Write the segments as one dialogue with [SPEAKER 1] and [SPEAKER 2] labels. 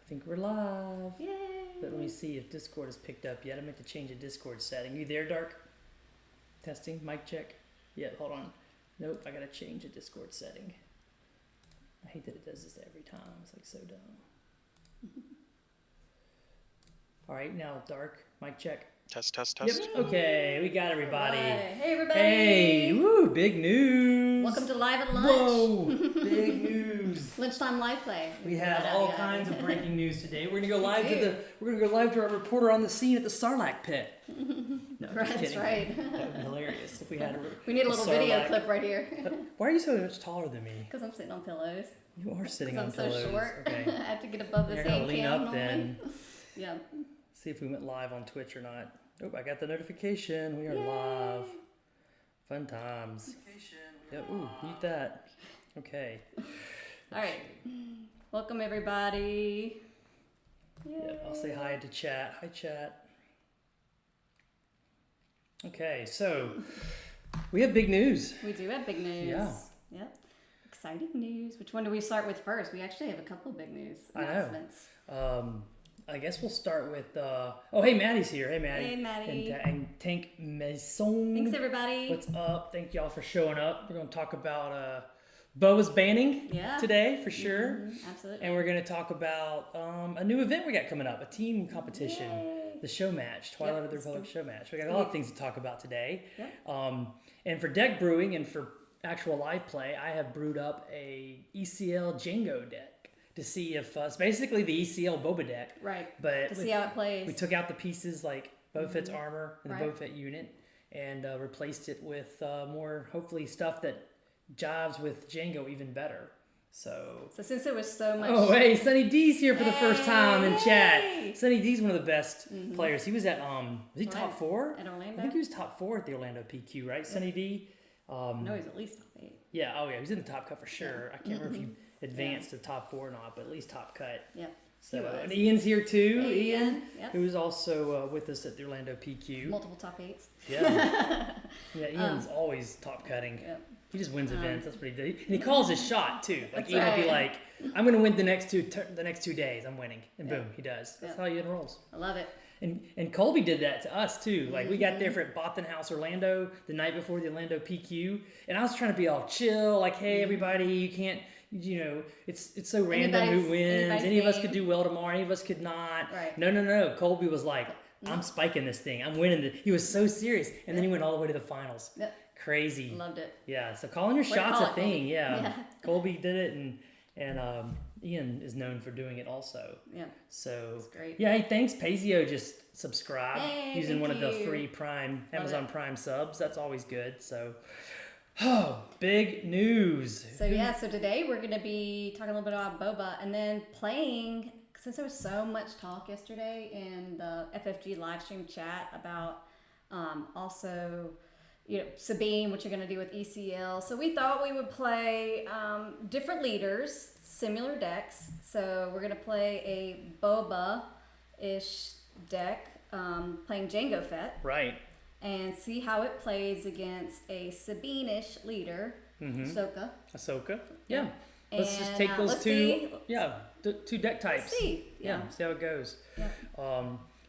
[SPEAKER 1] think we're live.
[SPEAKER 2] Yay!
[SPEAKER 1] But let me see if Discord is picked up yet. I meant to change a Discord setting. You there, Dark? Testing, mic check. Yeah, hold on. Nope, I gotta change a Discord setting. I hate that it does this every time. It's like so dumb. All right, now Dark, mic check.
[SPEAKER 3] Test.
[SPEAKER 1] Yep. Okay, we got everybody.
[SPEAKER 2] Right. Hey, everybody.
[SPEAKER 1] Hey, woo, big news.
[SPEAKER 2] Welcome to Live at Lunch.
[SPEAKER 1] Whoa, big news.
[SPEAKER 2] Lunchtime live play.
[SPEAKER 1] We have all kinds of breaking news today. We're gonna go live to our reporter on the scene at the Sarlacc pit. No,
[SPEAKER 2] Right,
[SPEAKER 1] just
[SPEAKER 2] that's
[SPEAKER 1] kidding.
[SPEAKER 2] right.
[SPEAKER 1] That would be hilarious if we had
[SPEAKER 2] We need a little video
[SPEAKER 1] Sarlacc.
[SPEAKER 2] clip right here.
[SPEAKER 1] Why are you so much taller than me?
[SPEAKER 2] Because I'm sitting on pillows.
[SPEAKER 1] You are sitting
[SPEAKER 2] Because
[SPEAKER 1] on
[SPEAKER 2] I'm
[SPEAKER 1] pillows.
[SPEAKER 2] so short.
[SPEAKER 1] Okay.
[SPEAKER 2] I have to get above
[SPEAKER 1] You're
[SPEAKER 2] this
[SPEAKER 1] gonna
[SPEAKER 2] hand
[SPEAKER 1] lean
[SPEAKER 2] cam
[SPEAKER 1] up
[SPEAKER 2] normally.
[SPEAKER 1] then.
[SPEAKER 2] Yeah.
[SPEAKER 1] See if we went live on Twitch or not. Oh, I got the notification. We are
[SPEAKER 2] Yay.
[SPEAKER 1] live. Fun times. Yep. Ooh, mute that. Okay.
[SPEAKER 2] All right. Welcome, everybody. Yay.
[SPEAKER 1] Yeah, I'll say hi to chat. Hi, chat. Okay, so we have big news.
[SPEAKER 2] We do have big news.
[SPEAKER 1] Yeah.
[SPEAKER 2] Yep. Exciting news. Which one do we start with first? We actually have a couple of big news
[SPEAKER 1] I know.
[SPEAKER 2] announcements.
[SPEAKER 1] I guess we'll start with. Oh, hey, Maddie's here. Hey, Maddie.
[SPEAKER 2] Hey, Maddie.
[SPEAKER 1] And Tank Maison.
[SPEAKER 2] Thanks, everybody.
[SPEAKER 1] What's up? Thank y'all for showing up. We're going to talk about Boa's banning today for sure.
[SPEAKER 2] Mm-hmm. Absolutely.
[SPEAKER 1] And we're going to talk about a new event we got coming up, a team competition,
[SPEAKER 2] Yay.
[SPEAKER 1] the show match, Twilight of the Republic show match. We got a lot of things to talk about today.
[SPEAKER 2] Yep.
[SPEAKER 1] And for deck brewing and for actual live play, I have brewed up a ECL Django deck to see if it's basically the ECL Boba deck.
[SPEAKER 2] Right.
[SPEAKER 1] But
[SPEAKER 2] To see how it plays.
[SPEAKER 1] we took out the pieces like Boba Fett's armor and the
[SPEAKER 2] Right.
[SPEAKER 1] Boba Fett unit and replaced it with more, hopefully, stuff that jives with Django even better. So
[SPEAKER 2] since there was so much.
[SPEAKER 1] oh, hey, Sunny D's here for the first time in
[SPEAKER 2] Hey!
[SPEAKER 1] chat. Sunny D's one of the best players. He was at was he top 4?
[SPEAKER 2] At Orlando?
[SPEAKER 1] I think he was top 4 at the Orlando PQ, right? Sunny D.
[SPEAKER 2] No, he's at least top 8.
[SPEAKER 1] Yeah, oh yeah, he's in the top cut for sure. I can't remember if he advanced to top 4 or not, but at least top cut.
[SPEAKER 2] Yep.
[SPEAKER 1] So
[SPEAKER 2] He was.
[SPEAKER 1] and Ian's here too.
[SPEAKER 2] Hey,
[SPEAKER 1] Ian,
[SPEAKER 2] Yep.
[SPEAKER 1] who was also with us at the Orlando PQ.
[SPEAKER 2] Multiple top 8s.
[SPEAKER 1] Yeah, yeah. Ian's always top cutting.
[SPEAKER 2] Yep.
[SPEAKER 1] He just wins events. That's pretty good. And he calls his shot too. Like
[SPEAKER 2] That's
[SPEAKER 1] Ian will be
[SPEAKER 2] right.
[SPEAKER 1] like, "I'm going to win the next 2 days. I'm winning," and boom, he does. That's
[SPEAKER 2] Yep.
[SPEAKER 1] how Ian rolls.
[SPEAKER 2] I love it.
[SPEAKER 1] And Colby did that to us too. Like we got there for at Boston House Orlando the night before the Orlando PQ, and I was trying to be all chill, like, "Hey, everybody, you can't, it's so random who wins. Any of us could do well tomorrow. Any of us could not."
[SPEAKER 2] Right.
[SPEAKER 1] No. Colby was like, "I'm spiking this thing. I'm winning." He was so serious, and then he went all the way to the finals.
[SPEAKER 2] Yep.
[SPEAKER 1] Crazy.
[SPEAKER 2] Loved it.
[SPEAKER 1] Yeah. So calling your
[SPEAKER 2] Way to
[SPEAKER 1] shots
[SPEAKER 2] call
[SPEAKER 1] a
[SPEAKER 2] it,
[SPEAKER 1] thing.
[SPEAKER 2] Colby.
[SPEAKER 1] Yeah.
[SPEAKER 2] Yeah.
[SPEAKER 1] Colby did it, and Ian is known for doing it also.
[SPEAKER 2] Yeah.
[SPEAKER 1] So
[SPEAKER 2] That's great.
[SPEAKER 1] yeah, hey, thanks. Pazio just subscribed
[SPEAKER 2] Hey,
[SPEAKER 1] using one
[SPEAKER 2] thank
[SPEAKER 1] of the
[SPEAKER 2] you.
[SPEAKER 1] free Prime
[SPEAKER 2] Love
[SPEAKER 1] Amazon
[SPEAKER 2] it.
[SPEAKER 1] Prime subs. That's always good. So, oh, big news.
[SPEAKER 2] So today we're going to be talking a little bit about Boba and then playing, since there was so much talk yesterday in the FFG live stream chat about also, Sabine, what you're going to do with ECL. So we thought we would play different leaders, similar decks. So we're going to play a Boba-ish deck, playing Django Fett.
[SPEAKER 1] Right.
[SPEAKER 2] And see how it plays against a Sabine-ish leader, Ahsoka.
[SPEAKER 1] Ahsoka. Yeah. Let's just
[SPEAKER 2] And,
[SPEAKER 1] take those
[SPEAKER 2] let's
[SPEAKER 1] two.
[SPEAKER 2] see.
[SPEAKER 1] Yeah, two deck types.
[SPEAKER 2] Let's see.
[SPEAKER 1] Yeah. See how it goes.
[SPEAKER 2] Yeah.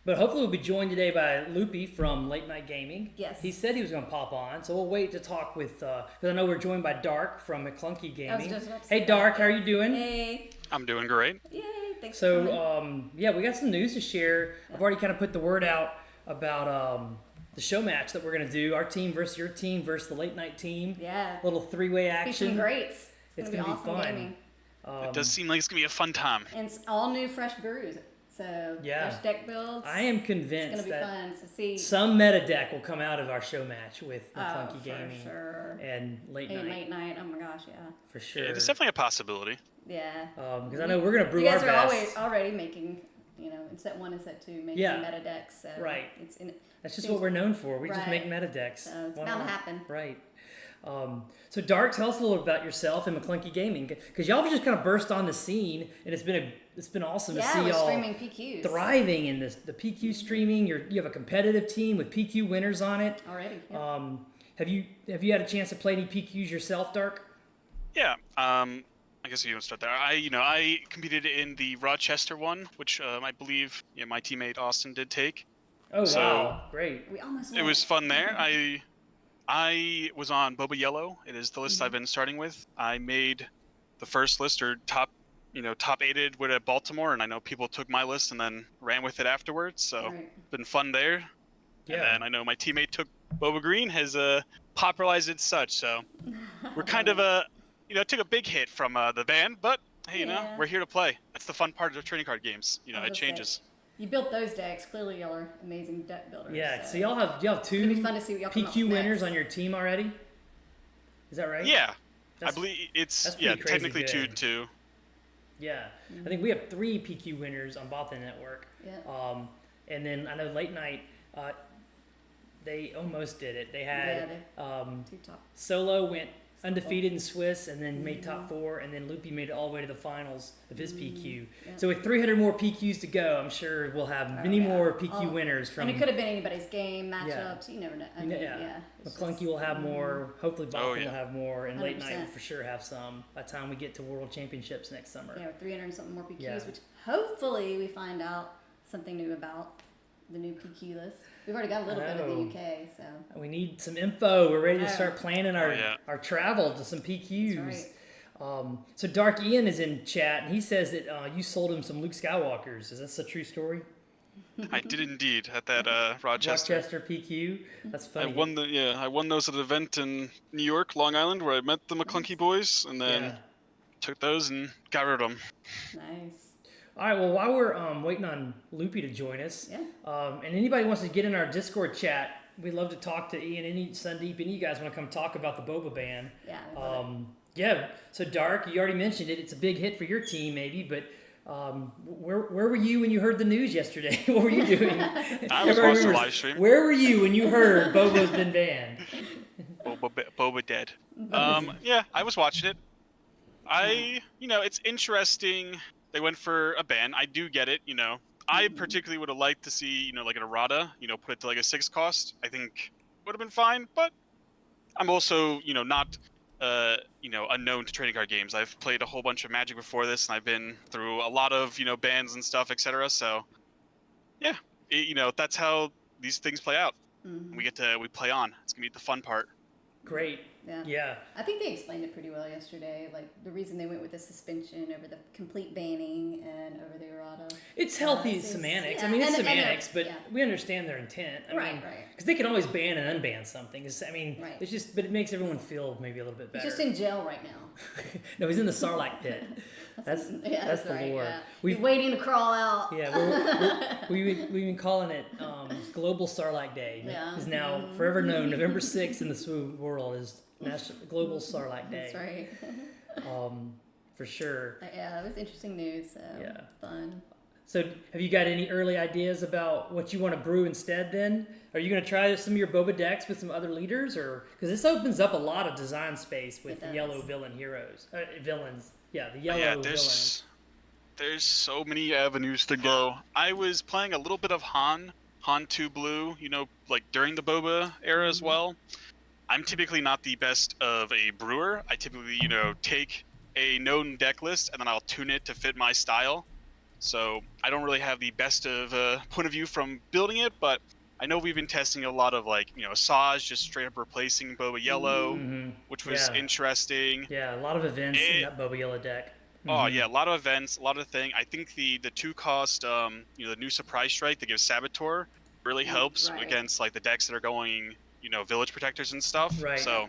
[SPEAKER 1] But hopefully we'll be joined today by Loopy from Late Night Gaming.
[SPEAKER 2] Yes.
[SPEAKER 1] He said he was going to pop on, so we'll wait to talk with, because I know we're joined by Dark from McClunky Gaming.
[SPEAKER 2] just about to say
[SPEAKER 1] Hey, Dark,
[SPEAKER 2] that.
[SPEAKER 1] how are you doing?
[SPEAKER 2] Hey.
[SPEAKER 3] I'm doing great.
[SPEAKER 2] Yay. Thanks for coming.
[SPEAKER 1] So, yeah, we got some news to share. I've already kind of put the word out about the show match that we're going to do. Our team versus your team versus the Late Night team.
[SPEAKER 2] Yeah.
[SPEAKER 1] Little three-way
[SPEAKER 2] Be
[SPEAKER 1] action.
[SPEAKER 2] some greats.
[SPEAKER 1] It's
[SPEAKER 2] going
[SPEAKER 1] gonna
[SPEAKER 2] to
[SPEAKER 1] be
[SPEAKER 2] awesome
[SPEAKER 1] fun.
[SPEAKER 2] gaming.
[SPEAKER 3] It does seem like it's going to be a fun time.
[SPEAKER 2] And it's all new fresh brews. So
[SPEAKER 1] Yeah.
[SPEAKER 2] fresh deck builds.
[SPEAKER 1] I am
[SPEAKER 2] It's
[SPEAKER 1] convinced
[SPEAKER 2] going to be
[SPEAKER 1] that
[SPEAKER 2] fun to see.
[SPEAKER 1] some meta deck will come out of our show match with McClunky
[SPEAKER 2] for
[SPEAKER 1] Gaming
[SPEAKER 2] sure.
[SPEAKER 1] and Late
[SPEAKER 2] Hey,
[SPEAKER 1] Night.
[SPEAKER 2] late night. Oh my gosh, yeah.
[SPEAKER 1] For sure.
[SPEAKER 3] It's definitely a possibility.
[SPEAKER 2] Yeah.
[SPEAKER 1] Because I know we're going to brew
[SPEAKER 2] You guys
[SPEAKER 1] our
[SPEAKER 2] are
[SPEAKER 1] best.
[SPEAKER 2] already making, in set 1 and set 2, making
[SPEAKER 1] Yeah.
[SPEAKER 2] meta decks. So
[SPEAKER 1] Right.
[SPEAKER 2] It's in
[SPEAKER 1] That's just what we're known for. We just
[SPEAKER 2] Right.
[SPEAKER 1] make meta decks.
[SPEAKER 2] So it's
[SPEAKER 1] Why
[SPEAKER 2] bound to
[SPEAKER 1] not?
[SPEAKER 2] happen.
[SPEAKER 1] Right. So Dark, tell us a little about yourself and McClunky Gaming, because y'all have just kind of burst on the scene, and it's been awesome to see
[SPEAKER 2] we're
[SPEAKER 1] y'all
[SPEAKER 2] streaming PQs.
[SPEAKER 1] thriving in the PQ streaming. You have a competitive team with PQ winners on it.
[SPEAKER 2] Already. Yeah.
[SPEAKER 1] Have you had a chance to play any PQs yourself, Dark?
[SPEAKER 3] Yeah. I guess you want to start there. I competed in the Rochester one, which I believe my teammate Austin did take.
[SPEAKER 1] Oh
[SPEAKER 3] So
[SPEAKER 1] wow, great!
[SPEAKER 2] We almost
[SPEAKER 3] it was fun there. I was on Boba Yellow. It is the list I've been starting with. I made the first list or top 8'd with Baltimore, and I know people took my list and then ran with it afterwards. So it's been fun there.
[SPEAKER 1] Yeah.
[SPEAKER 3] And then I know my teammate took Boba Green, has popularized it such. So we're kind of took a big hit from the ban, but hey, we're here to play. That's the fun part of trading card games. It changes.
[SPEAKER 2] You built those decks. Clearly, y'all are amazing deck builders.
[SPEAKER 1] Yeah. So y'all have 2
[SPEAKER 2] It's gonna be fun to see what y'all come up
[SPEAKER 1] PQ
[SPEAKER 2] with
[SPEAKER 1] winners
[SPEAKER 2] next.
[SPEAKER 1] on your team already. Is that right?
[SPEAKER 3] Yeah.
[SPEAKER 1] That's,
[SPEAKER 3] I believe it's
[SPEAKER 1] that's pretty crazy
[SPEAKER 3] technically
[SPEAKER 1] good.
[SPEAKER 3] 2.
[SPEAKER 1] Yeah, I think we have 3 PQ winners on both the network.
[SPEAKER 2] Yeah.
[SPEAKER 1] And then I know late night, they almost did it. They had
[SPEAKER 2] 2 top.
[SPEAKER 1] Solo went undefeated in Swiss and then made top 4, and then Loopy made it all the way to the finals of his PQ.
[SPEAKER 2] Yeah.
[SPEAKER 1] So with 300 more PQs to go, I'm sure we'll have many more PQ winners from.
[SPEAKER 2] And it could have been anybody's game matchups. You never know. I mean,
[SPEAKER 1] McClunky will have more. Hopefully, Boston will have more, and late night
[SPEAKER 2] 100%.
[SPEAKER 1] will for sure have some by the time we get to World Championships next summer.
[SPEAKER 2] Yeah, with 300 and something more PQs,
[SPEAKER 1] Yeah.
[SPEAKER 2] which hopefully we find out something new about the new PQ list. We've already got a little bit in the UK, so.
[SPEAKER 1] We need some info. We're ready to start planning our our travel to some PQs.
[SPEAKER 2] That's right.
[SPEAKER 1] So Dark Ian is in chat, and he says that you sold him some Luke Skywalkers. Is this a true story?
[SPEAKER 3] I did indeed at that Rochester
[SPEAKER 1] PQ. That's funny.
[SPEAKER 3] I won those at an event in New York, Long Island, where I met the McClunky boys, and then took those and got rid of them.
[SPEAKER 2] Nice.
[SPEAKER 1] All right. Well, while we're waiting on Loopy to join us, and anybody wants to get in our Discord chat, we'd love to talk to Ian, Sundeep, and you guys want to come talk about the Boba ban.
[SPEAKER 2] Yeah.
[SPEAKER 1] So Dark, you already mentioned it. It's a big hit for your team, maybe, but. Where were you when you heard the news yesterday? What were you doing?
[SPEAKER 3] I was watching the live stream.
[SPEAKER 1] Where were you when you heard Boba's been banned?
[SPEAKER 3] Boba dead. Yeah, I was watching it. It's interesting. They went for a ban. I do get it. I particularly would have liked to see, like an errata. Put it to like a 6 cost. I think would have been fine. But I'm also, not. Unknown to trading card games. I've played a whole bunch of Magic before this, and I've been through a lot of, bans and stuff, etc. So, yeah, that's how these things play out. We play on. It's gonna be the fun part.
[SPEAKER 1] Great. Yeah.
[SPEAKER 2] I think they explained it pretty well yesterday. Like the reason they went with the suspension over the complete banning and over the errata.
[SPEAKER 1] It's healthy semantics.
[SPEAKER 2] Yeah.
[SPEAKER 1] I mean, it's semantics, but we understand their intent. I
[SPEAKER 2] right.
[SPEAKER 1] mean, because they can always ban and unban something. It's just, but it makes everyone feel maybe a little bit better.
[SPEAKER 2] He's just in jail right now.
[SPEAKER 1] No, he's in the Sarlacc pit. That's the
[SPEAKER 2] right,
[SPEAKER 1] lore.
[SPEAKER 2] Yeah. He's waiting to crawl out.
[SPEAKER 1] Yeah, we've been calling it Global Sarlacc Day.
[SPEAKER 2] Yeah.
[SPEAKER 1] It's now forever known. November 6th in the SWU world is Global Sarlacc Day.
[SPEAKER 2] That's right.
[SPEAKER 1] For sure.
[SPEAKER 2] Yeah, it was interesting news. So fun.
[SPEAKER 1] So have you got any early ideas about what you want to brew instead then? Are you going to try some of your Boba decks with some other leaders? Or because this opens up a lot of design space with the yellow villains. Yeah, the yellow villains.
[SPEAKER 3] There's so many avenues to go. I was playing a little bit of Han 2 Blue, like during the Boba era as well. I'm typically not the best of a brewer. I typically, take a known deck list and then I'll tune it to fit my style. So I don't really have the best of point of view from building it, but I know we've been testing a lot of Asajj just straight up replacing Boba Yellow, which was interesting.
[SPEAKER 1] Yeah, a lot of events in that Boba Yellow deck.
[SPEAKER 3] Oh yeah, a lot of events, a lot of thing. I think the 2 cost, the new Surprise Strike that gives Saboteur really helps against the decks that are going, Village Protectors and stuff.
[SPEAKER 1] Right.
[SPEAKER 3] So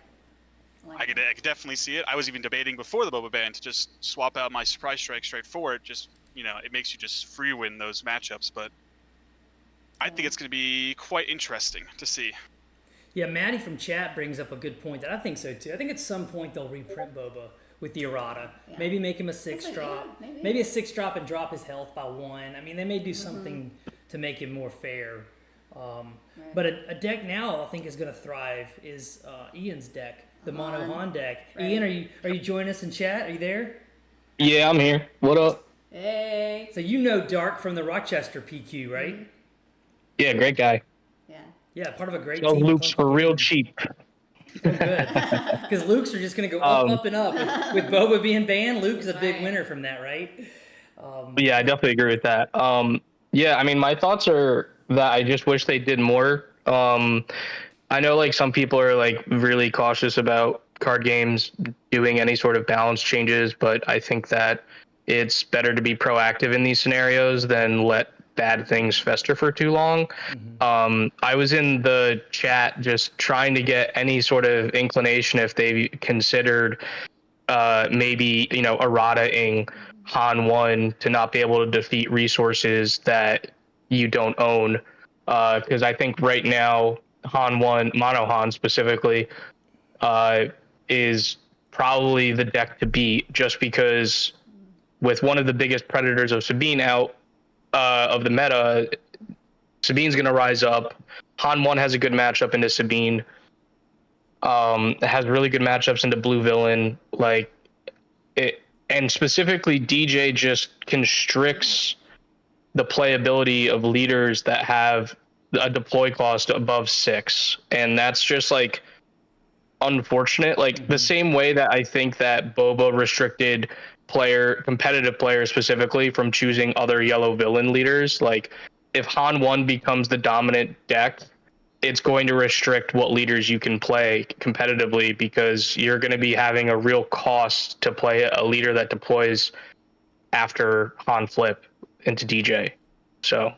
[SPEAKER 3] I could definitely see it. I was even debating before the Boba ban to just swap out my Surprise Strike straight forward. Just it makes you just free win those matchups, but I think it's going to be quite interesting to see.
[SPEAKER 1] Yeah, Maddie from chat brings up a good point that I think so too. I think at some point they'll reprint Boba with the errata. Yeah. Maybe make him a 6 drop. Maybe a 6 drop and drop his health by 1. I mean, they may do something to make him more fair. But a deck now I think is going to thrive is Ian's deck, the Mono Han deck. Right. Ian, are you joining us in chat? Are you there?
[SPEAKER 4] Yeah, I'm here. What up?
[SPEAKER 2] Hey.
[SPEAKER 1] So Dark from the Rochester PQ, right?
[SPEAKER 4] Yeah, great guy.
[SPEAKER 2] Yeah.
[SPEAKER 1] Yeah, part of a great
[SPEAKER 4] Those
[SPEAKER 1] team.
[SPEAKER 4] loops for real cheap.
[SPEAKER 1] So good. Because Luke's are just going to go up and up. With Boba being banned, Luke's a big
[SPEAKER 2] Right.
[SPEAKER 1] winner from that, right?
[SPEAKER 4] Yeah, I definitely agree with that. Yeah, I mean, my thoughts are that I just wish they did more. I know like some people are like really cautious about card games doing any sort of balance changes, but I think that it's better to be proactive in these scenarios than let bad things fester for too long. I was in the chat just trying to get any sort of inclination if they considered maybe errata-ing Han 1 to not be able to defeat resources that you don't own. Because I think right now Han 1, Mono Han specifically, is probably the deck to beat, just because with one of the biggest predators of Sabine out of the meta, Sabine's going to rise up. Han 1 has a good matchup into Sabine. It has really good matchups into Blue Villain. Like it, and specifically DJ just constricts the playability of leaders that have a deploy cost above 6, and that's just like unfortunate. Like the same way that I think that Boba restricted competitive players specifically from choosing other yellow villain leaders. Like if Han 1 becomes the dominant deck, it's going to restrict what leaders you can play competitively, because you're going to be having a real cost to play a leader that deploys after Han flip into DJ. So,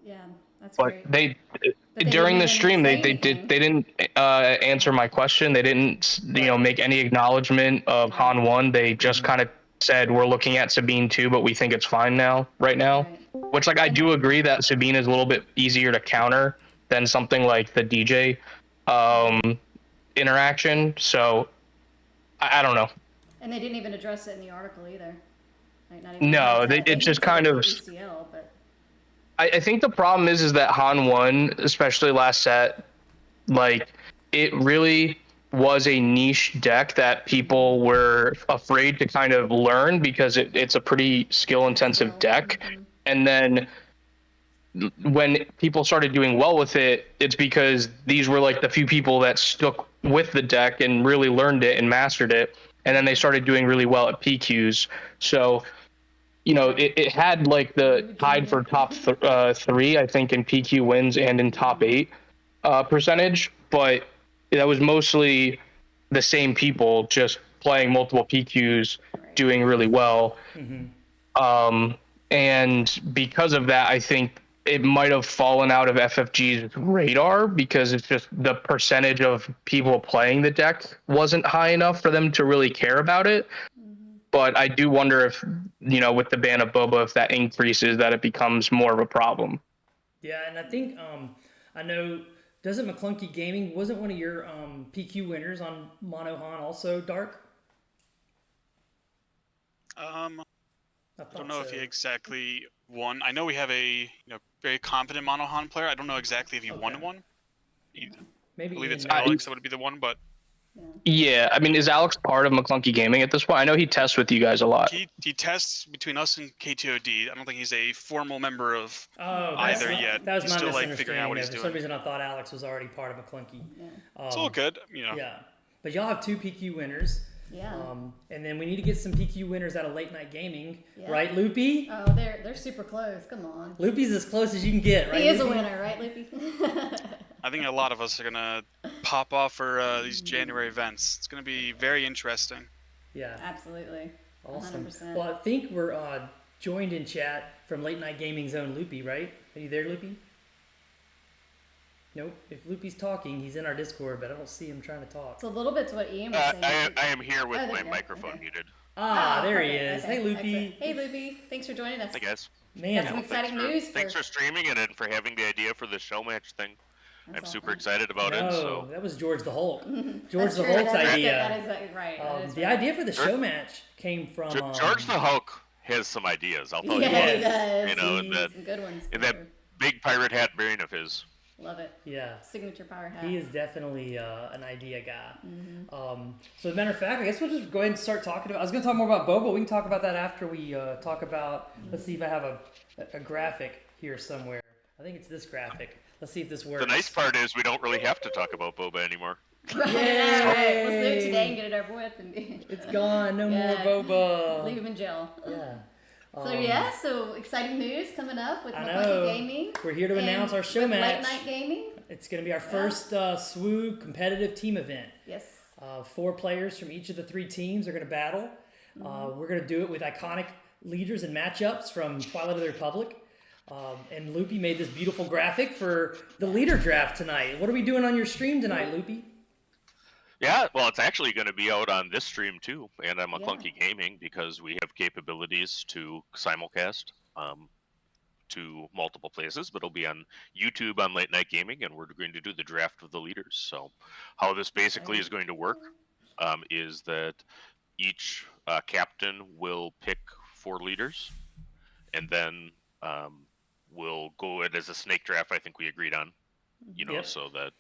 [SPEAKER 2] Yeah, that's
[SPEAKER 4] but
[SPEAKER 2] great.
[SPEAKER 4] they
[SPEAKER 2] But they
[SPEAKER 4] during
[SPEAKER 2] didn't
[SPEAKER 4] the
[SPEAKER 2] even
[SPEAKER 4] stream
[SPEAKER 2] say
[SPEAKER 4] they
[SPEAKER 2] anything.
[SPEAKER 4] didn't answer my question. They didn't make any acknowledgement of
[SPEAKER 2] Right.
[SPEAKER 4] Han 1. They just kind of said we're looking at Sabine 2, but we think it's fine right now.
[SPEAKER 2] Right.
[SPEAKER 4] Which like I do agree that Sabine is a little bit easier to counter than something like the DJ interaction. So I don't know.
[SPEAKER 2] And they didn't even address it in the article either. Like not even
[SPEAKER 4] No,
[SPEAKER 2] they
[SPEAKER 4] it just
[SPEAKER 2] hinted
[SPEAKER 4] kind
[SPEAKER 2] at
[SPEAKER 4] of.
[SPEAKER 2] the ECL, but
[SPEAKER 4] I think the problem is that Han 1, especially last set, like it really was a niche deck that people were afraid to kind of learn because it's a pretty skill intensive deck. And then when people started doing well with it, it's because these were like the few people that stuck with the deck and really learned it and mastered it. And then they started doing really well at PQs. So, it had like the tied for top 3, I think, in PQ wins and in top 8 percentage. But that was mostly the same people just playing multiple PQs, doing really well. And because of that, I think it might have fallen out of FFG's radar because it's just the percentage of people playing the deck wasn't high enough for them to really care about it. But I do wonder if, with the ban of Boba, if that increases, that it becomes more of a problem.
[SPEAKER 1] Yeah, and I think I know. Doesn't McClunky Gaming wasn't one of your PQ winners on Monohan also Dark?
[SPEAKER 3] I don't know if he exactly won. I know we have a very confident Monohan player. I don't know exactly if he won one.
[SPEAKER 1] Maybe
[SPEAKER 3] I believe it's
[SPEAKER 1] Ian
[SPEAKER 3] Alex that would be the one, but
[SPEAKER 4] Yeah, I mean, is Alex part of McClunky Gaming at this point? I know he tests with you guys a lot.
[SPEAKER 3] he tests between us and KTOD. I don't think he's a formal member of
[SPEAKER 1] Oh,
[SPEAKER 3] either yet.
[SPEAKER 1] That was
[SPEAKER 3] He's
[SPEAKER 1] my
[SPEAKER 3] still
[SPEAKER 1] misunderstanding.
[SPEAKER 3] figuring out what he's
[SPEAKER 1] For
[SPEAKER 3] doing.
[SPEAKER 1] some reason, I thought Alex was already part of McClunky.
[SPEAKER 3] It's all good,
[SPEAKER 1] Yeah, but y'all have 2 PQ winners.
[SPEAKER 2] yeah.
[SPEAKER 1] And then we need to get some PQ winners out of late night gaming,
[SPEAKER 2] Yeah.
[SPEAKER 1] right, Loopy?
[SPEAKER 2] Oh, they're super close. Come on.
[SPEAKER 1] Loopy's as close as you can get, right?
[SPEAKER 2] He is a
[SPEAKER 1] Loopy?
[SPEAKER 2] winner, right, Loopy?
[SPEAKER 3] I think a lot of us are gonna pop off for these January events. It's gonna be very interesting.
[SPEAKER 1] Yeah,
[SPEAKER 2] Absolutely.
[SPEAKER 1] awesome.
[SPEAKER 2] 100%.
[SPEAKER 1] Well, I think we're joined in chat from Late Night Gaming's own Loopy, right? Are you there, Loopy? Nope. If Loopy's talking, he's in our Discord, but I don't see him trying to talk.
[SPEAKER 2] It's a little bit to what Ian was saying.
[SPEAKER 5] I am here with
[SPEAKER 2] Oh, there
[SPEAKER 5] my
[SPEAKER 2] you go.
[SPEAKER 5] microphone
[SPEAKER 2] Okay.
[SPEAKER 5] muted.
[SPEAKER 1] Ah,
[SPEAKER 2] Oh,
[SPEAKER 1] there he
[SPEAKER 2] perfect.
[SPEAKER 1] is.
[SPEAKER 2] Okay,
[SPEAKER 1] Hey, Loopy.
[SPEAKER 2] excellent. Hey, Loopy. Thanks for joining us.
[SPEAKER 5] Hey guys.
[SPEAKER 1] Man,
[SPEAKER 2] That's some exciting news.
[SPEAKER 5] Thanks for streaming it and for having the idea for the show match thing. I'm super excited about
[SPEAKER 1] no,
[SPEAKER 5] it. So
[SPEAKER 1] that was George the Hulk. George
[SPEAKER 2] That's
[SPEAKER 1] the
[SPEAKER 2] true.
[SPEAKER 1] Hulk's
[SPEAKER 2] That is
[SPEAKER 1] idea.
[SPEAKER 2] good. That is right. That is
[SPEAKER 1] The
[SPEAKER 2] right.
[SPEAKER 1] idea for the show match came from
[SPEAKER 5] George the Hulk has some ideas. I'll tell you
[SPEAKER 2] Yeah,
[SPEAKER 5] what.
[SPEAKER 2] he does.
[SPEAKER 5] You know, in that
[SPEAKER 2] Some good ones.
[SPEAKER 5] in that big pirate hat brain of his.
[SPEAKER 2] Love it.
[SPEAKER 1] Yeah.
[SPEAKER 2] Signature power hat.
[SPEAKER 1] He is definitely an idea guy.
[SPEAKER 2] Mm-hmm.
[SPEAKER 1] So, as a matter of fact, I guess we'll just go ahead and start talking about. I was going to talk more about Boba. We can talk about that after we talk about. Let's see if I have a graphic here somewhere. I think it's this graphic. Let's see if this works.
[SPEAKER 5] The nice part is we don't really have to talk about Boba anymore.
[SPEAKER 2] Right, right. Let's do it today and get it over with. And
[SPEAKER 1] It's gone. No
[SPEAKER 2] Yeah.
[SPEAKER 1] more boba.
[SPEAKER 2] leave him in jail.
[SPEAKER 1] Yeah.
[SPEAKER 2] So exciting news coming up with
[SPEAKER 1] I
[SPEAKER 2] McClunkey
[SPEAKER 1] know.
[SPEAKER 2] Gaming.
[SPEAKER 1] We're here to
[SPEAKER 2] and
[SPEAKER 1] announce our show
[SPEAKER 2] with
[SPEAKER 1] match.
[SPEAKER 2] Late Night Gaming.
[SPEAKER 1] It's going to be our first SWU competitive team event.
[SPEAKER 2] Yes.
[SPEAKER 1] 4 players from each of the 3 teams are going to battle. We're going to do it with iconic leaders and matchups from Twilight of the Republic. And Loopy made this beautiful graphic for the leader draft tonight. What are we doing on your stream tonight, Loopy?
[SPEAKER 5] Yeah, well, it's actually going to be out on this stream too, and on McClunky Gaming, because we have capabilities to simulcast to multiple places, but it'll be on YouTube on Late Night Gaming, and we're going to do the draft of the leaders. So, how this basically is going to work is that each captain will pick 4 leaders, and then we'll go it as a snake draft. I think we agreed on, so that.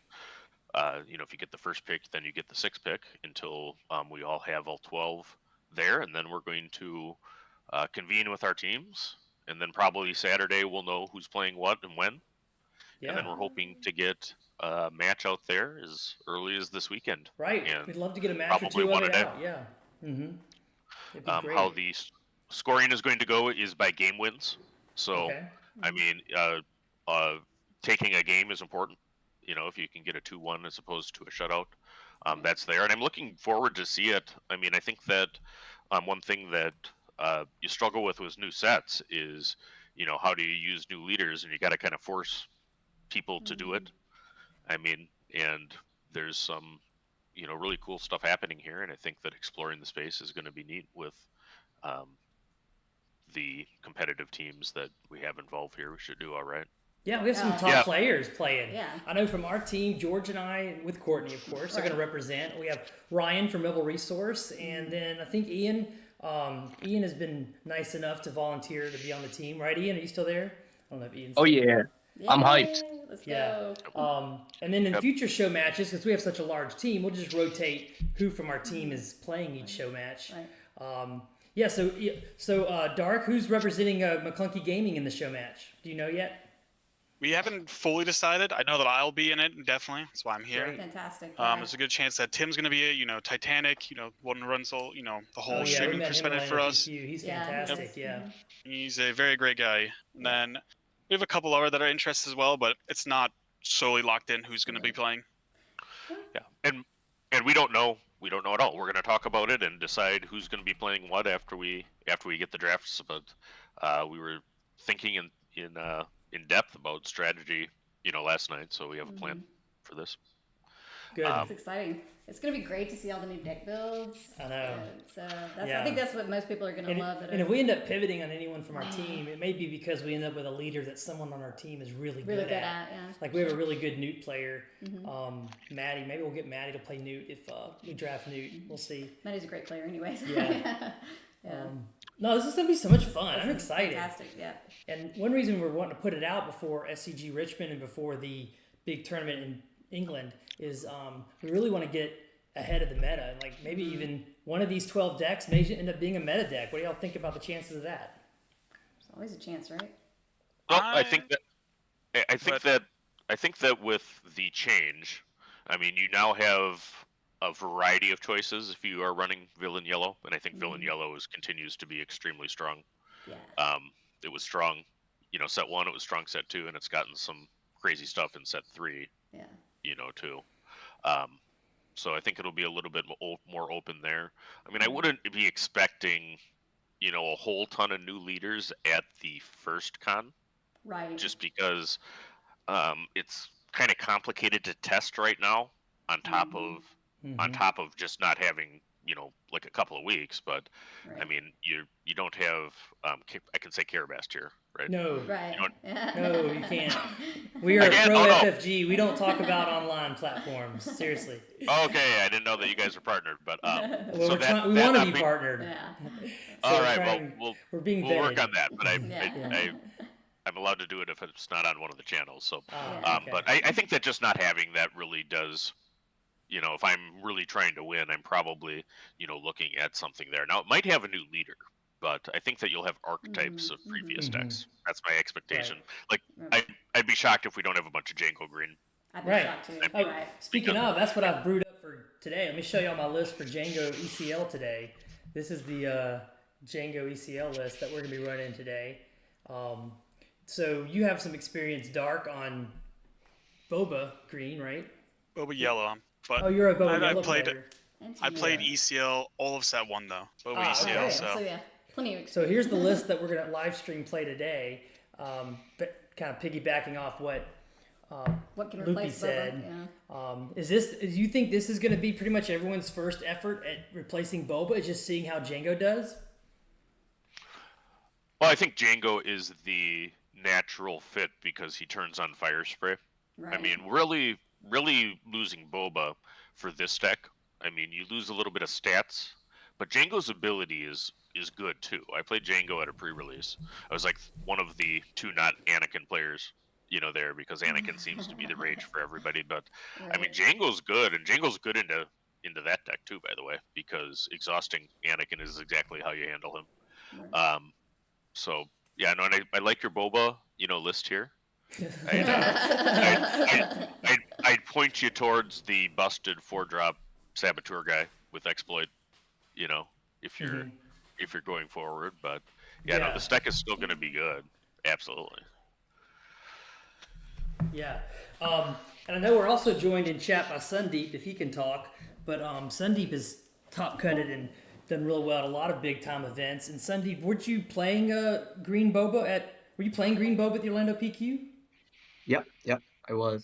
[SPEAKER 5] If you get the first pick, then you get the 6th pick until we all have all 12 there, and then we're going to convene with our teams, and then probably Saturday we'll know who's playing what and when, and then we're hoping to get a match out there as early as this weekend.
[SPEAKER 1] Right.
[SPEAKER 5] And
[SPEAKER 1] we'd love to get a match or 2 of it out. Yeah. Mm-hmm.
[SPEAKER 5] How the scoring is going to go is by game wins. So, I mean, taking a game is important. If you can get a 2-1 as opposed to a shutout, that's there. And I'm looking forward to see it. I mean, I think that one thing that you struggle with new sets is, how do you use new leaders? And you got to kind of force people to do it. I mean, and there's some, really cool stuff happening here. And I think that exploring the space is going to be neat with the competitive teams that we have involved here. We should do all right.
[SPEAKER 1] Yeah, we have some top players playing.
[SPEAKER 2] Yeah.
[SPEAKER 1] I know from our team, George and I, with Courtney, of course, are going to represent. We have Ryan from Mobile Resource, and then I think Ian. Ian has been nice enough to volunteer to be on the team, right? Ian, are you still there? I don't know if Ian's.
[SPEAKER 4] Oh yeah, I'm hyped.
[SPEAKER 2] Let's go.
[SPEAKER 1] And then in future show matches, because we have such a large team, we'll just rotate who from our team is playing each show match.
[SPEAKER 2] Right.
[SPEAKER 1] So Dark, who's representing McClunky Gaming in the show match? Do you know yet?
[SPEAKER 3] We haven't fully decided. I know that I'll be in it, definitely. That's why I'm here.
[SPEAKER 2] Fantastic.
[SPEAKER 3] There's a good chance that Tim's going to be it. Titanic, one who runs the whole streaming perspective for us.
[SPEAKER 1] He's fantastic. Yeah.
[SPEAKER 3] He's a very great guy. And then we have a couple other that are interested as well, but it's not solely locked in who's going to be playing.
[SPEAKER 5] Yeah, and we don't know. We don't know at all. We're going to talk about it and decide who's going to be playing what after we get the drafts. But we were thinking in depth about strategy, last night. So we have a plan for this.
[SPEAKER 1] Good.
[SPEAKER 2] It's exciting. It's going to be great to see all the new deck builds.
[SPEAKER 1] I know.
[SPEAKER 2] I think that's what most people are going to love.
[SPEAKER 1] And if we end up pivoting on anyone from our team, it may be because we end up with a leader that someone on our team is really good at. Like we have a really good Newt player, Maddie. Maybe we'll get Maddie to play Newt if we draft Newt. We'll see.
[SPEAKER 2] Maddie's a great player anyways.
[SPEAKER 1] Yeah. No, this is going to be so much fun. I'm excited.
[SPEAKER 2] Fantastic, yeah.
[SPEAKER 1] And one reason we're wanting to put it out before SCG Richmond and before the big tournament in England is we really want to get ahead of the meta. And like maybe even one of these 12 decks may end up being a meta deck. What do y'all think about the chances of that?
[SPEAKER 2] There's always a chance, right?
[SPEAKER 5] Well, I think that with the change, I mean, you now have a variety of choices if you are running Villain Yellow, and I think Villain Yellow continues to be extremely strong.
[SPEAKER 2] Yeah.
[SPEAKER 5] It was strong, set 1. It was strong set 2, and it's gotten some crazy stuff in set 3.
[SPEAKER 2] Yeah.
[SPEAKER 5] Too. So I think it'll be a little bit more open there. I mean, I wouldn't be expecting, a whole ton of new leaders at the first con.
[SPEAKER 2] Right.
[SPEAKER 5] Just because it's kind of complicated to test right now on top of just not having, like a couple of weeks. But I mean, you don't have I can say Carabast here, right?
[SPEAKER 1] No.
[SPEAKER 2] Right.
[SPEAKER 1] No, you can't. We are pro FFG. We don't talk about online platforms. Seriously.
[SPEAKER 5] Okay, I didn't know that you guys are partnered, but
[SPEAKER 1] we want to be partnered.
[SPEAKER 2] Yeah.
[SPEAKER 5] All right,
[SPEAKER 1] we're being
[SPEAKER 5] we'll
[SPEAKER 1] vetted.
[SPEAKER 5] work on that, but I'm allowed to do it if it's not on one of the channels. So,
[SPEAKER 1] okay.
[SPEAKER 5] But I think that just not having that really does. If I'm really trying to win, I'm probably, looking at something there. Now, it might have a new leader, but I think that you'll have archetypes of previous decks. That's my expectation. Like, I'd be shocked if we don't have a bunch of Django Green.
[SPEAKER 2] I'd be
[SPEAKER 1] Right.
[SPEAKER 2] shocked too.
[SPEAKER 1] Oh,
[SPEAKER 2] Right.
[SPEAKER 1] speaking of, that's what I've brewed up for today. Let me show y'all my list for Django ECL today. This is the Django ECL list that we're going to be running today. So you have some experience, Dark, on Boba Green, right?
[SPEAKER 3] Boba Yellow, but
[SPEAKER 1] Oh, you're a Boba
[SPEAKER 3] I
[SPEAKER 1] Yellow
[SPEAKER 3] played
[SPEAKER 1] player.
[SPEAKER 3] I played
[SPEAKER 1] Yeah.
[SPEAKER 3] ECL all of set 1 though. Boba
[SPEAKER 1] Ah,
[SPEAKER 3] ECL.
[SPEAKER 1] okay.
[SPEAKER 3] So
[SPEAKER 2] yeah, plenty of experience.
[SPEAKER 1] So here's the list that we're going to live stream play today. But kind of piggybacking off what
[SPEAKER 2] What can
[SPEAKER 1] Loopy
[SPEAKER 2] replace
[SPEAKER 1] said.
[SPEAKER 2] Boba? Yeah.
[SPEAKER 1] Do you think this is going to be pretty much everyone's first effort at replacing Boba? Is just seeing how Django does?
[SPEAKER 5] Well, I think Django is the natural fit because he turns on fire spray.
[SPEAKER 2] Right.
[SPEAKER 5] I mean, really losing Boba for this deck. I mean, you lose a little bit of stats, but Django's ability is good too. I played Django at a pre-release. I was like one of the 2 not Anakin players, there because Anakin seems to be the rage for everybody. But I mean, Django's good, and Django's good into that deck too, by the way, because exhausting Anakin is exactly how you handle him.
[SPEAKER 2] Right.
[SPEAKER 5] So yeah, no, and I like your Boba, list here. I'd point you towards the busted 4-drop Saboteur guy with exploit, if you're going forward. But no, this deck is still going to be good. Absolutely.
[SPEAKER 1] Yeah. And I know we're also joined in chat by Sundeep, if he can talk. But Sundeep is top cutted and done real well at a lot of big time events. And Sundeep, weren't you playing Green Boba were you playing Green Boba at the Orlando PQ?
[SPEAKER 6] Yep, I was.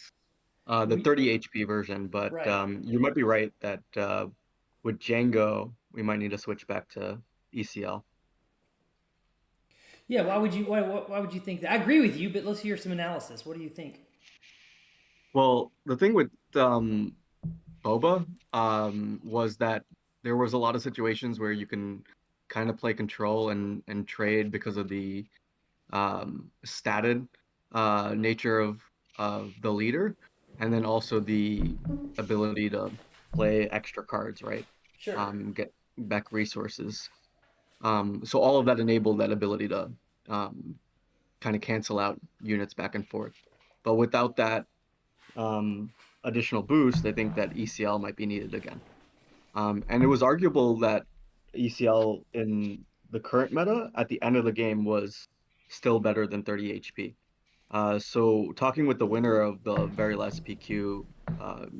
[SPEAKER 6] The 30 HP version, but
[SPEAKER 1] Right.
[SPEAKER 6] you might be right that with Django, we might need to switch back to ECL.
[SPEAKER 1] Yeah, why would you think that? I agree with you, but let's hear some analysis. What do you think?
[SPEAKER 6] Well, the thing with Boba was that there was a lot of situations where you can kind of play control and trade because of the statted nature of the leader, and then also the ability to play extra cards, right?
[SPEAKER 1] Sure.
[SPEAKER 6] Get back resources. So all of that enabled that ability to kind of cancel out units back and forth. But without that additional boost, I think that ECL might be needed again. And it was arguable that ECL in the current meta at the end of the game was still better than 30 HP. So talking with the winner of the very last PQ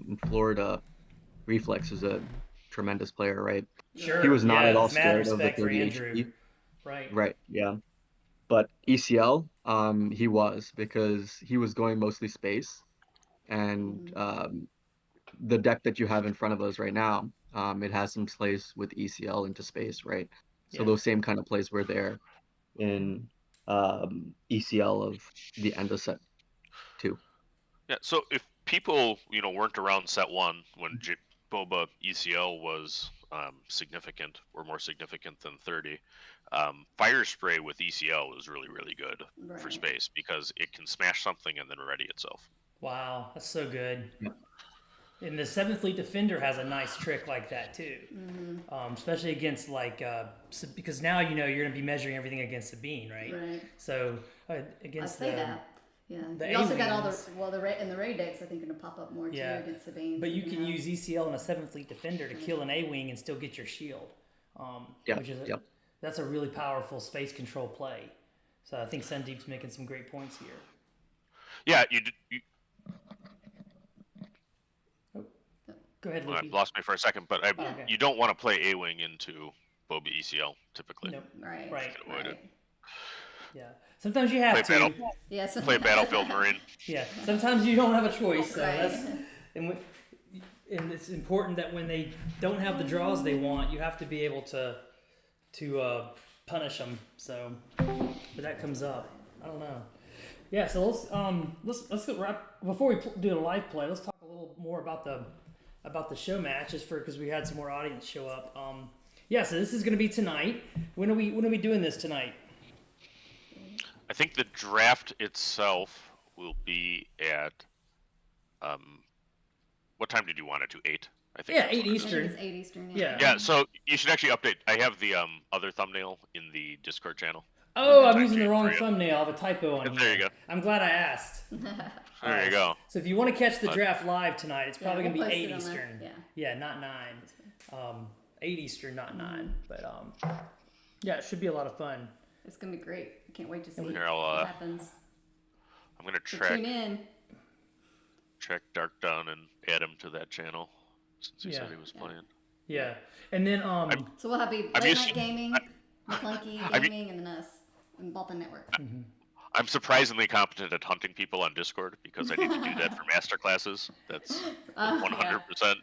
[SPEAKER 6] in Florida, Reflex is a tremendous player, right?
[SPEAKER 1] Sure.
[SPEAKER 6] He was not at all
[SPEAKER 1] it's mad
[SPEAKER 6] scared of the
[SPEAKER 1] respect for
[SPEAKER 6] 30
[SPEAKER 1] Andrew.
[SPEAKER 6] HP.
[SPEAKER 1] Right.
[SPEAKER 6] Right, yeah. But ECL, he was, because he was going mostly space. And the deck that you have in front of us right now, it has some plays with ECL into space, right? So
[SPEAKER 1] Yeah.
[SPEAKER 6] those same kind of plays were there in ECL of the end of set 2.
[SPEAKER 5] Yeah. So if people, weren't around set 1 when Boba ECL was significant or more significant than 30, fire spray with ECL is really, really good for
[SPEAKER 2] Right.
[SPEAKER 5] space because it can smash something and then ready itself.
[SPEAKER 1] Wow, that's so good.
[SPEAKER 6] Yeah.
[SPEAKER 1] And the 7th Fleet Defender has a nice trick like that too, especially against because now you're going to be measuring everything against Sabine, right?
[SPEAKER 2] Right.
[SPEAKER 1] So
[SPEAKER 2] I'd
[SPEAKER 1] against
[SPEAKER 2] say that. Yeah.
[SPEAKER 1] the
[SPEAKER 2] You also got all
[SPEAKER 1] aliens.
[SPEAKER 2] the raid decks. I think going to pop up more
[SPEAKER 1] Yeah.
[SPEAKER 2] too against Sabine.
[SPEAKER 1] But you can use ECL and a 7th Fleet Defender to kill an A-wing and still get your shield. Which is that's a really powerful space control play. So I think Sundeep's making some great points here.
[SPEAKER 5] Yeah,
[SPEAKER 1] Go ahead,
[SPEAKER 5] I
[SPEAKER 1] Loopy.
[SPEAKER 5] lost me for a second, but
[SPEAKER 1] Okay.
[SPEAKER 5] you don't want to play A-wing into Boba ECL typically.
[SPEAKER 1] Nope.
[SPEAKER 2] Right.
[SPEAKER 1] Right.
[SPEAKER 5] Avoid it.
[SPEAKER 1] Yeah. Sometimes you have
[SPEAKER 5] Play
[SPEAKER 1] to.
[SPEAKER 2] Yes.
[SPEAKER 5] Play Battlefield Marine.
[SPEAKER 1] Yeah. Sometimes you don't have a choice. So
[SPEAKER 2] Right.
[SPEAKER 1] and it's important that when they don't have the draws they want, you have to be able to punish them. So, but that comes up. I don't know. Yeah. So let's go before we do a live play. Let's talk a little more about the show match, just because we had some more audience show up. Yeah. So this is going to be tonight. When are we doing this tonight?
[SPEAKER 5] I think the draft itself will be at what time did you want it to? 8? I think.
[SPEAKER 1] Yeah,
[SPEAKER 5] that's
[SPEAKER 1] 8
[SPEAKER 5] what it is.
[SPEAKER 1] Eastern.
[SPEAKER 2] It's 8 Eastern.
[SPEAKER 1] Yeah.
[SPEAKER 5] Yeah, so you should actually update. I have the other thumbnail in the Discord channel.
[SPEAKER 1] Oh, I'm
[SPEAKER 5] Time
[SPEAKER 1] using the
[SPEAKER 5] change
[SPEAKER 1] wrong
[SPEAKER 5] for you.
[SPEAKER 1] thumbnail. I have a typo on here.
[SPEAKER 5] There you go.
[SPEAKER 1] I'm glad I asked.
[SPEAKER 5] There you go.
[SPEAKER 1] So if you want to catch the
[SPEAKER 5] But-
[SPEAKER 1] draft live tonight, it's probably
[SPEAKER 2] we'll
[SPEAKER 1] going to
[SPEAKER 2] post
[SPEAKER 1] be
[SPEAKER 2] it
[SPEAKER 1] 8
[SPEAKER 2] on the-
[SPEAKER 1] Eastern.
[SPEAKER 2] yeah.
[SPEAKER 1] Not 9. 8 Eastern, not 9. But yeah, it should be a lot of fun.
[SPEAKER 2] It's gonna be great. I can't wait to see
[SPEAKER 5] Here,
[SPEAKER 2] what happens.
[SPEAKER 5] I'm gonna
[SPEAKER 2] So
[SPEAKER 5] track
[SPEAKER 2] tune in.
[SPEAKER 5] Dark down and add him to that channel since he
[SPEAKER 1] Yeah.
[SPEAKER 5] said he was playing.
[SPEAKER 1] Yeah, and then
[SPEAKER 2] So we'll have late
[SPEAKER 5] I'm used
[SPEAKER 2] night
[SPEAKER 5] to-
[SPEAKER 2] gaming, McClunky gaming, and then us and Bolton Network.
[SPEAKER 5] I'm surprisingly competent at hunting people on Discord because I need to do that for master classes. That's 100%.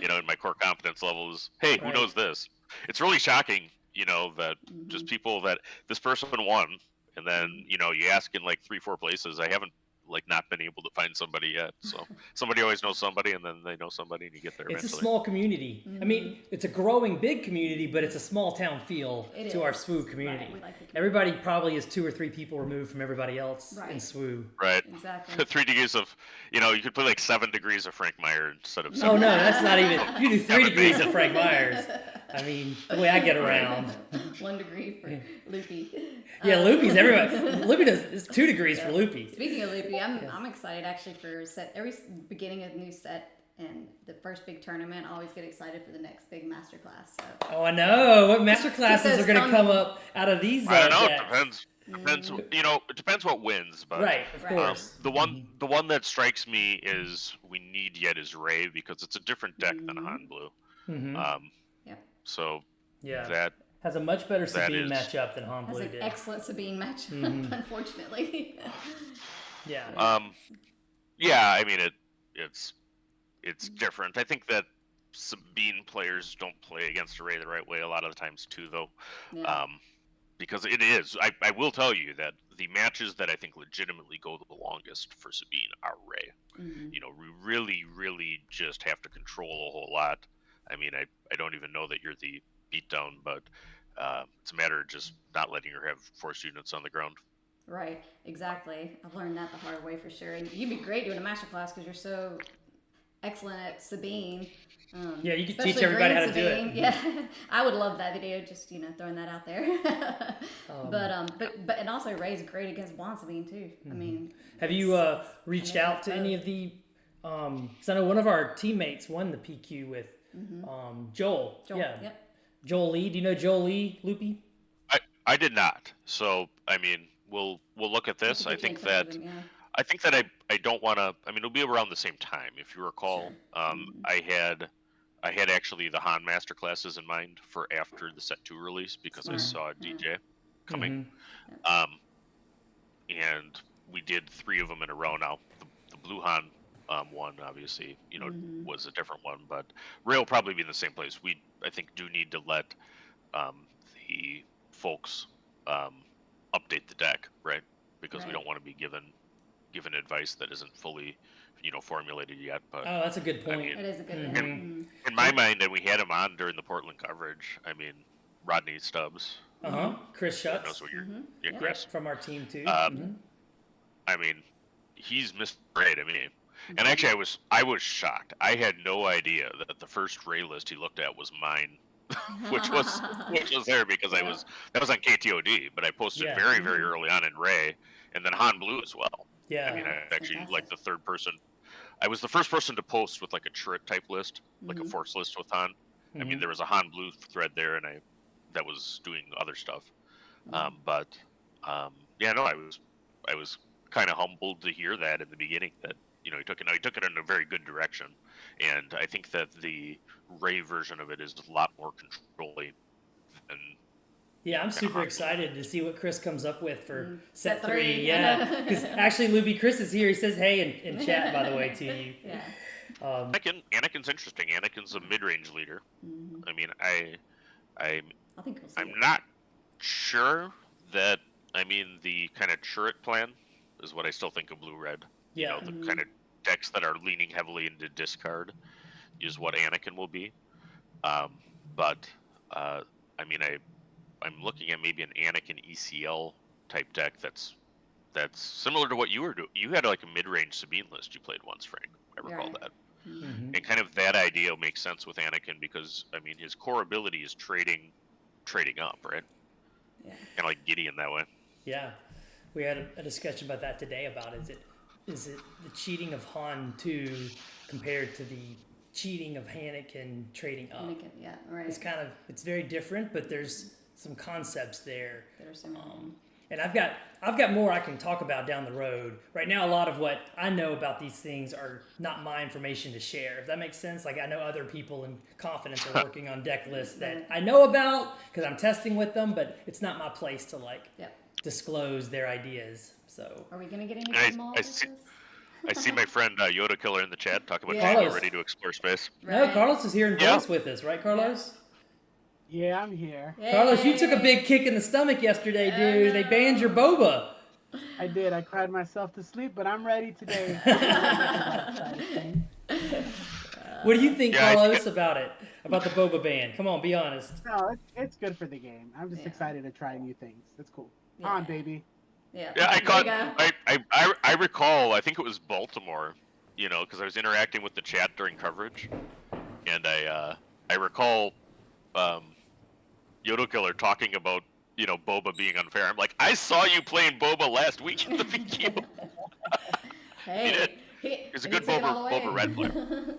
[SPEAKER 5] You know, in my core competence level is, hey, who
[SPEAKER 1] Right.
[SPEAKER 5] knows this? It's really shocking, you know, that just people that this person won, and then you know you ask in like 3-4 places. I haven't like not been able to find somebody yet. So somebody always knows somebody, and then they know somebody, and you get there
[SPEAKER 1] it's a
[SPEAKER 5] eventually.
[SPEAKER 1] small community. I mean, it's a growing big community, but it's a small town feel
[SPEAKER 2] It
[SPEAKER 1] to our
[SPEAKER 2] is.
[SPEAKER 1] SWU community.
[SPEAKER 2] Right, we like the community.
[SPEAKER 1] Everybody probably is 2 or 3 people removed from everybody else in
[SPEAKER 2] Right.
[SPEAKER 1] SWU.
[SPEAKER 5] Right.
[SPEAKER 2] Exactly.
[SPEAKER 5] 3 degrees of, you know, you could put like 7 degrees of Frank Meyer instead of.
[SPEAKER 1] Oh no, that's not even. You do 3
[SPEAKER 5] Haven't
[SPEAKER 1] degrees
[SPEAKER 5] been.
[SPEAKER 1] of Frank Myers. I mean, the way I get around.
[SPEAKER 2] 1 degree for Loopy.
[SPEAKER 1] Yeah, Loopy's everybody. Loopy does. It's 2 degrees for Loopy.
[SPEAKER 2] Speaking of Loopy, I'm excited actually for beginning of the new set and the first big tournament. I always get excited for the next big masterclass. So
[SPEAKER 1] Oh, I know. What master classes
[SPEAKER 2] those
[SPEAKER 1] are going to
[SPEAKER 2] coming.
[SPEAKER 1] come up out of these?
[SPEAKER 5] I don't know. It
[SPEAKER 1] decks?
[SPEAKER 5] depends. You know, it depends what wins. But
[SPEAKER 1] Right, of
[SPEAKER 2] Right.
[SPEAKER 1] course.
[SPEAKER 5] the one that strikes me is we need yet is Ray because it's a different deck than Han Blue.
[SPEAKER 2] Yep.
[SPEAKER 5] So
[SPEAKER 1] Yeah,
[SPEAKER 5] that
[SPEAKER 1] has a much better
[SPEAKER 5] that
[SPEAKER 1] Sabine
[SPEAKER 5] is-
[SPEAKER 1] matchup than Han
[SPEAKER 2] has
[SPEAKER 1] Blue
[SPEAKER 2] an
[SPEAKER 1] did.
[SPEAKER 2] excellent Sabine match, unfortunately.
[SPEAKER 1] Yeah.
[SPEAKER 5] yeah, I mean it's different. I think that Sabine players don't play against Ray the right way a lot of the times too, though.
[SPEAKER 2] Yeah.
[SPEAKER 5] Because it is. I will tell you that the matches that I think legitimately go the longest for Sabine are Ray. You know, we really, really just have to control a whole lot. I mean, I don't even know that you're the beatdown, but it's a matter of just not letting her have force units on the ground.
[SPEAKER 2] Right, exactly. I've learned that the hard way for sure. And you'd be great doing a masterclass because you're so excellent at Sabine.
[SPEAKER 1] Yeah, you could
[SPEAKER 2] especially
[SPEAKER 1] teach everybody
[SPEAKER 2] green
[SPEAKER 1] how to do it.
[SPEAKER 2] Sabine. Yeah, I would love that video. Just throwing that out there. But and also Ray's great against blonde Sabine too. I mean,
[SPEAKER 1] Have you reached out to any of the? Because I know one of our teammates won the PQ with Joel.
[SPEAKER 2] Joel,
[SPEAKER 1] Yeah.
[SPEAKER 2] Yep.
[SPEAKER 1] Joel Lee. Do you know Joel Lee, Loopy?
[SPEAKER 5] I did not. So I mean, we'll look at this. I think that I don't want to. I mean, it'll be around the same time. If you recall, I had actually the Han master classes in mind for after the set 2 release because I saw DJ coming. And we did 3 of them in a row now. The Blue Han one, obviously, was a different one, but Ray will probably be in the same place. I think, do need to let the folks update the deck, right? Because we don't want to be given advice that isn't fully, formulated yet. But
[SPEAKER 1] Oh, that's a good point.
[SPEAKER 2] It is a good thing.
[SPEAKER 5] in my mind, and we had him on during the Portland coverage. I mean, Rodney Stubbs
[SPEAKER 1] Chris
[SPEAKER 5] knows
[SPEAKER 1] Schutz.
[SPEAKER 5] what you're. Yeah,
[SPEAKER 1] Yep,
[SPEAKER 5] Chris.
[SPEAKER 1] from our team too.
[SPEAKER 5] I mean, he's missed Ray to me. And actually, I was shocked. I had no idea that the first Ray list he looked at was mine, which was there because that was on KTOD, but I posted
[SPEAKER 1] Yeah.
[SPEAKER 5] very very early on in Ray, and then Han Blue as well.
[SPEAKER 1] Yeah.
[SPEAKER 5] I mean, I actually
[SPEAKER 2] fantastic.
[SPEAKER 5] like the third person. I was the first person to post with like a turret type list, like a force list with Han. I mean, there was a Han Blue thread there, and that was doing other stuff. Yeah, no, I was kind of humbled to hear that in the beginning that he took it in a very good direction, and I think that the Ray version of it is a lot more controlling than.
[SPEAKER 1] Yeah, I'm super excited to see what Chris comes up with for set
[SPEAKER 2] Set 3,
[SPEAKER 1] 3. Yeah, because actually, Loopy Chris is here. He says hey in chat, by the way, to you.
[SPEAKER 2] Yeah.
[SPEAKER 5] Anakin's interesting. Anakin's a mid-range leader. I mean,
[SPEAKER 2] I think we'll see
[SPEAKER 5] I'm
[SPEAKER 2] it.
[SPEAKER 5] not sure that. I mean, the kind of turret plan is what I still think of blue-red.
[SPEAKER 1] Yeah.
[SPEAKER 5] The kind of decks that are leaning heavily into discard is what Anakin will be. I mean, I'm looking at maybe an Anakin ECL type deck that's similar to what you were doing. You had like a mid-range Sabine list you played once, Frank. I recall
[SPEAKER 2] Right.
[SPEAKER 5] that. And kind of that idea makes sense with Anakin because I mean his core ability is trading up, right?
[SPEAKER 2] Yeah.
[SPEAKER 5] Kind of like Gideon that way.
[SPEAKER 1] Yeah, we had a discussion about that today. About is it the cheating of Han 2 compared to the cheating of Anakin trading up?
[SPEAKER 2] Yeah, right.
[SPEAKER 1] It's very different, but there's some concepts there.
[SPEAKER 2] That are similar.
[SPEAKER 1] And I've got more I can talk about down the road. Right now, a lot of what I know about these things are not my information to share. If that makes sense, like I know other people in confidence are working on deck lists that I know about because I'm testing with them, but it's not my place to disclose their ideas. So
[SPEAKER 2] are we gonna get any more?
[SPEAKER 5] I see my friend Yoda Killer in the chat talking about
[SPEAKER 1] Carlos.
[SPEAKER 5] being ready to explore space.
[SPEAKER 1] No,
[SPEAKER 2] Right.
[SPEAKER 1] Carlos is here in voice with us, right, Carlos?
[SPEAKER 7] Yeah, I'm here.
[SPEAKER 2] Yay.
[SPEAKER 1] Carlos, you took a big kick in the stomach yesterday, dude. They banned your boba.
[SPEAKER 7] I did. I cried myself to sleep, but I'm ready today.
[SPEAKER 1] What do you think,
[SPEAKER 5] Yeah,
[SPEAKER 1] Carlos, about it? About the boba ban? Come on, be honest.
[SPEAKER 7] No, it's good for the game. I'm just excited to try new things. It's cool. On, baby.
[SPEAKER 2] Yeah.
[SPEAKER 5] Yeah, I caught.
[SPEAKER 2] There you go.
[SPEAKER 5] I recall. I think it was Baltimore. Because I was interacting with the chat during coverage, and I recall Yoda Killer talking about Boba being unfair. I'm like, I saw you playing Boba last week at the PQ.
[SPEAKER 2] Hey,
[SPEAKER 5] He's a good Boba Red player.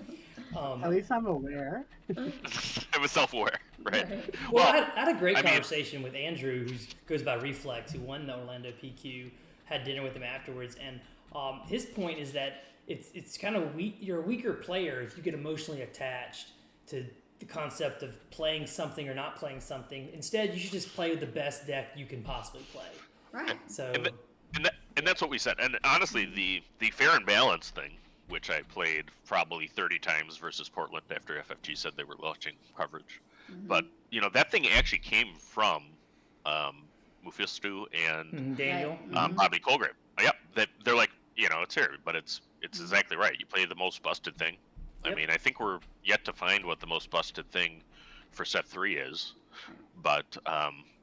[SPEAKER 7] At least I'm aware.
[SPEAKER 5] I was self-aware, right?
[SPEAKER 1] Well, I had a great conversation with Andrew, who goes by Reflex, who won the Orlando PQ. Had dinner with him afterwards, and his point is that it's kind of weak. You're a weaker player if you get emotionally attached to the concept of playing something or not playing something. Instead, you should just play with the best deck you can possibly play.
[SPEAKER 2] Right.
[SPEAKER 1] So,
[SPEAKER 5] and that's what we said. And honestly, the fair and balanced thing, which I played probably 30 times versus Portland after FFG said they were launching coverage.
[SPEAKER 2] Mm-hmm.
[SPEAKER 5] But that thing actually came from Mephisto and
[SPEAKER 1] Daniel,
[SPEAKER 5] Bobby Colgrave. Yep, they're like, it's here, but it's exactly right. You play the most busted thing.
[SPEAKER 1] Yep.
[SPEAKER 5] I mean, I think we're yet to find what the most busted thing for set 3 is, but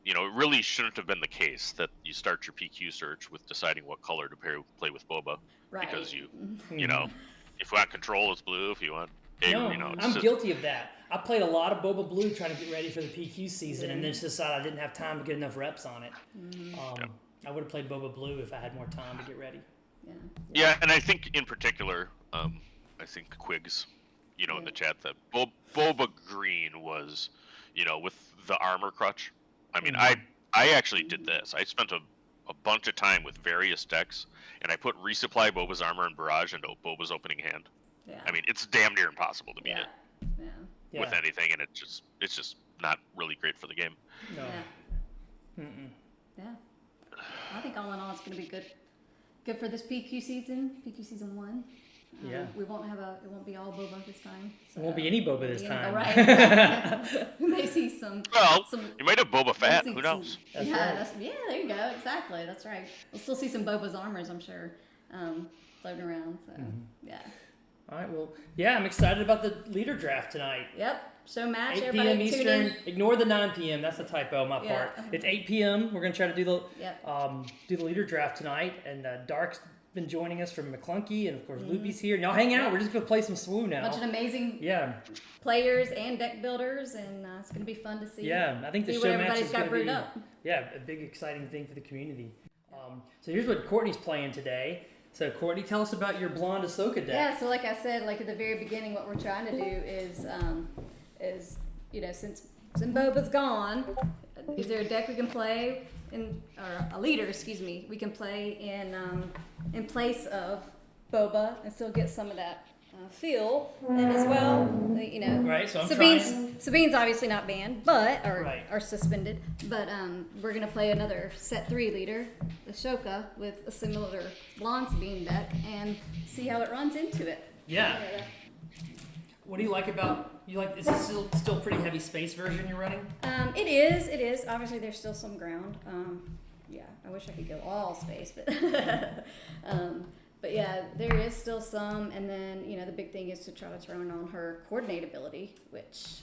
[SPEAKER 5] it really shouldn't have been the case that you start your PQ search with deciding what color to play with Boba,
[SPEAKER 2] Right.
[SPEAKER 5] because if you want control, it's blue. If you want,
[SPEAKER 1] I'm guilty of that. I played a lot of Boba Blue trying to get ready for the PQ season, and then just decided I didn't have time to get enough reps on it. I would have played Boba Blue if I had more time to get ready.
[SPEAKER 5] Yeah, and I think in particular, I think Quigs, in the chat, that Boba Green was, with the armor crutch. I mean, I actually did this. I spent a bunch of time with various decks, and I put resupply Boba's armor and barrage into Boba's opening hand.
[SPEAKER 2] Yeah.
[SPEAKER 5] I mean, it's damn near impossible to beat
[SPEAKER 2] Yeah.
[SPEAKER 5] it
[SPEAKER 2] Yeah.
[SPEAKER 5] with anything, and it's just not really great for the game.
[SPEAKER 1] No.
[SPEAKER 2] Yeah. Yeah. I think all in all, it's going to be good for this PQ season 1.
[SPEAKER 1] Yeah.
[SPEAKER 2] It won't be all Boba this time. So
[SPEAKER 1] There won't be any Boba this
[SPEAKER 2] any-
[SPEAKER 1] time.
[SPEAKER 2] Right. We may see some.
[SPEAKER 5] Well,
[SPEAKER 2] some
[SPEAKER 5] you might have Boba Fett.
[SPEAKER 2] we'll see
[SPEAKER 5] Who knows?
[SPEAKER 2] some- yeah, there you go. Exactly. That's right. We'll still see some Boba's armors, I'm sure, floating around. So yeah.
[SPEAKER 1] All right. Well, yeah, I'm excited about the leader draft tonight.
[SPEAKER 2] Yep. Show match.
[SPEAKER 1] 8
[SPEAKER 2] Everybody
[SPEAKER 1] p.m.
[SPEAKER 2] tune
[SPEAKER 1] Eastern.
[SPEAKER 2] in.
[SPEAKER 1] Ignore the 9 p.m. That's a typo on my
[SPEAKER 2] Yeah.
[SPEAKER 1] part. It's 8 p.m. We're gonna try to do
[SPEAKER 2] Yep.
[SPEAKER 1] the leader draft tonight, and Dark's been joining us from McClunky, and of course Loopy's here. And y'all hang out. We're just gonna play some Swoo now.
[SPEAKER 2] Bunch of amazing
[SPEAKER 1] Yeah,
[SPEAKER 2] players and deck builders, and it's going to be fun to see.
[SPEAKER 1] yeah. I think the
[SPEAKER 2] See
[SPEAKER 1] show
[SPEAKER 2] what
[SPEAKER 1] match
[SPEAKER 2] everybody's
[SPEAKER 1] is
[SPEAKER 2] got
[SPEAKER 1] gonna
[SPEAKER 2] brewed
[SPEAKER 1] be
[SPEAKER 2] up.
[SPEAKER 1] a big exciting thing for the community. So here's what Courtney's playing today. So Courtney, tell us about your blonde Ahsoka deck.
[SPEAKER 2] Yeah, so like I said, like at the very beginning, what we're trying to do is since Boba's gone, is there a deck we can play or a leader, we can play in place of Boba and still get some of that feel, and as well,
[SPEAKER 1] Right, so I'm
[SPEAKER 2] Sabine's obviously not banned, but
[SPEAKER 1] Right.
[SPEAKER 2] are suspended. But we're gonna play another set 3 leader, Ahsoka, with a similar blonde Sabine deck, and see how it runs into it.
[SPEAKER 1] Yeah. What do you like about is this still pretty heavy space version you're running?
[SPEAKER 2] It is. Obviously, there's still some ground. Yeah, I wish I could go all space, but but yeah, there is still some. And then the big thing is to try to turn on her coordinate ability, which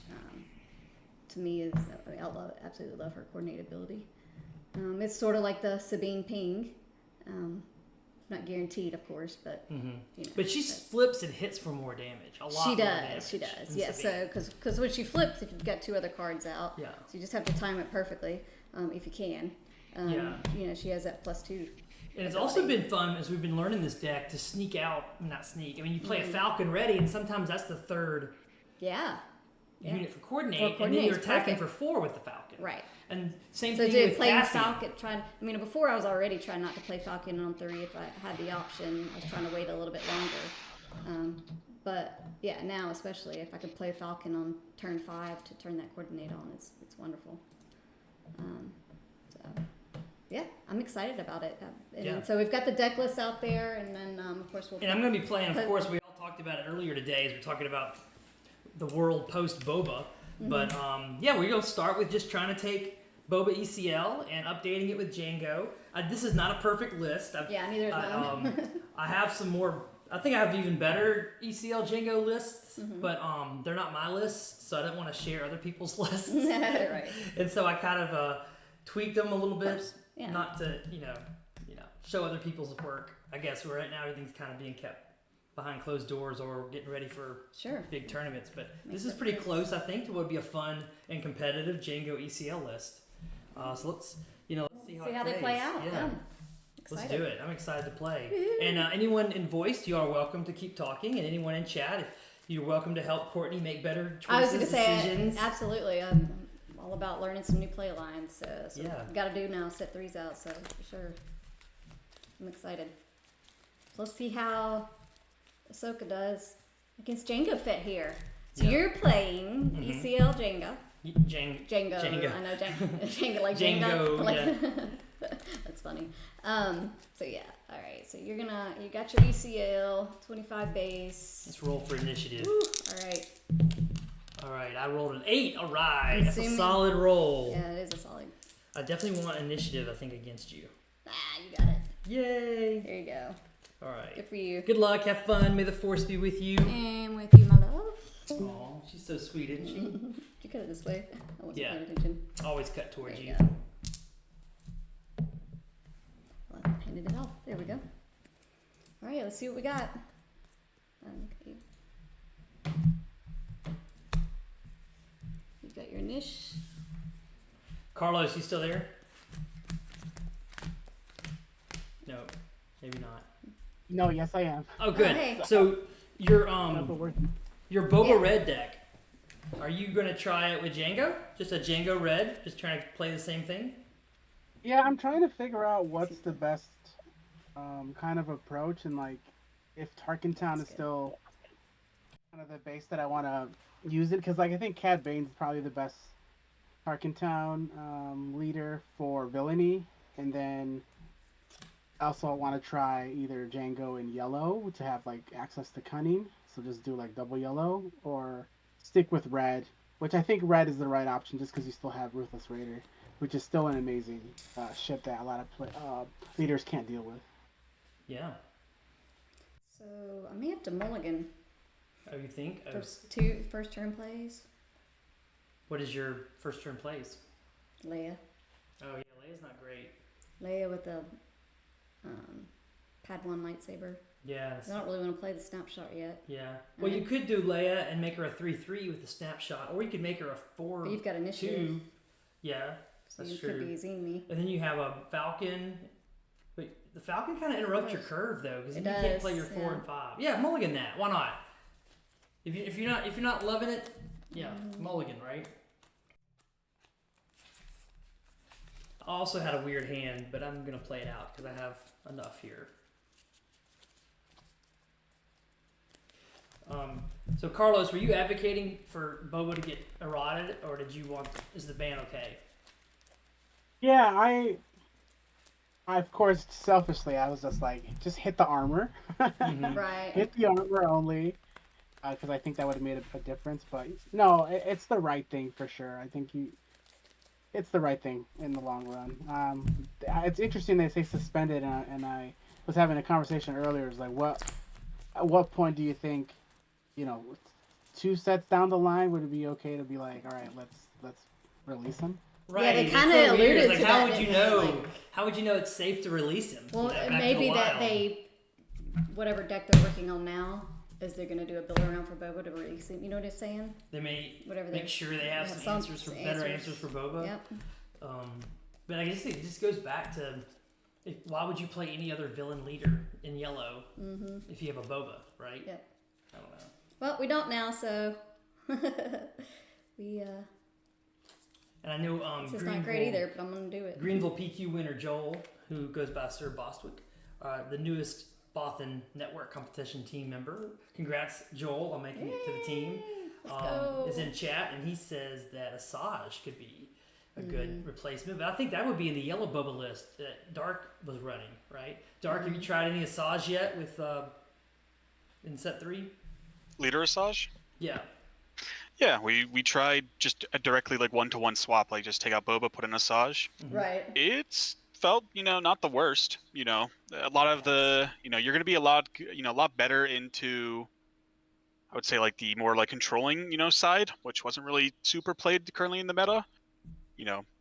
[SPEAKER 2] to me is absolutely love her coordinate ability. It's sort of like the Sabine ping. Not guaranteed, of course, but
[SPEAKER 1] But she flips and hits for more damage. A lot.
[SPEAKER 2] she
[SPEAKER 1] more
[SPEAKER 2] does.
[SPEAKER 1] damage than
[SPEAKER 2] Yeah.
[SPEAKER 1] Sabine.
[SPEAKER 2] So because when she flips, if you've got 2 other cards out,
[SPEAKER 1] Yeah.
[SPEAKER 2] so you just have to time it perfectly if you can. You know, she has that +2.
[SPEAKER 1] And it's also been fun as we've been learning this deck to sneak out, not sneak. I mean, you play a Falcon ready, and sometimes that's the third unit for coordinate, and then you're attacking for 4 with the Falcon.
[SPEAKER 2] Right.
[SPEAKER 1] And same
[SPEAKER 2] So
[SPEAKER 1] thing with
[SPEAKER 2] playing
[SPEAKER 1] Cassian.
[SPEAKER 2] Falcon, before I was already trying not to play Falcon on 3 if I had the option. I was trying to wait a little bit longer. But yeah, now especially if I could play Falcon on turn 5 to turn that coordinate on, it's wonderful. Yeah, I'm excited about it. And so we've got the deck list out there, and then of course we'll.
[SPEAKER 1] And I'm going to be playing. Of course, we all talked about it earlier today as we're talking about the world post Boba. But we're going to start with just trying to take Boba ECL and updating it with Django. This is not a perfect list.
[SPEAKER 2] Neither is mine.
[SPEAKER 1] I have some more. I think I have even better ECL Django lists, but they're not my lists, so I don't want to share other people's lists.
[SPEAKER 2] Right.
[SPEAKER 1] And so I kind of tweaked them a little bit,
[SPEAKER 2] Yeah.
[SPEAKER 1] not to show other people's work. I guess right now everything's kind of being kept behind closed doors or getting ready for big tournaments. But this is pretty close, I think, to what would be a fun and competitive Django ECL list. So let's see how
[SPEAKER 2] they play out.
[SPEAKER 1] Yeah. Let's do it. I'm excited to play. And anyone in voice, you are welcome to keep talking. And anyone in chat, if you're welcome to help Courtney make better choices,
[SPEAKER 2] I was going to say,
[SPEAKER 1] decisions.
[SPEAKER 2] absolutely. I'm all about learning some new play lines. So got to do now, set 3s out. So for sure, I'm excited. So let's see how Ahsoka does against Django Fett here. So you're playing ECL Jenga. Django. I know Django like Jenga. Like, that's funny. So yeah, all right. So you got your ECL 25 base.
[SPEAKER 1] Let's roll for initiative.
[SPEAKER 2] Woo, all right.
[SPEAKER 1] All right, I rolled an 8. All right, that's a solid roll.
[SPEAKER 2] Yeah, it is a solid.
[SPEAKER 1] I definitely want initiative, I think, against you.
[SPEAKER 2] You got it.
[SPEAKER 1] Yay.
[SPEAKER 2] There you go.
[SPEAKER 1] All right.
[SPEAKER 2] Good for you.
[SPEAKER 1] Good luck. Have fun. May the force be with you.
[SPEAKER 2] And with you, my love.
[SPEAKER 1] Aw, she's so sweet, isn't she?
[SPEAKER 2] You cut it this way. I wasn't paying attention.
[SPEAKER 1] Always cut towards you.
[SPEAKER 2] Go. Well, I handed it off. There we go. All right, let's see what we got. Okay. You got your niche.
[SPEAKER 1] Carlos, you still there? No, maybe not.
[SPEAKER 7] No, yes, I am.
[SPEAKER 1] Oh, good.
[SPEAKER 2] Oh, hey.
[SPEAKER 1] So your
[SPEAKER 7] Working.
[SPEAKER 1] your Boba Red deck. Are you gonna try it with Django? Just a Django Red? Just trying to play the same thing?
[SPEAKER 7] Yeah, I'm trying to figure out what's the best kind of approach, and like if Tarkin Town is still kind of the base that I want to use it, because like I think Cad Bane's probably the best Tarkin Town leader for villainy, and then I also want to try either Django in yellow to have like access to cunning, so just do like double yellow, or stick with red, which I think red is the right option just because you still have Ruthless Raider, which is still an amazing ship that a lot of leaders can't deal with.
[SPEAKER 1] Yeah.
[SPEAKER 2] So I may have to mulligan
[SPEAKER 1] Oh, you think? Oh,
[SPEAKER 2] first turn plays.
[SPEAKER 1] what is your first turn plays?
[SPEAKER 2] Leia.
[SPEAKER 1] Oh yeah, Leia's not great.
[SPEAKER 2] Leia with the Padawan lightsaber.
[SPEAKER 1] Yeah.
[SPEAKER 2] I don't really want to play the snapshot yet.
[SPEAKER 1] Yeah. Well, you could do Leia and make her a 3/3 with the snapshot, or you could make her a 4/2.
[SPEAKER 2] But you've got initiative.
[SPEAKER 1] Yeah,
[SPEAKER 2] So
[SPEAKER 1] that's
[SPEAKER 2] you
[SPEAKER 1] true.
[SPEAKER 2] could be zing me.
[SPEAKER 1] And then you have a Falcon. Wait, the Falcon kind of interrupts your curve though, because you can't
[SPEAKER 2] does,
[SPEAKER 1] play your 4
[SPEAKER 2] yeah.
[SPEAKER 1] and 5. Yeah, mulligan that. Why not? If you're not loving it, yeah, mulligan, right? I also had a weird hand, but I'm gonna play it out because I have enough here. So Carlos, were you advocating for Boba to get eroded, or did you want? Is the ban okay?
[SPEAKER 7] Yeah, I of course selfishly I was just like, just hit the armor,
[SPEAKER 2] Right.
[SPEAKER 7] hit the armor only, because I think that would have made a difference. But no, it's the right thing for sure. I think it's the right thing in the long run. It's interesting they say suspended, and I was having a conversation earlier. It's like, at what point do you think, 2 sets down the line, would it be okay to be like, all right, let's release him?
[SPEAKER 1] Right.
[SPEAKER 2] Yeah, they
[SPEAKER 1] it's
[SPEAKER 2] kinda
[SPEAKER 1] so weird.
[SPEAKER 2] alluded
[SPEAKER 1] It's like,
[SPEAKER 2] to
[SPEAKER 1] how
[SPEAKER 2] that,
[SPEAKER 1] would you
[SPEAKER 2] didn't they?
[SPEAKER 1] know?
[SPEAKER 2] Like-
[SPEAKER 1] How would you know it's safe to release him?
[SPEAKER 2] Well,
[SPEAKER 1] back to
[SPEAKER 2] maybe
[SPEAKER 1] the
[SPEAKER 2] that
[SPEAKER 1] wild?
[SPEAKER 2] whatever deck they're working on now, is they're gonna do a build around for Boba to release him. You know what I'm saying?
[SPEAKER 1] They may
[SPEAKER 2] Whatever
[SPEAKER 1] make
[SPEAKER 2] they-
[SPEAKER 1] sure they have
[SPEAKER 2] they
[SPEAKER 1] some
[SPEAKER 2] have
[SPEAKER 1] answers for better answers for Boba.
[SPEAKER 2] Yep.
[SPEAKER 1] But I guess it just goes back to why would you play any other villain leader in yellow if you have a Boba, right?
[SPEAKER 2] Yep.
[SPEAKER 1] I don't know.
[SPEAKER 2] Well, we don't now, so we
[SPEAKER 1] And I know
[SPEAKER 2] it's not great either, but I'm gonna do it.
[SPEAKER 1] Greenville PQ winner Joel, who goes by Sir Bostwick, the newest Bothan Network competition team member. Congrats, Joel, on making it to the team.
[SPEAKER 2] Let's go.
[SPEAKER 1] Is in chat, and he says that Asajj could be a good replacement. But I think that would be in the yellow Boba list that Dark was running, right? Dark, have you tried any Asajj yet with in set 3?
[SPEAKER 3] Leader Asajj?
[SPEAKER 1] Yeah.
[SPEAKER 3] Yeah, we tried just a directly like 1-to-1 swap, like just take out Boba, put in Asajj.
[SPEAKER 2] Right.
[SPEAKER 3] It's felt, not the worst. A lot of the, you're going to be a lot better into, I would say, like the more like controlling, side, which wasn't really super played currently in the meta.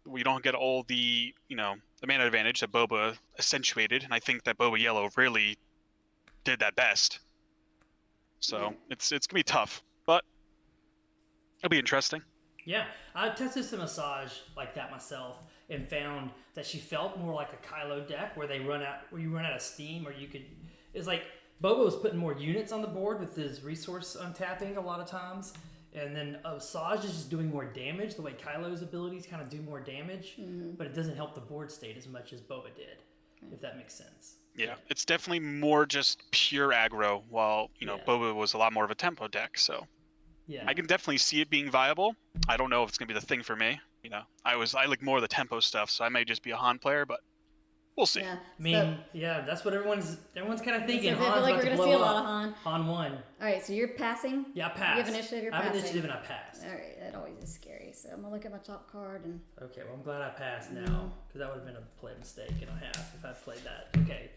[SPEAKER 3] We don't get all the, the mana advantage that Boba accentuated, and I think that Boba Yellow really did that best. So it's gonna be tough, but it'll be interesting.
[SPEAKER 1] Yeah, I tested some Asajj like that myself and found that she felt more like a Kylo deck where you run out of steam, or you could. It's like Boba was putting more units on the board with his resource untapping a lot of times, and then Asajj is just doing more damage. The way Kylo's abilities kind of do more damage, but it doesn't help the board state as much as Boba did, if that makes sense.
[SPEAKER 3] Yeah, it's definitely more just pure aggro, while Boba was a lot more of a tempo deck. So
[SPEAKER 1] yeah,
[SPEAKER 3] I can definitely see it being viable. I don't know if it's gonna be the thing for me. I like more of the tempo stuff, so I may just be a Han player, but we'll see.
[SPEAKER 2] Yeah.
[SPEAKER 1] I mean, that's what everyone's kind of thinking.
[SPEAKER 2] I feel like we're gonna see a lot of Han.
[SPEAKER 1] Han won.
[SPEAKER 2] All right, so you're passing.
[SPEAKER 1] Yeah, I passed.
[SPEAKER 2] You have initiative. You're
[SPEAKER 1] I have
[SPEAKER 2] passing.
[SPEAKER 1] initiative and I passed.
[SPEAKER 2] All right, that always is scary. So I'm gonna look at my top card and.
[SPEAKER 1] Okay, well I'm glad I passed now, because that would have been a play mistake and a half if I played that. Okay,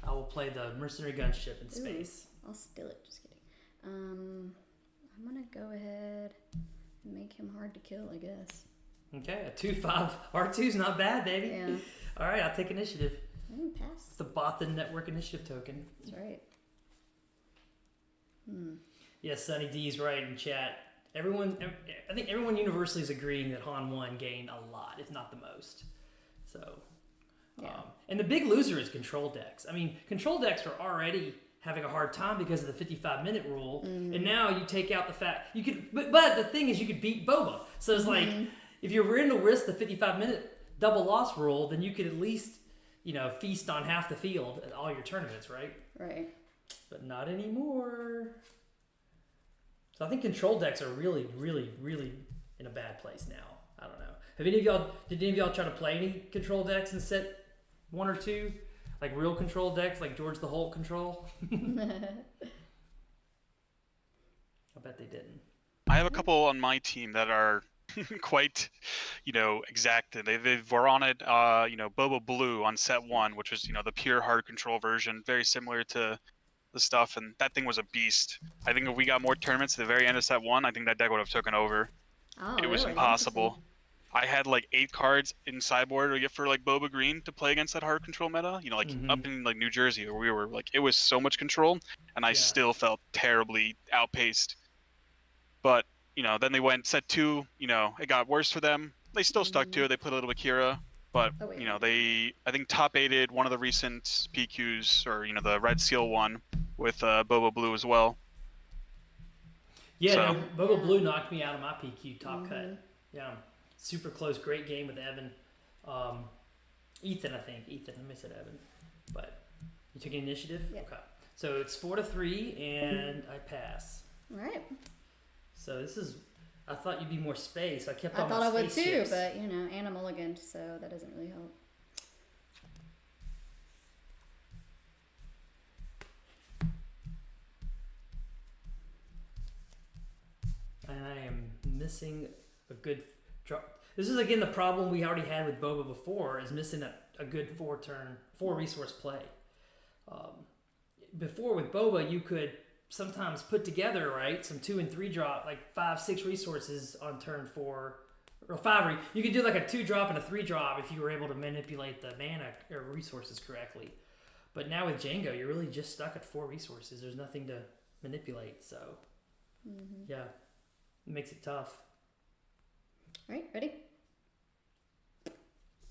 [SPEAKER 1] I will play the mercenary gunship in space.
[SPEAKER 2] I'll steal it. Just kidding. I'm gonna go ahead and make him hard to kill, I guess.
[SPEAKER 1] Okay, a 2/5 R2's not bad, baby.
[SPEAKER 2] Yeah.
[SPEAKER 1] All right, I'll take initiative.
[SPEAKER 2] Pass.
[SPEAKER 1] It's the Bothan Network initiative token.
[SPEAKER 2] That's right.
[SPEAKER 1] Yes, Sunny D's right in chat. I think everyone universally is agreeing that Han 1 gained a lot, if not the most. So, and the big loser is control decks. I mean, control decks are already having a hard time because of the 55-minute rule, and now you take out the fact you could. But the thing is, you could beat Boba. So it's like, if you're willing to risk the 55-minute double loss rule, then you could at least, feast on half the field at all your tournaments, right?
[SPEAKER 2] Right.
[SPEAKER 1] But not anymore. So I think control decks are really, really, really in a bad place now. I don't know. Did any of y'all try to play any control decks in set 1 or 2? Like real control decks, like George the Hulk control? I bet they didn't.
[SPEAKER 3] I have a couple on my team that are quite, exacted. They were on it, Boba Blue on set 1, which was, the pure hard control version, very similar to the stuff, and that thing was a beast. I think if we got more tournaments at the very end of set 1, I think that deck would have taken over.
[SPEAKER 2] Oh,
[SPEAKER 3] It was
[SPEAKER 2] really?
[SPEAKER 3] impossible. I had like 8 cards in sideboard for like Boba Green to play against that hard control meta. Up in like New Jersey, where we were like, it was so much control, and I still felt terribly outpaced. But then they went set 2. It got worse for them. They still stuck to it. They put a little Akira, but they I think top 8'd one of the recent PQs, or the Red Seal one with Boba Blue as well.
[SPEAKER 1] Yeah,
[SPEAKER 3] So-
[SPEAKER 1] no, Boba Blue knocked me out of my PQ top cut. Yeah, super close, great game with Evan. Ethan, I think. Ethan, I missed it, Evan. But you took an initiative?
[SPEAKER 2] Yep.
[SPEAKER 1] Okay. So it's 4-3, and I pass.
[SPEAKER 2] All right.
[SPEAKER 1] So this is, I thought you'd be more space. I kept
[SPEAKER 2] I
[SPEAKER 1] all
[SPEAKER 2] thought
[SPEAKER 1] my
[SPEAKER 2] I would too,
[SPEAKER 1] spaceships.
[SPEAKER 2] but Anna mulliganed, so that doesn't really help.
[SPEAKER 1] And I am missing a good drop. This is again the problem we already had with Boba before, is missing a good 4 resource play. Before with Boba, you could sometimes put together, right, some 2 and 3 drop, like 5-6 resources on turn 4, or 5. You could do like a 2 drop and a 3 drop if you were able to manipulate the mana or resources correctly. But now with Django, you're really just stuck at 4 resources. There's nothing to manipulate, so yeah, it makes it tough.
[SPEAKER 2] All right, ready?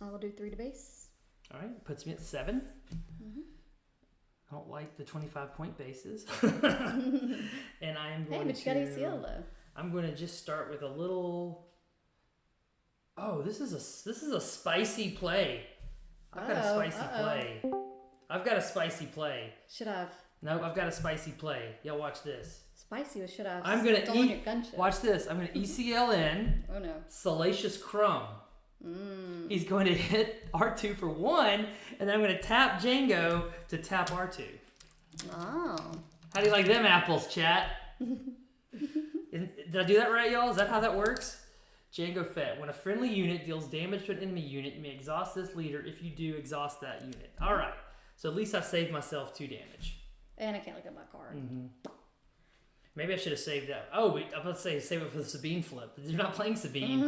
[SPEAKER 2] I'll do 3 to base.
[SPEAKER 1] All right, puts me at 7.
[SPEAKER 2] Mhm.
[SPEAKER 1] I don't like the 25-point bases. And I am going
[SPEAKER 2] Hey, but you got ACL though.
[SPEAKER 1] I'm going to just start with a little. Oh, this is a spicy play. I've got a spicy play. I've got a spicy play.
[SPEAKER 2] Should have.
[SPEAKER 1] Nope, I've got a spicy play. Y'all watch this.
[SPEAKER 2] Spicy was should have.
[SPEAKER 1] I'm gonna
[SPEAKER 2] stolen
[SPEAKER 1] eat.
[SPEAKER 2] your gunship.
[SPEAKER 1] Watch this. I'm gonna ECL in.
[SPEAKER 2] Oh no.
[SPEAKER 1] Salacious Crumb.
[SPEAKER 2] Mm.
[SPEAKER 1] He's going to hit R2 for 1, and then I'm going to tap Django to tap R2.
[SPEAKER 2] Oh.
[SPEAKER 1] How do you like them apples, chat? Did I do that right, y'all? Is that how that works? Django Fett. When a friendly unit deals damage to an enemy unit, you may exhaust this leader. If you do, exhaust that unit. All right. So at least I saved myself 2 damage.
[SPEAKER 2] And I can't look at my card.
[SPEAKER 1] Mm-hmm. Maybe I should have saved that. Oh, wait, I'm about to say save it for the Sabine flip. You're not playing Sabine.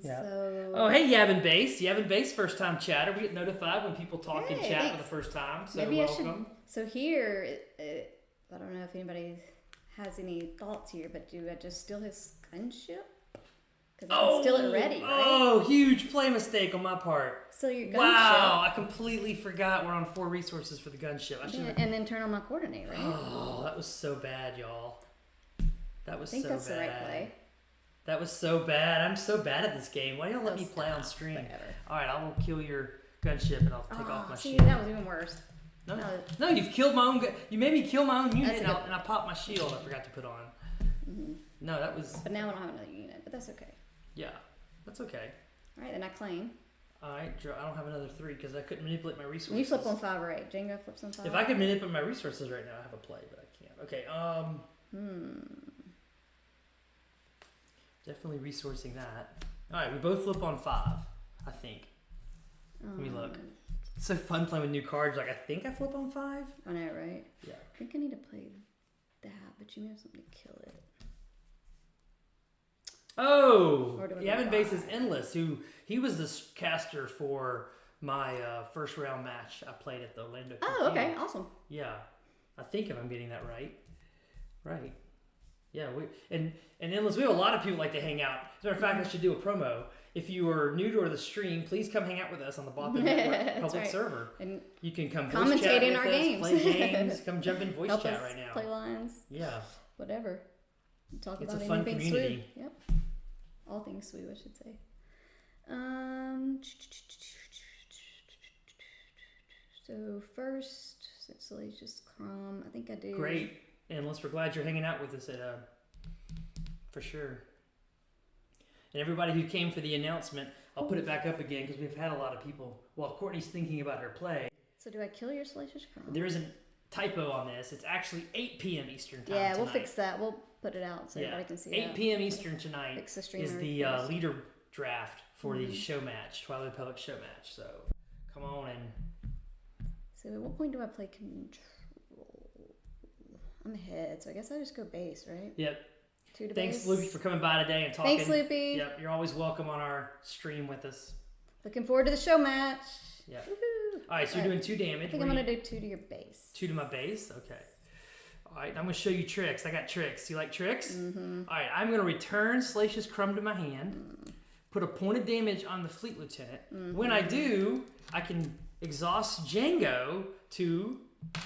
[SPEAKER 1] Yeah.
[SPEAKER 2] So.
[SPEAKER 1] Oh, hey, Yavin Base. Yavin Base, first time chatter. We get notified when people talk in
[SPEAKER 2] Hey,
[SPEAKER 1] chat
[SPEAKER 2] thanks.
[SPEAKER 1] for the first time. So
[SPEAKER 2] Maybe
[SPEAKER 1] welcome.
[SPEAKER 2] So here, I don't know if anybody has any thoughts here, but do I just steal his gunship? Because I can steal it ready, right?
[SPEAKER 1] Oh, huge play mistake on my part.
[SPEAKER 2] Steal your gunship.
[SPEAKER 1] Wow, I completely forgot we're on 4 resources for the gunship. I should have.
[SPEAKER 2] And then turn on my coordinate, right?
[SPEAKER 1] Oh, that was so bad, y'all. That was
[SPEAKER 2] I think
[SPEAKER 1] so
[SPEAKER 2] that's
[SPEAKER 1] bad.
[SPEAKER 2] the right play.
[SPEAKER 1] That was so bad. I'm so bad at this game. Why don't you let me
[SPEAKER 2] Oh,
[SPEAKER 1] play on
[SPEAKER 2] stop.
[SPEAKER 1] stream?
[SPEAKER 2] Whatever.
[SPEAKER 1] All right, I will kill your gunship and I'll take off my
[SPEAKER 2] see,
[SPEAKER 1] shield.
[SPEAKER 2] that was even worse.
[SPEAKER 1] No,
[SPEAKER 2] No.
[SPEAKER 1] no, you've killed my own. You made me kill my own unit,
[SPEAKER 2] That's a
[SPEAKER 1] and,
[SPEAKER 2] good-
[SPEAKER 1] and I popped my shield. I forgot to put on.
[SPEAKER 2] Mm-hmm.
[SPEAKER 1] No, that was.
[SPEAKER 2] But now I don't have another unit, but that's okay.
[SPEAKER 1] Yeah, that's okay.
[SPEAKER 2] All right, then I claim.
[SPEAKER 1] All right, I don't have another 3 because I couldn't manipulate my resources.
[SPEAKER 2] And you flip on 5 or 8. Django flips on 5.
[SPEAKER 1] If I could manipulate my resources right now, I have a play, but I can't. Okay. Definitely resourcing that. All right, we both flip on 5. I think. Let me look. It's so fun playing with new cards. Like I think I flip on 5.
[SPEAKER 2] I know, right?
[SPEAKER 1] Yeah.
[SPEAKER 2] I think I need to play that, but you may have something to kill it.
[SPEAKER 1] Oh,
[SPEAKER 2] Or do I go
[SPEAKER 1] Yavin Base is
[SPEAKER 2] 5?
[SPEAKER 1] Endless. He was the caster for my first round match I played at the Orlando.
[SPEAKER 2] Oh,
[SPEAKER 1] PK.
[SPEAKER 2] okay, awesome.
[SPEAKER 1] Yeah, I think if I'm getting that right. Right. Yeah, and Endless, we have a lot of people like to hang out. As a matter of fact, I should do a promo. If you are new to the stream, please come hang out with us on the Bothan Network public
[SPEAKER 2] right.
[SPEAKER 1] server.
[SPEAKER 2] And
[SPEAKER 1] You can come
[SPEAKER 2] commentate
[SPEAKER 1] voice chat
[SPEAKER 2] in
[SPEAKER 1] with
[SPEAKER 2] our
[SPEAKER 1] us,
[SPEAKER 2] games.
[SPEAKER 1] play games, come jump in voice
[SPEAKER 2] help
[SPEAKER 1] chat
[SPEAKER 2] us
[SPEAKER 1] right now.
[SPEAKER 2] play lines,
[SPEAKER 1] Yeah,
[SPEAKER 2] whatever. Talk
[SPEAKER 1] It's
[SPEAKER 2] about
[SPEAKER 1] a fun
[SPEAKER 2] anything
[SPEAKER 1] community.
[SPEAKER 2] Swoo. Yep. All things Swoo, I should say. So first, Salacious Crumb. I think I do.
[SPEAKER 1] great. Endless, we're glad you're hanging out with us at for sure. And everybody who came for the announcement, I'll put it back up again because we've had a lot of people. While Courtney's thinking about her play,
[SPEAKER 2] So do I kill your Salacious Crumb?
[SPEAKER 1] there is a typo on this. It's actually 8 p.m. Eastern time.
[SPEAKER 2] Yeah, we'll
[SPEAKER 1] tonight.
[SPEAKER 2] fix that. We'll put it out so everybody can see
[SPEAKER 1] 8
[SPEAKER 2] that.
[SPEAKER 1] p.m. Eastern tonight
[SPEAKER 2] Fix the streamer
[SPEAKER 1] is the
[SPEAKER 2] first.
[SPEAKER 1] leader draft for
[SPEAKER 2] Mm-hmm.
[SPEAKER 1] the show match, Twilight Republic show match. So come on and
[SPEAKER 2] So at what point do I play control? I'm ahead, so I guess I just go base, right?
[SPEAKER 1] yep.
[SPEAKER 2] 2 to
[SPEAKER 1] Thanks,
[SPEAKER 2] base.
[SPEAKER 1] Loopy, for coming by today and talking.
[SPEAKER 2] Thanks, Loopy.
[SPEAKER 1] Yep, you're always welcome on our stream with us.
[SPEAKER 2] Looking forward to the show match.
[SPEAKER 1] Yeah.
[SPEAKER 2] Woohoo.
[SPEAKER 1] All right, so you're doing 2 damage.
[SPEAKER 2] I think I'm gonna do 2 to your base.
[SPEAKER 1] 2 to my base. Okay. All right, I'm gonna show you tricks. I got tricks. You like tricks?
[SPEAKER 2] Mm-hmm.
[SPEAKER 1] All right, I'm gonna return Salacious Crumb to my hand. Put a point of damage on the Fleet Lieutenant. When I do, I can exhaust Django to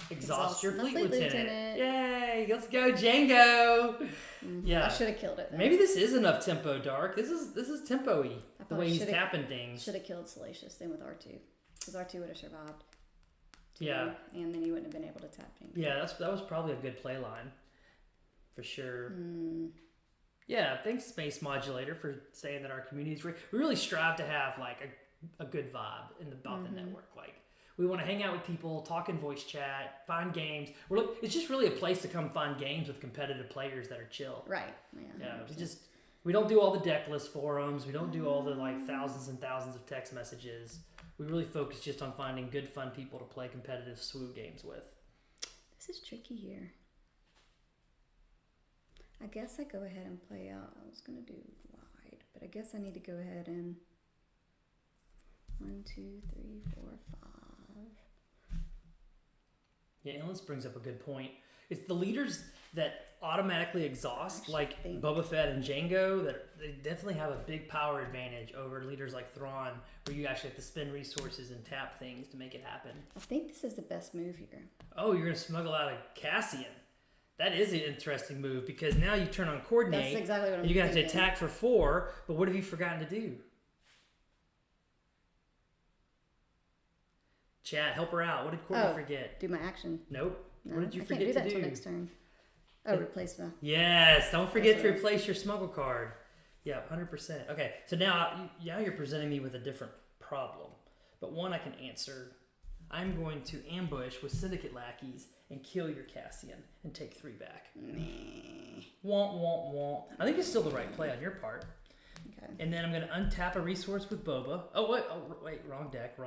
[SPEAKER 1] exhaust your
[SPEAKER 2] the
[SPEAKER 1] Fleet
[SPEAKER 2] Fleet
[SPEAKER 1] Lieutenant.
[SPEAKER 2] Lieutenant.
[SPEAKER 1] Yay! Let's go, Django. Yeah.
[SPEAKER 2] I should have killed it. Though.
[SPEAKER 1] Maybe this is enough tempo, Dark. This is tempo-y.
[SPEAKER 2] I
[SPEAKER 1] The
[SPEAKER 2] probably
[SPEAKER 1] way he's
[SPEAKER 2] shoulda-
[SPEAKER 1] tapping things.
[SPEAKER 2] Should have killed Salacious then with R2, because R2 would have survived.
[SPEAKER 1] Yeah.
[SPEAKER 2] And then you wouldn't have been able to tap Django.
[SPEAKER 1] Yeah, that was probably a good play line. For sure. Yeah, thanks Space Modulator for saying that our community is great. We really strive to have like a good vibe in the Bothan network. Like we want to hang out with people, talk in voice chat, find games. It's just really a place to come find games with competitive players that are chill.
[SPEAKER 2] Right.
[SPEAKER 1] Yeah, we don't do all the deck list forums. We don't do all the like thousands and thousands of text messages. We really focus just on finding good, fun people to play competitive SWU games with.
[SPEAKER 2] This is tricky here. I guess I go ahead and play out. I was gonna do wide, but I guess I need to go ahead and 1, 2, 3, 4, 5.
[SPEAKER 1] Yeah, Endless brings up a good point. It's the leaders that automatically exhaust, like Boba Fett and Jango, that they definitely have a big power advantage over leaders like Thrawn, where you actually have to spend resources and tap things to make it happen.
[SPEAKER 2] I think this is the best move here.
[SPEAKER 1] Oh, you're going to smuggle out a Cassian. That is an interesting move, because now you turn on Coordinate.
[SPEAKER 2] That's exactly what I'm
[SPEAKER 1] and you're going to have to
[SPEAKER 2] thinking.
[SPEAKER 1] attack for 4, but what have you forgotten to do? Chat, help her out. What did Courtney forget?
[SPEAKER 2] Do my action.
[SPEAKER 1] Nope.
[SPEAKER 2] No,
[SPEAKER 1] What did you
[SPEAKER 2] I
[SPEAKER 1] forget
[SPEAKER 2] can't do that
[SPEAKER 1] to do?
[SPEAKER 2] till next turn. Oh, replace the.
[SPEAKER 1] Yes, don't forget to replace your smuggle card. Yeah, 100%. Okay, so now you're presenting me with a different problem, but one I can answer. I'm going to ambush with Syndicate lackeys and kill your Cassian and take 3 back. Womp, womp, womp. I think it's still the right play on your part.
[SPEAKER 2] Okay.
[SPEAKER 1] And then I'm going to untap a resource with Boba. Oh, wait, wrong deck.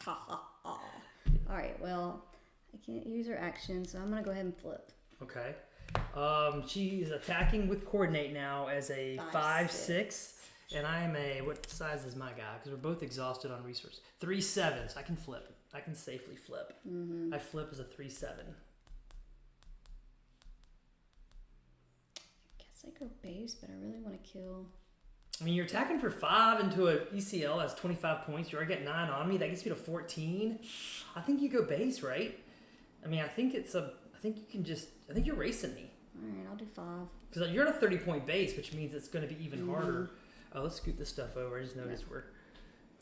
[SPEAKER 2] Ha ha ha. All right, well, I can't use her action, so I'm going to go ahead and flip.
[SPEAKER 1] Okay. She's attacking with Coordinate now as a 5/6. And I am a, what size is my guy? Because we're both exhausted on resource. 3/7. I can flip. I can safely flip. I flip as a 3/7.
[SPEAKER 2] I guess I go base, but I really want to kill.
[SPEAKER 1] I mean, you're attacking for 5 into a ECL that's 25 points. You already get 9 on me. That gets me to 14. I think you go base, right? I mean, I think you're racing me.
[SPEAKER 2] All right, I'll do 5.
[SPEAKER 1] Because you're at a 30-point base, which means it's going to be even harder. Oh, let's scoot this stuff over. I just noticed we're...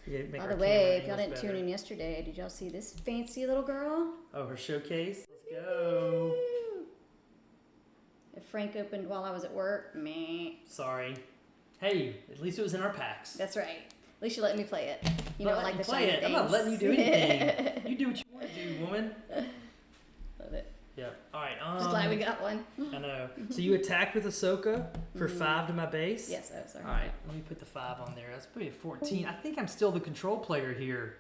[SPEAKER 2] By the way, if y'all didn't tune in yesterday, did y'all see this fancy little girl?
[SPEAKER 1] Oh, her showcase? Let's go.
[SPEAKER 2] If Frank opened while I was at work, meh.
[SPEAKER 1] Sorry. Hey, at least it was in our packs.
[SPEAKER 2] That's right. At least you let me play it. You know, like the
[SPEAKER 1] play
[SPEAKER 2] shiny
[SPEAKER 1] it.
[SPEAKER 2] things.
[SPEAKER 1] I'm not letting you do anything. You do what you want to do, woman.
[SPEAKER 2] Love it.
[SPEAKER 1] Yep. All right.
[SPEAKER 2] Just glad we got one.
[SPEAKER 1] I know. So you attacked with Ahsoka for 5 to my base?
[SPEAKER 2] Yes, oh, sorry.
[SPEAKER 1] All right. Let me put the 5 on there. That's probably a 14. I think I'm still the control player here.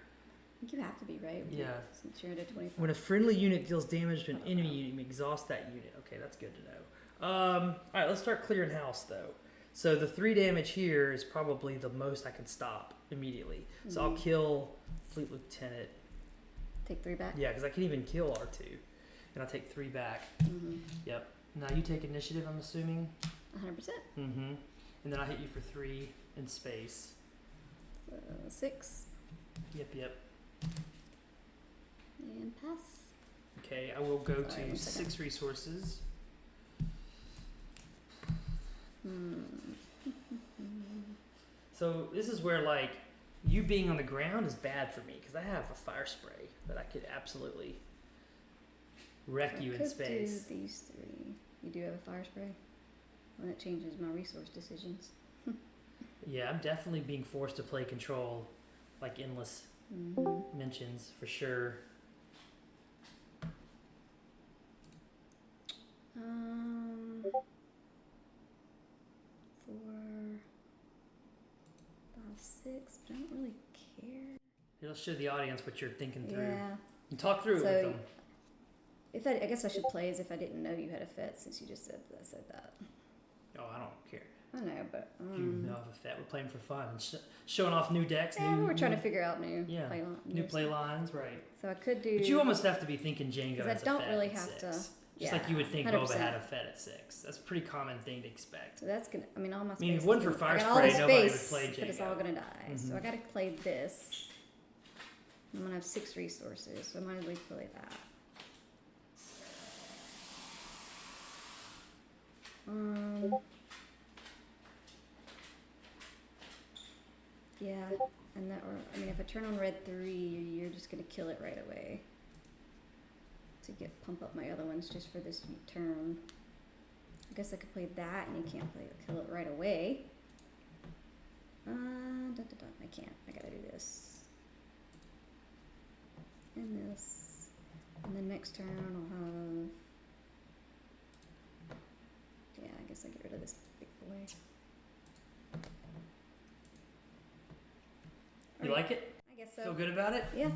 [SPEAKER 2] I think you have to be, right?
[SPEAKER 1] Yeah.
[SPEAKER 2] Since you're at a 25.
[SPEAKER 1] When a friendly unit deals damage to an enemy unit, you may exhaust that unit. Okay, that's good to know. All right, let's start clearing house, though. So the 3 damage here is probably the most I can stop immediately. So I'll kill Fleet Lieutenant.
[SPEAKER 2] Take 3 back?
[SPEAKER 1] Yeah, because I can even kill R2. And I'll take 3 back. Yep. Now you take initiative, I'm assuming?
[SPEAKER 2] 100%.
[SPEAKER 1] And then I hit you for 3 in space.
[SPEAKER 2] 6.
[SPEAKER 1] Yep.
[SPEAKER 2] And pass.
[SPEAKER 1] Okay, I will go
[SPEAKER 2] Sorry,
[SPEAKER 1] to
[SPEAKER 2] 1 second.
[SPEAKER 1] 6 resources. So this is where, like, you being on the ground is bad for me because I have a fire spray that I could absolutely wreck you in space.
[SPEAKER 2] Do these 3. You do have a fire spray? Well, that changes my resource decisions.
[SPEAKER 1] Yeah, I'm definitely being forced to play control, like Endless mentions, for sure. 4, 5, 6, but I don't really care. It'll show the audience what you're thinking through.
[SPEAKER 2] Yeah.
[SPEAKER 1] And talk through it with them.
[SPEAKER 2] I guess I should play as if I didn't know you had a FET since you just said that.
[SPEAKER 1] Oh, I don't care.
[SPEAKER 2] I know, but
[SPEAKER 1] If you know of a FET, we're playing for fun and showing off new decks.
[SPEAKER 2] we're trying to figure out new
[SPEAKER 1] play lines, right?
[SPEAKER 2] So I could do.
[SPEAKER 1] But you almost have to be thinking Django
[SPEAKER 2] I
[SPEAKER 1] as a
[SPEAKER 2] don't
[SPEAKER 1] FET
[SPEAKER 2] really
[SPEAKER 1] at
[SPEAKER 2] have
[SPEAKER 1] 6.
[SPEAKER 2] to.
[SPEAKER 1] Just like you would think
[SPEAKER 2] 100%.
[SPEAKER 1] Boba had a FET at 6. That's a pretty common thing to expect.
[SPEAKER 2] So that's gonna. I mean, all my.
[SPEAKER 1] I mean, if
[SPEAKER 2] space
[SPEAKER 1] it wasn't
[SPEAKER 2] is-
[SPEAKER 1] for fire
[SPEAKER 2] I got all this
[SPEAKER 1] spray, nobody would
[SPEAKER 2] space,
[SPEAKER 1] play
[SPEAKER 2] but it's
[SPEAKER 1] Django.
[SPEAKER 2] all gonna die. So I gotta play this. I'm gonna have 6 resources, so I might as well play that. Yeah, and that, or I mean, if I turn on red 3, you're just gonna kill it right away. To pump up my other ones just for this turn. I guess I could play that, and you can't kill it right away. I can't. I gotta do this. And this. And then next turn I'll have. Yeah, I guess I get rid of this big boy.
[SPEAKER 1] You like it?
[SPEAKER 2] I guess so.
[SPEAKER 1] Feel good about it?
[SPEAKER 2] Yeah.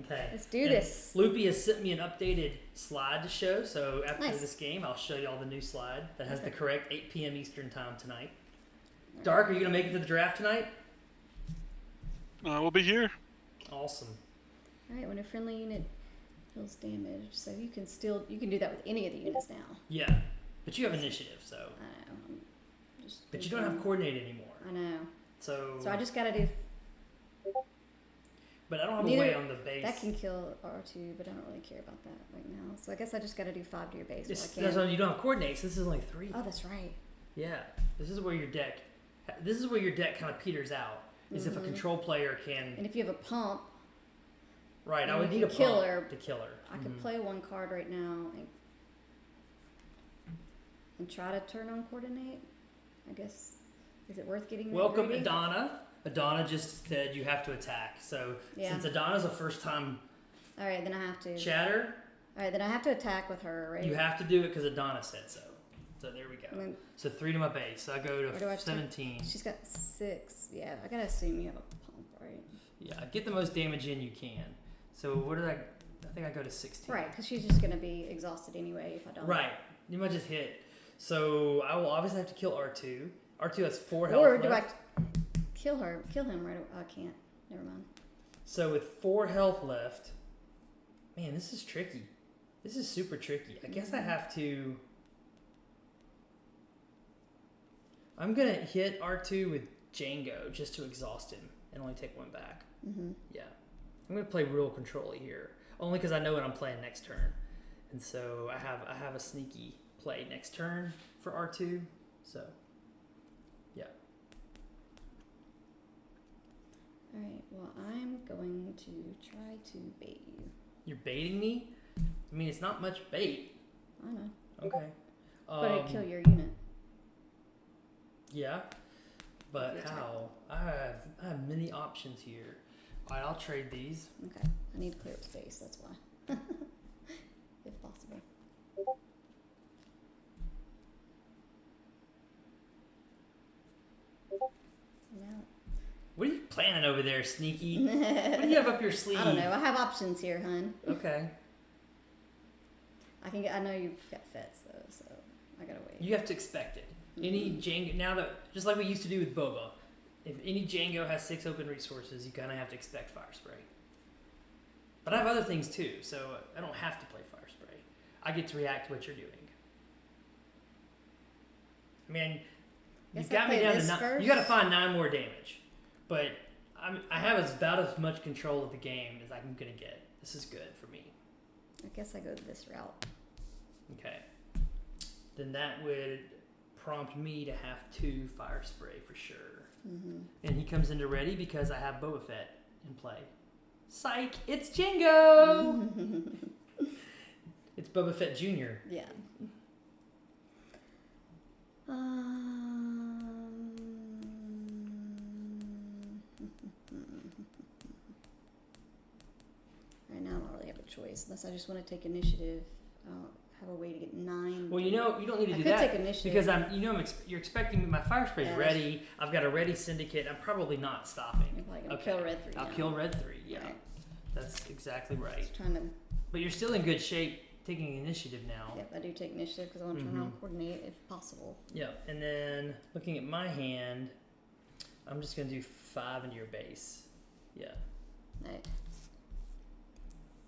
[SPEAKER 1] Okay.
[SPEAKER 2] Let's do
[SPEAKER 1] And
[SPEAKER 2] this.
[SPEAKER 1] Loopy has sent me an updated slide to show, so after
[SPEAKER 2] Nice.
[SPEAKER 1] this game, I'll show you all the new slide that has the correct 8 p.m. Eastern time tonight. Dark, are you going to make it to the draft tonight?
[SPEAKER 3] We'll be here.
[SPEAKER 1] Awesome.
[SPEAKER 2] Alright, when a friendly unit feels damaged, so you can do that with any of the units now.
[SPEAKER 1] Yeah, but you have initiative, so.
[SPEAKER 2] I know. I'm just
[SPEAKER 1] But you don't have coordinate anymore.
[SPEAKER 2] I know.
[SPEAKER 1] So.
[SPEAKER 2] So I just gotta do.
[SPEAKER 1] But I don't have
[SPEAKER 2] Neither-
[SPEAKER 1] a way on the base.
[SPEAKER 2] That can kill R2, but I don't really care about that right now. So I guess I just gotta do 5 to your base.
[SPEAKER 1] That's
[SPEAKER 2] While I can.
[SPEAKER 1] why you don't have coordinates. This is only 3.
[SPEAKER 2] Oh, that's right.
[SPEAKER 1] Yeah, this is where your deck. This is where your deck kind of peters out. Is if a control player can.
[SPEAKER 2] And if you have a pump,
[SPEAKER 1] Right, I
[SPEAKER 2] and
[SPEAKER 1] would
[SPEAKER 2] if
[SPEAKER 1] need
[SPEAKER 2] you
[SPEAKER 1] a
[SPEAKER 2] kill
[SPEAKER 1] pump
[SPEAKER 2] her,
[SPEAKER 1] to kill her.
[SPEAKER 2] I could
[SPEAKER 1] Mhm.
[SPEAKER 2] play 1 card right now and try to turn on coordinate. I guess. Is it worth getting that
[SPEAKER 1] Welcome,
[SPEAKER 2] greedy?
[SPEAKER 1] Adana. Adana just said you have to attack. So
[SPEAKER 2] Yeah.
[SPEAKER 1] since Adana's a first time
[SPEAKER 2] All right, then I have to.
[SPEAKER 1] chatter,
[SPEAKER 2] All right, then I have to attack with her, right?
[SPEAKER 1] you have to do it because Adana said so. So there we go.
[SPEAKER 2] And then
[SPEAKER 1] So 3 to my base. So I go
[SPEAKER 2] Where do I
[SPEAKER 1] to
[SPEAKER 2] take-
[SPEAKER 1] 17.
[SPEAKER 2] she's got 6. Yeah, I gotta assume you have a pump, right?
[SPEAKER 1] Yeah, get the most damage in you can. So what did I think I go to 16.
[SPEAKER 2] Right, because she's just gonna be exhausted anyway if I don't.
[SPEAKER 1] Right. You might just hit. So I will obviously have to kill R2. R2 has 4 health
[SPEAKER 2] Or do
[SPEAKER 1] left.
[SPEAKER 2] I kill him right away? I can't. Never mind.
[SPEAKER 1] So with 4 health left, man, this is tricky. This is super tricky. I guess I have to. I'm gonna hit R2 with Django just to exhaust him and only take 1 back.
[SPEAKER 2] Mm-hmm.
[SPEAKER 1] Yeah, I'm gonna play real control-y here, only because I know what I'm playing next turn, and so I have a sneaky play next turn for R2. So, yeah.
[SPEAKER 2] All right. Well, I'm going to try to bait you.
[SPEAKER 1] You're baiting me. I mean, it's not much bait.
[SPEAKER 2] I know,
[SPEAKER 1] Okay.
[SPEAKER 2] but I kill your unit.
[SPEAKER 1] Yeah, but
[SPEAKER 2] Your type.
[SPEAKER 1] how? I have many options here. All right, I'll trade these.
[SPEAKER 2] Okay. I need to clear up space. That's why, if possible. Now.
[SPEAKER 1] What are you planning over there, Sneaky? What do you have up your sleeve?
[SPEAKER 2] I don't know. I have options here, hun.
[SPEAKER 1] Okay.
[SPEAKER 2] I know you've got fets though, so I gotta wait.
[SPEAKER 1] You have to expect it. Any Django, now that, just like we used to do with Boba, if any Django has 6 open resources, you kind of have to expect Fire Spray. But I have other things too, so I don't have to play Fire Spray. I get to react to what you're doing. I mean,
[SPEAKER 2] Guess
[SPEAKER 1] you've
[SPEAKER 2] I
[SPEAKER 1] got me
[SPEAKER 2] play
[SPEAKER 1] down to
[SPEAKER 2] this
[SPEAKER 1] 9.
[SPEAKER 2] first.
[SPEAKER 1] You got to find 9 more damage. But I have about as much control of the game as I'm going to get. This is good for me.
[SPEAKER 2] I guess I go this route.
[SPEAKER 1] Okay. Then that would prompt me to have 2 Fire Spray for sure.
[SPEAKER 2] Mm-hmm.
[SPEAKER 1] And he comes into ready because I have Boba Fett in play. Psych! It's Django! It's Boba Fett Jr.
[SPEAKER 2] Yeah. Right now, I don't really have a choice unless I just want to take initiative. I don't have a way to get 9.
[SPEAKER 1] Well, you know, you don't need to
[SPEAKER 2] I
[SPEAKER 1] do
[SPEAKER 2] could
[SPEAKER 1] that
[SPEAKER 2] take initiative.
[SPEAKER 1] because you're expecting my Fire Spray's
[SPEAKER 2] Yeah, that's-
[SPEAKER 1] ready. I've got a ready Syndicate. I'm probably not stopping.
[SPEAKER 2] You're probably gonna
[SPEAKER 1] Okay.
[SPEAKER 2] kill Red 3.
[SPEAKER 1] I'll
[SPEAKER 2] now.
[SPEAKER 1] kill Red 3. Yeah,
[SPEAKER 2] Right.
[SPEAKER 1] that's exactly right.
[SPEAKER 2] Just trying to.
[SPEAKER 1] But you're still in good shape taking initiative now.
[SPEAKER 2] Yep, I do take initiative because I want to turn on coordinate if possible.
[SPEAKER 1] Yep. And then looking at my hand, I'm just gonna do 5 into your base. Yeah.
[SPEAKER 2] Right.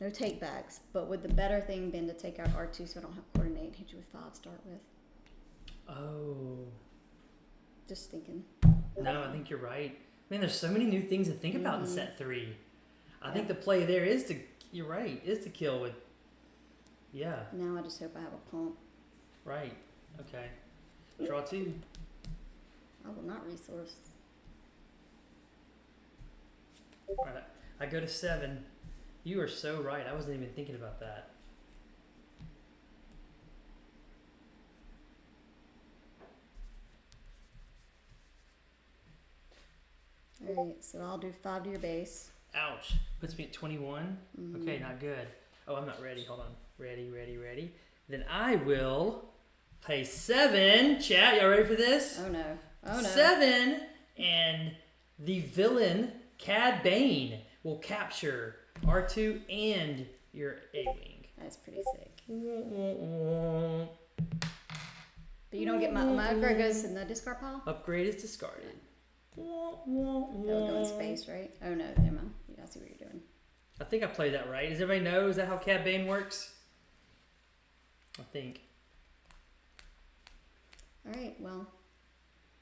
[SPEAKER 2] No take backs, but would the better thing been to take out R2 so I don't have coordinate and hit you with 5 start with?
[SPEAKER 1] Oh.
[SPEAKER 2] Just thinking.
[SPEAKER 1] No, I think you're right. Man, there's so many new things to think about in
[SPEAKER 2] Mhm.
[SPEAKER 1] set 3. I think the play there is to, you're right, is to kill with, yeah,
[SPEAKER 2] Now I just hope I have a pump.
[SPEAKER 1] right. Okay. Draw 2.
[SPEAKER 2] I will not resource.
[SPEAKER 1] All right, I go to 7. You are so right. I wasn't even thinking about that.
[SPEAKER 2] Alright, so I'll do 5 to your base.
[SPEAKER 1] Ouch. Puts me at 21.
[SPEAKER 2] Mhm.
[SPEAKER 1] Okay, not good. Oh, I'm not ready. Hold on. Ready. Then I will play 7. Chat, y'all ready for this?
[SPEAKER 2] Oh no. Oh no.
[SPEAKER 1] 7, and the villain, Cad Bane, will capture R2 and your A-Wing.
[SPEAKER 2] That's pretty sick. But you don't get my upgrade goes in the discard pile?
[SPEAKER 1] Upgrade is discarded.
[SPEAKER 2] That would go in space, right? Oh no, never mind. I see what you're doing.
[SPEAKER 1] I think I played that right. Does everybody know? Is that how Cad Bane works? I think.
[SPEAKER 2] All right, well,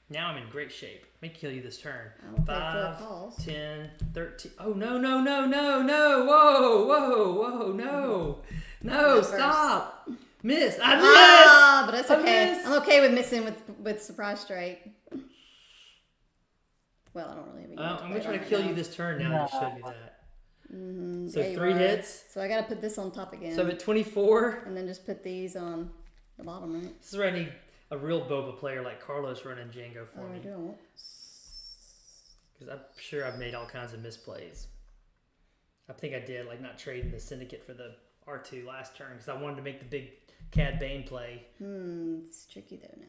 [SPEAKER 1] Now I'm in great shape. Let me kill you this turn.
[SPEAKER 2] I will play
[SPEAKER 1] 5,
[SPEAKER 2] 4 calls.
[SPEAKER 1] 10, 13. Oh, no. Whoa, no. No,
[SPEAKER 2] First.
[SPEAKER 1] stop. Miss. I missed.
[SPEAKER 2] Ah, but that's
[SPEAKER 1] I
[SPEAKER 2] okay.
[SPEAKER 1] missed.
[SPEAKER 2] I'm okay with missing with surprise strike. Well, I don't really have a unit
[SPEAKER 1] I'm going to try to
[SPEAKER 2] play
[SPEAKER 1] kill
[SPEAKER 2] on
[SPEAKER 1] you
[SPEAKER 2] right
[SPEAKER 1] this turn now. I just showed you that.
[SPEAKER 2] now.
[SPEAKER 1] So
[SPEAKER 2] Yeah, you
[SPEAKER 1] 3
[SPEAKER 2] are.
[SPEAKER 1] hits.
[SPEAKER 2] So I got to put this on top again.
[SPEAKER 1] So I'm at 24.
[SPEAKER 2] And then just put these on the bottom, right?
[SPEAKER 1] This is where I need a real boba player like Carlos running Django for
[SPEAKER 2] Oh, I
[SPEAKER 1] me.
[SPEAKER 2] don't.
[SPEAKER 1] Because I'm sure I've made all kinds of misplays. I think I did, like not trading the Syndicate for the R2 last turn because I wanted to make the big Cad Bane play.
[SPEAKER 2] It's tricky though now.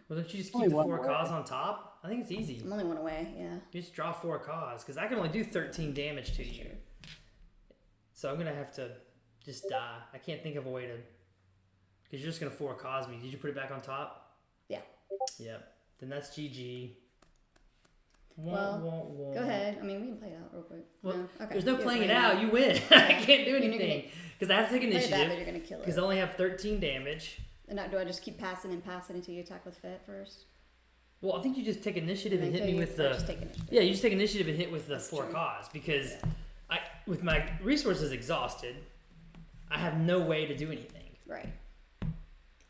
[SPEAKER 1] Well, don't you just
[SPEAKER 7] Only
[SPEAKER 1] keep the
[SPEAKER 7] one
[SPEAKER 1] 4
[SPEAKER 7] way.
[SPEAKER 1] Cause on top? I think it's easy.
[SPEAKER 2] I'm only one away, yeah.
[SPEAKER 1] You just draw 4 Cause because I can only do 13 damage to you. So I'm going to have to just die. I can't think of a way to... Because you're just going to 4 Cause me. Did you put it back on top?
[SPEAKER 2] Yeah.
[SPEAKER 1] Yep. Then that's GG.
[SPEAKER 2] Well, Go ahead. I mean, we can play it out real quick.
[SPEAKER 1] Well,
[SPEAKER 2] no? Okay.
[SPEAKER 1] There's no
[SPEAKER 2] Yeah,
[SPEAKER 1] playing
[SPEAKER 2] play
[SPEAKER 1] it out. You win. I can't do
[SPEAKER 2] You're gonna-
[SPEAKER 1] anything because I have to take
[SPEAKER 2] Play it bad, but
[SPEAKER 1] initiative
[SPEAKER 2] you're going to kill
[SPEAKER 1] because
[SPEAKER 2] it.
[SPEAKER 1] I only have 13 damage.
[SPEAKER 2] And do I just keep passing until you attack with Fet first?
[SPEAKER 1] Well, I think you just take initiative and
[SPEAKER 2] then
[SPEAKER 1] hit me
[SPEAKER 2] kill
[SPEAKER 1] with
[SPEAKER 2] you, or
[SPEAKER 1] the...
[SPEAKER 2] just take initiative?
[SPEAKER 1] Yeah, you just take initiative and hit with the
[SPEAKER 2] That's
[SPEAKER 1] 4
[SPEAKER 2] true.
[SPEAKER 1] Cause because I, with my resources exhausted, I have no way to do anything.
[SPEAKER 2] Right.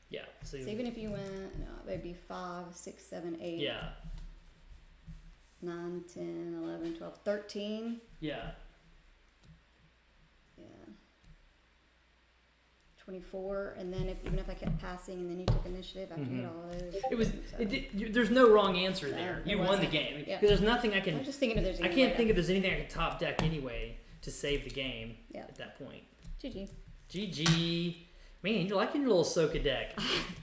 [SPEAKER 1] Yeah. So,
[SPEAKER 2] So even if you went, no, it'd be 5, 6, 7, 8,
[SPEAKER 1] yeah.
[SPEAKER 2] 9, 10, 11, 12, 13.
[SPEAKER 1] Yeah.
[SPEAKER 2] Yeah. 24, and then even if I kept passing and then you took initiative after you hit all those.
[SPEAKER 1] It was.
[SPEAKER 2] so-
[SPEAKER 1] There's no wrong answer
[SPEAKER 2] No,
[SPEAKER 1] there.
[SPEAKER 2] there
[SPEAKER 1] You won the
[SPEAKER 2] wasn't.
[SPEAKER 1] game because
[SPEAKER 2] Yeah.
[SPEAKER 1] there's nothing I
[SPEAKER 2] I
[SPEAKER 1] can.
[SPEAKER 2] was just thinking if there's
[SPEAKER 1] I
[SPEAKER 2] any
[SPEAKER 1] can't
[SPEAKER 2] way
[SPEAKER 1] think if there's anything I can top deck anyway to save the game
[SPEAKER 2] Yeah.
[SPEAKER 1] at that point.
[SPEAKER 2] GG.
[SPEAKER 1] GG. Man, you're liking your little Soka deck.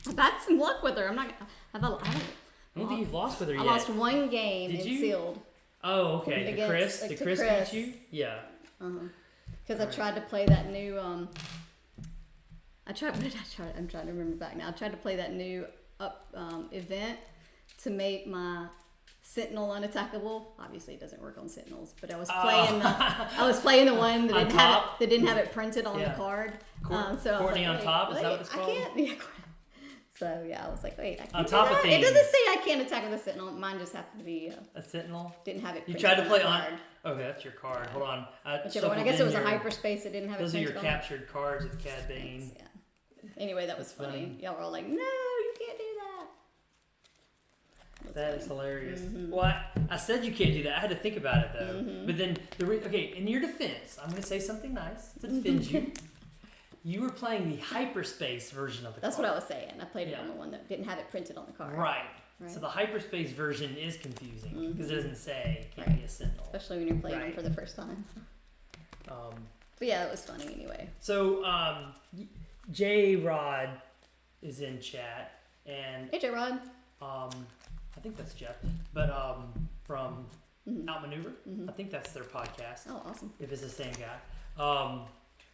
[SPEAKER 2] I've had some luck with her. I'm not. I
[SPEAKER 1] I don't think you've lost with her
[SPEAKER 2] I
[SPEAKER 1] yet.
[SPEAKER 2] lost one game
[SPEAKER 1] Did
[SPEAKER 2] in
[SPEAKER 1] you?
[SPEAKER 2] sealed.
[SPEAKER 1] Oh, okay.
[SPEAKER 2] Against-
[SPEAKER 1] Chris?
[SPEAKER 2] like,
[SPEAKER 1] Did
[SPEAKER 2] to
[SPEAKER 1] Chris
[SPEAKER 2] Chris.
[SPEAKER 1] beat you? Yeah.
[SPEAKER 2] Because I tried to play that new. What did I try? I'm trying to remember back now. I tried to play that new event to make my Sentinel unattackable. Obviously, it doesn't work on Sentinels, but I was playing the one that
[SPEAKER 1] On top?
[SPEAKER 2] didn't have it printed on
[SPEAKER 1] Yeah.
[SPEAKER 2] the card.
[SPEAKER 1] Courtney
[SPEAKER 2] So I was like,
[SPEAKER 1] on
[SPEAKER 2] wait,
[SPEAKER 1] top? Is that
[SPEAKER 2] wait,
[SPEAKER 1] what it's
[SPEAKER 2] I
[SPEAKER 1] called?
[SPEAKER 2] can't. Yeah. So yeah, I was like, wait, I can't
[SPEAKER 1] On
[SPEAKER 2] do
[SPEAKER 1] top of
[SPEAKER 2] that.
[SPEAKER 1] things.
[SPEAKER 2] It doesn't say I can't attack with a Sentinel. Mine just happened to be
[SPEAKER 1] A Sentinel?
[SPEAKER 2] didn't have it.
[SPEAKER 1] You
[SPEAKER 2] printed
[SPEAKER 1] tried to
[SPEAKER 2] on
[SPEAKER 1] play
[SPEAKER 2] the
[SPEAKER 1] on.
[SPEAKER 2] card.
[SPEAKER 1] Okay, that's your card. Hold on.
[SPEAKER 2] Whichever one. I guess it was a hyperspace that didn't have
[SPEAKER 1] Those
[SPEAKER 2] it
[SPEAKER 1] are your
[SPEAKER 2] printed on.
[SPEAKER 1] captured cards with Cad Bane.
[SPEAKER 2] Yeah. Anyway, that was
[SPEAKER 1] That's
[SPEAKER 2] funny.
[SPEAKER 1] funny.
[SPEAKER 2] Y'all were all like, "No, you can't do that." That's
[SPEAKER 1] That is
[SPEAKER 2] funny.
[SPEAKER 1] hilarious.
[SPEAKER 2] Mm-hmm.
[SPEAKER 1] Well, I said you can't do that. I had to think about it though. But then okay, in your defense, I'm going to say something nice to defend you. You were playing the hyperspace version of the
[SPEAKER 2] That's
[SPEAKER 1] card.
[SPEAKER 2] what I was saying. I played it
[SPEAKER 1] Yeah.
[SPEAKER 2] on the one that didn't have it printed on the card.
[SPEAKER 1] Right.
[SPEAKER 2] Right.
[SPEAKER 1] So the hyperspace version is confusing because it doesn't say it can't
[SPEAKER 2] Right.
[SPEAKER 1] be a Sentinel.
[SPEAKER 2] Especially when you're playing them
[SPEAKER 1] Right.
[SPEAKER 2] for the first time.
[SPEAKER 1] Um,
[SPEAKER 2] But yeah, it was funny anyway.
[SPEAKER 1] so J Rod is in chat and
[SPEAKER 2] Hey, J Rod.
[SPEAKER 1] I think that's Jeff, but from Outmaneuver. I think that's their podcast.
[SPEAKER 2] Oh, awesome.
[SPEAKER 1] If it's the same guy.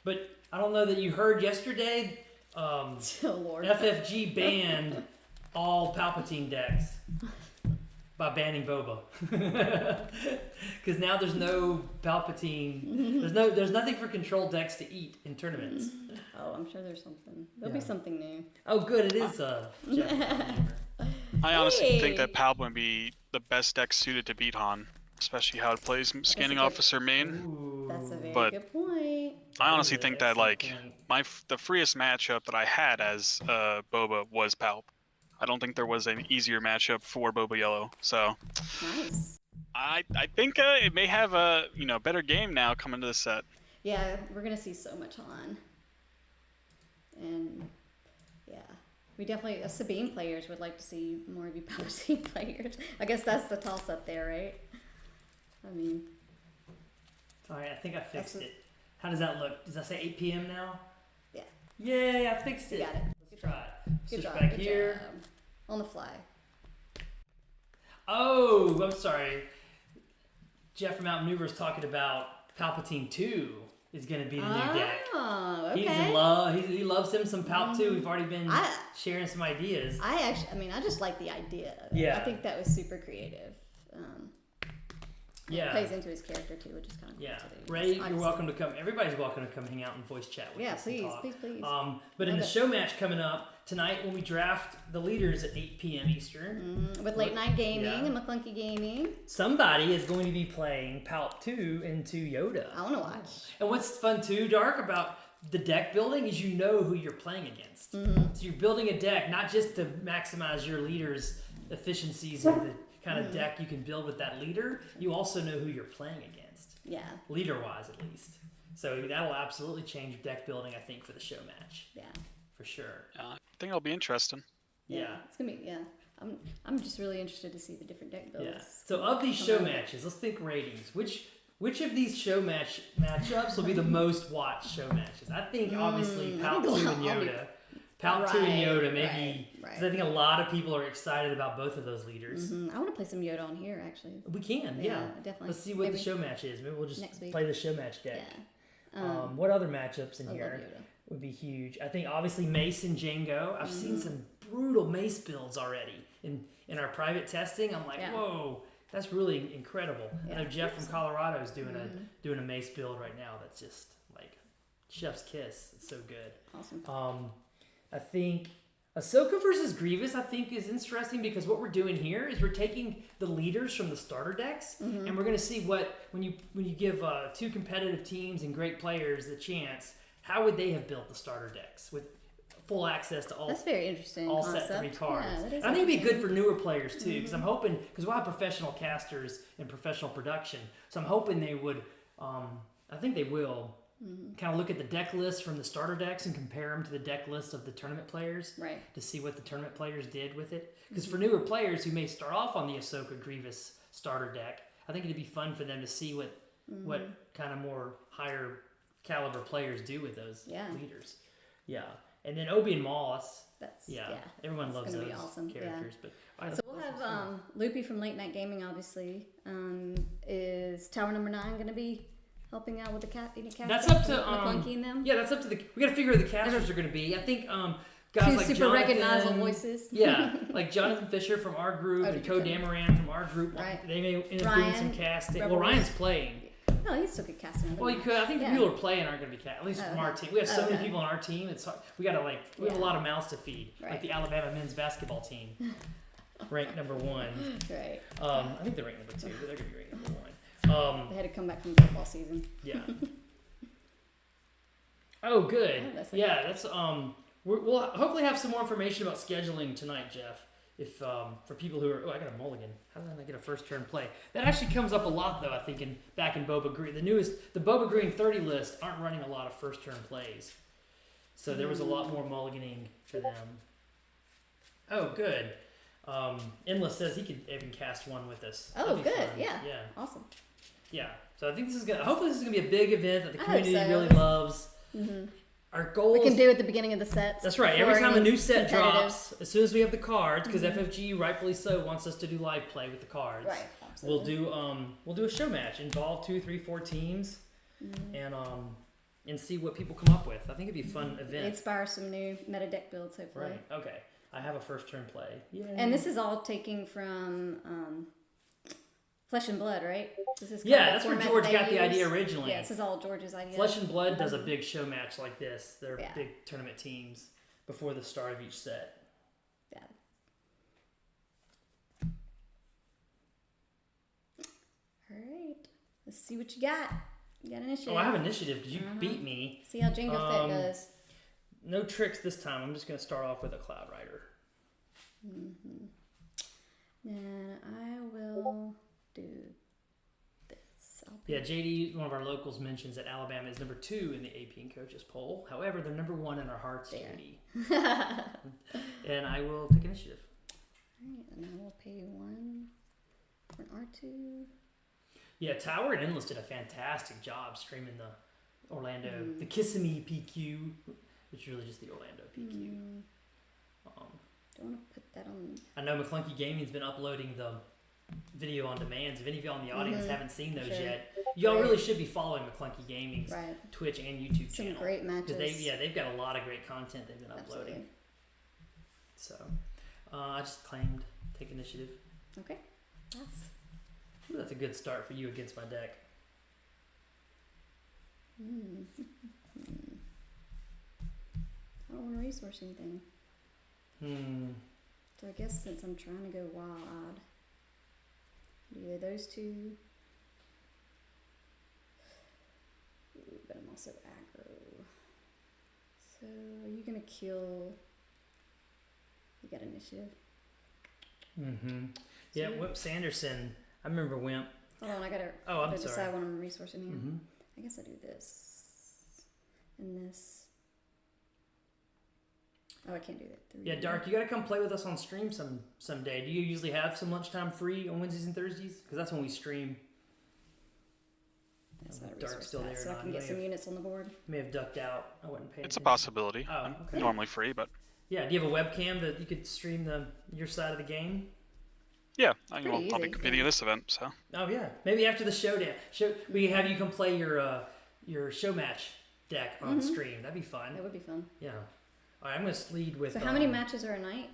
[SPEAKER 1] But I don't know that you heard yesterday.
[SPEAKER 2] Oh, Lord.
[SPEAKER 1] FFG banned all Palpatine decks by banning Boba. Because now there's no Palpatine. There's nothing for control decks to eat in tournaments.
[SPEAKER 2] Oh, I'm sure there's something. There'll be
[SPEAKER 1] Yeah.
[SPEAKER 2] something new.
[SPEAKER 1] Oh, good. It is Jeff.
[SPEAKER 3] I honestly think that
[SPEAKER 2] Hey.
[SPEAKER 3] Palp would be the best deck suited to beat Han, especially how it plays Scanning
[SPEAKER 2] good-
[SPEAKER 3] Officer main.
[SPEAKER 1] Ooh.
[SPEAKER 2] That's a very
[SPEAKER 3] But-
[SPEAKER 2] good point.
[SPEAKER 3] I honestly
[SPEAKER 1] That is
[SPEAKER 3] think
[SPEAKER 1] an
[SPEAKER 3] that like
[SPEAKER 1] excellent point.
[SPEAKER 3] the freest matchup that I had as Boba was Palp. I don't think there was an easier matchup for Boba Yellow. So
[SPEAKER 2] Nice.
[SPEAKER 3] I think it may have a better game now coming to the set.
[SPEAKER 2] Yeah, we're gonna see so much on. And yeah, we definitely, as Sabine players, would like to see more of you Palpatine players. I guess that's the toss up there, right? I mean,
[SPEAKER 1] All right, I think I fixed
[SPEAKER 2] That's
[SPEAKER 1] it. How does that look? Does that say 8 p.m. now?
[SPEAKER 2] Yeah.
[SPEAKER 1] Yay, I fixed
[SPEAKER 2] you
[SPEAKER 1] it.
[SPEAKER 2] got it.
[SPEAKER 1] Let's try it.
[SPEAKER 2] Good
[SPEAKER 1] Switch
[SPEAKER 2] job.
[SPEAKER 1] back
[SPEAKER 2] Good
[SPEAKER 1] here.
[SPEAKER 2] job. On the fly.
[SPEAKER 1] Oh, I'm sorry. Jeff from Outmaneuver is talking about Palpatine 2 is going to be the new deck.
[SPEAKER 2] Oh, okay.
[SPEAKER 1] He's in love. He loves him some Palp 2. We've already been
[SPEAKER 2] I-
[SPEAKER 1] sharing some ideas.
[SPEAKER 2] I just like the idea of it.
[SPEAKER 1] Yeah.
[SPEAKER 2] I think that was super creative.
[SPEAKER 1] Yeah.
[SPEAKER 2] Plays into his character too, which is kind of cool.
[SPEAKER 1] Yeah,
[SPEAKER 2] to do.
[SPEAKER 1] Ray, you're
[SPEAKER 2] Obviously.
[SPEAKER 1] welcome to come. Everybody's welcome to come hang out and voice chat with
[SPEAKER 2] Yeah,
[SPEAKER 1] us. and
[SPEAKER 2] please,
[SPEAKER 1] talk.
[SPEAKER 2] please.
[SPEAKER 1] But in
[SPEAKER 2] Love
[SPEAKER 1] the
[SPEAKER 2] it.
[SPEAKER 1] show match coming up tonight, when we draft the leaders at 8 p.m. Eastern,
[SPEAKER 2] With Late Night Gaming
[SPEAKER 1] Yeah.
[SPEAKER 2] and McClunky Gaming.
[SPEAKER 1] somebody is going to be playing Palp 2 into Yoda.
[SPEAKER 2] I want to watch.
[SPEAKER 1] And what's fun too, Dark, about the deck building is you know who you're playing against.
[SPEAKER 2] Mm-hmm.
[SPEAKER 1] So you're building a deck not just to maximize your leader's efficiencies and the kind of deck you can build with that leader. You also know who you're playing against,
[SPEAKER 2] Yeah,
[SPEAKER 1] leader-wise at least. So that'll absolutely change deck building, I think, for the show match
[SPEAKER 2] yeah.
[SPEAKER 1] for sure.
[SPEAKER 3] I think it'll be interesting.
[SPEAKER 1] Yeah.
[SPEAKER 2] It's gonna be I'm just really interested to see the different deck builds.
[SPEAKER 1] Yeah. So of these
[SPEAKER 2] come
[SPEAKER 1] show
[SPEAKER 2] out.
[SPEAKER 1] matches, let's think ratings. Which of these show matchups will be the most watched show matches? I think obviously
[SPEAKER 2] I
[SPEAKER 1] Palp
[SPEAKER 2] think
[SPEAKER 1] 2
[SPEAKER 2] they'll
[SPEAKER 1] and
[SPEAKER 2] all be-
[SPEAKER 1] Yoda. Palp 2 and
[SPEAKER 2] Right,
[SPEAKER 1] Yoda maybe.
[SPEAKER 2] right.
[SPEAKER 1] Because I think a lot of people are excited about both of those leaders.
[SPEAKER 2] I want to play some Yoda on here actually.
[SPEAKER 1] We can, yeah.
[SPEAKER 2] Definitely.
[SPEAKER 1] Let's see what
[SPEAKER 2] Maybe
[SPEAKER 1] the show match is. Maybe we'll just
[SPEAKER 2] next week.
[SPEAKER 1] play the show match deck.
[SPEAKER 2] Yeah.
[SPEAKER 1] What other matchups in
[SPEAKER 2] I love
[SPEAKER 1] here
[SPEAKER 2] Yoda.
[SPEAKER 1] would be huge? I think obviously Mace and Django. I've seen some brutal Mace builds already in our private testing. I'm like,
[SPEAKER 2] Yeah.
[SPEAKER 1] whoa, that's really incredible. I know
[SPEAKER 2] Yeah.
[SPEAKER 1] Jeff from Colorado is doing a Mace build right now. That's just like chef's kiss. It's so good.
[SPEAKER 2] Awesome.
[SPEAKER 1] I think Ahsoka versus Grievous, I think, is interesting because what we're doing here is we're taking the leaders from the starter decks, and we're going to see what when you give two competitive teams and great players the chance, how would they have built the starter decks with full access to all
[SPEAKER 2] That's very interesting.
[SPEAKER 1] all
[SPEAKER 2] concept.
[SPEAKER 1] set 3 cards.
[SPEAKER 2] Yeah, that is
[SPEAKER 1] I think it'd be
[SPEAKER 2] interesting.
[SPEAKER 1] good for newer players too, because I'm hoping because we'll have professional casters and professional production, so I'm hoping they would. I think they will. Kind of look at the deck list from the starter decks and compare them to the deck list of the tournament players
[SPEAKER 2] Right.
[SPEAKER 1] to see what the tournament players did with it. Because for newer players who may start off on the Ahsoka Grievous starter deck, I think it'd be fun for them to see what kind of more higher caliber players do with those leaders. Yeah, and then Obi and Maul.
[SPEAKER 2] That's
[SPEAKER 1] everyone
[SPEAKER 2] That's
[SPEAKER 1] loves
[SPEAKER 2] gonna
[SPEAKER 1] those
[SPEAKER 2] be awesome.
[SPEAKER 1] characters. But all right,
[SPEAKER 2] So we'll have Loopy from Late Night Gaming. Obviously, is Tower Number 9 going to be helping out with the any casters?
[SPEAKER 1] That's up to
[SPEAKER 2] McClunky and them.
[SPEAKER 1] Yeah, that's up to the. We got to figure who the casters are going to be. I think guys
[SPEAKER 2] Two
[SPEAKER 1] like
[SPEAKER 2] super
[SPEAKER 1] Jonathan,
[SPEAKER 2] recognizable voices.
[SPEAKER 1] Yeah, like Jonathan Fisher from our group and Code Damaran from our group.
[SPEAKER 2] Right.
[SPEAKER 1] They may end up doing
[SPEAKER 2] Ryan,
[SPEAKER 1] some casting.
[SPEAKER 2] Rebel
[SPEAKER 1] Well, Ryan's
[SPEAKER 2] Wolf.
[SPEAKER 1] playing.
[SPEAKER 2] No, he's still good casting.
[SPEAKER 1] Well, you could. I think the people who are playing aren't going to be cast. At least from our team. We have so many people on our team. It's hard. We got to we have a lot of mouths to feed.
[SPEAKER 2] Right.
[SPEAKER 1] Like the Alabama men's basketball team, ranked number 1.
[SPEAKER 2] Right.
[SPEAKER 1] I think they're ranked number 2, but they're going to be ranked number 1.
[SPEAKER 2] They had to come back from football season.
[SPEAKER 1] Yeah. Oh, good.
[SPEAKER 2] Oh, that's
[SPEAKER 1] Yeah, that's we'll hopefully have some more information about scheduling tonight, Jeff. If for people who are I got a mulligan. How did I not get a first turn play? That actually comes up a lot though. I think back in Boba Green, the Boba Green 30 list aren't running a lot of first turn plays, so there was a lot more mulliganing for them. Oh, good. Endless says he could even cast one with us.
[SPEAKER 2] Oh,
[SPEAKER 1] That'd be
[SPEAKER 2] good.
[SPEAKER 1] fun.
[SPEAKER 2] Yeah.
[SPEAKER 1] Yeah.
[SPEAKER 2] Awesome.
[SPEAKER 1] Yeah. So I think this is gonna. Hopefully, this is gonna be a big event that the
[SPEAKER 2] I hope
[SPEAKER 1] community
[SPEAKER 2] so.
[SPEAKER 1] really loves.
[SPEAKER 2] Mm-hmm.
[SPEAKER 1] Our goal
[SPEAKER 2] We
[SPEAKER 1] is
[SPEAKER 2] can do it at the beginning of the sets.
[SPEAKER 1] that's right. Every
[SPEAKER 2] before
[SPEAKER 1] time a
[SPEAKER 2] any
[SPEAKER 1] new set
[SPEAKER 2] competitive-
[SPEAKER 1] drops, as soon as we have the cards, because FFG rightfully so wants us to do live play with the cards.
[SPEAKER 2] Right.
[SPEAKER 1] We'll
[SPEAKER 2] Absolutely.
[SPEAKER 1] do a show match, involve 2, 3, 4 teams, and see what people come up with. I think it'd be a fun event.
[SPEAKER 2] Inspire some new meta deck builds, hopefully.
[SPEAKER 1] Right. Okay. I have a first turn play. Yeah.
[SPEAKER 2] And this is all taking from Flesh and Blood, right? This is kind
[SPEAKER 1] Yeah,
[SPEAKER 2] of
[SPEAKER 1] that's
[SPEAKER 2] the
[SPEAKER 1] where
[SPEAKER 2] format
[SPEAKER 1] George
[SPEAKER 2] they
[SPEAKER 1] got the
[SPEAKER 2] use.
[SPEAKER 1] idea originally.
[SPEAKER 2] Yeah, this is all George's idea.
[SPEAKER 1] Flesh and Blood does a big show match like this. They're
[SPEAKER 2] Yeah.
[SPEAKER 1] big tournament teams before the start of each set.
[SPEAKER 2] Yeah. All right. Let's see what you got. You got initiative.
[SPEAKER 1] Oh, I have initiative because you beat me.
[SPEAKER 2] See how Jingo Fit goes.
[SPEAKER 1] No tricks this time. I'm just going to start off with a Cloud Rider.
[SPEAKER 2] Then I will do this.
[SPEAKER 1] Yeah, JD, one of our locals, mentions that Alabama is number 2 in the AP and coaches poll. However, they're number 1 in our hearts, JD. And I will take initiative.
[SPEAKER 2] Alright, and I will pay 1 for an R2.
[SPEAKER 1] Yeah, Tower and Endless did a fantastic job streaming the Orlando, the Kissimmee PQ, which is really just the Orlando PQ.
[SPEAKER 2] Don't want to put that on.
[SPEAKER 1] I know McClunky Gaming's been uploading the video on demands. If any of y'all in the audience haven't seen those yet, y'all really should be following McClunky Gaming's Twitch and YouTube
[SPEAKER 2] Some
[SPEAKER 1] channel.
[SPEAKER 2] great matches.
[SPEAKER 1] They've got a lot of great content they've been uploading.
[SPEAKER 2] Absolutely.
[SPEAKER 1] So, I just claimed take initiative.
[SPEAKER 2] Okay. Yes.
[SPEAKER 1] Ooh, that's a good start for you against my deck.
[SPEAKER 2] I don't want to resource anything. So I guess since I'm trying to go wild, either those two. Ooh, but I'm also aggro. So are you gonna kill? You got initiative.
[SPEAKER 1] Yeah,
[SPEAKER 2] So-
[SPEAKER 1] Wimp Sanderson. I remember Wimp.
[SPEAKER 2] Hold on, I gotta.
[SPEAKER 1] Oh, I'm
[SPEAKER 2] gotta
[SPEAKER 1] sorry.
[SPEAKER 2] decide what I'm resourcing here.
[SPEAKER 1] Mm-hmm.
[SPEAKER 2] I guess I do this and this. Oh, I can't do that. 3.
[SPEAKER 1] Yeah, Dark, you gotta come play with us on stream someday. Do you usually have some lunchtime free on Wednesdays and Thursdays? Because that's when we stream.
[SPEAKER 2] That's not a
[SPEAKER 1] Dark's
[SPEAKER 2] resource
[SPEAKER 1] still
[SPEAKER 2] that,
[SPEAKER 1] there,
[SPEAKER 2] so I
[SPEAKER 1] not
[SPEAKER 2] can get some
[SPEAKER 1] live.
[SPEAKER 2] units on the board.
[SPEAKER 1] May have ducked out. I wasn't paying
[SPEAKER 3] It's a
[SPEAKER 1] attention.
[SPEAKER 3] possibility.
[SPEAKER 1] Oh,
[SPEAKER 3] I'm
[SPEAKER 1] okay.
[SPEAKER 3] normally free, but
[SPEAKER 1] Yeah, do you have a webcam that you could stream your side of the game?
[SPEAKER 3] yeah,
[SPEAKER 2] Pretty
[SPEAKER 3] I'll be
[SPEAKER 2] easy,
[SPEAKER 3] competing
[SPEAKER 2] yeah.
[SPEAKER 3] in this event. So
[SPEAKER 1] Oh yeah, maybe after the showdown. We have you come play your show match deck on stream. That'd be fun.
[SPEAKER 2] That would be fun.
[SPEAKER 1] Yeah. All right, I'm gonna lead with.
[SPEAKER 2] So how many matches are a night?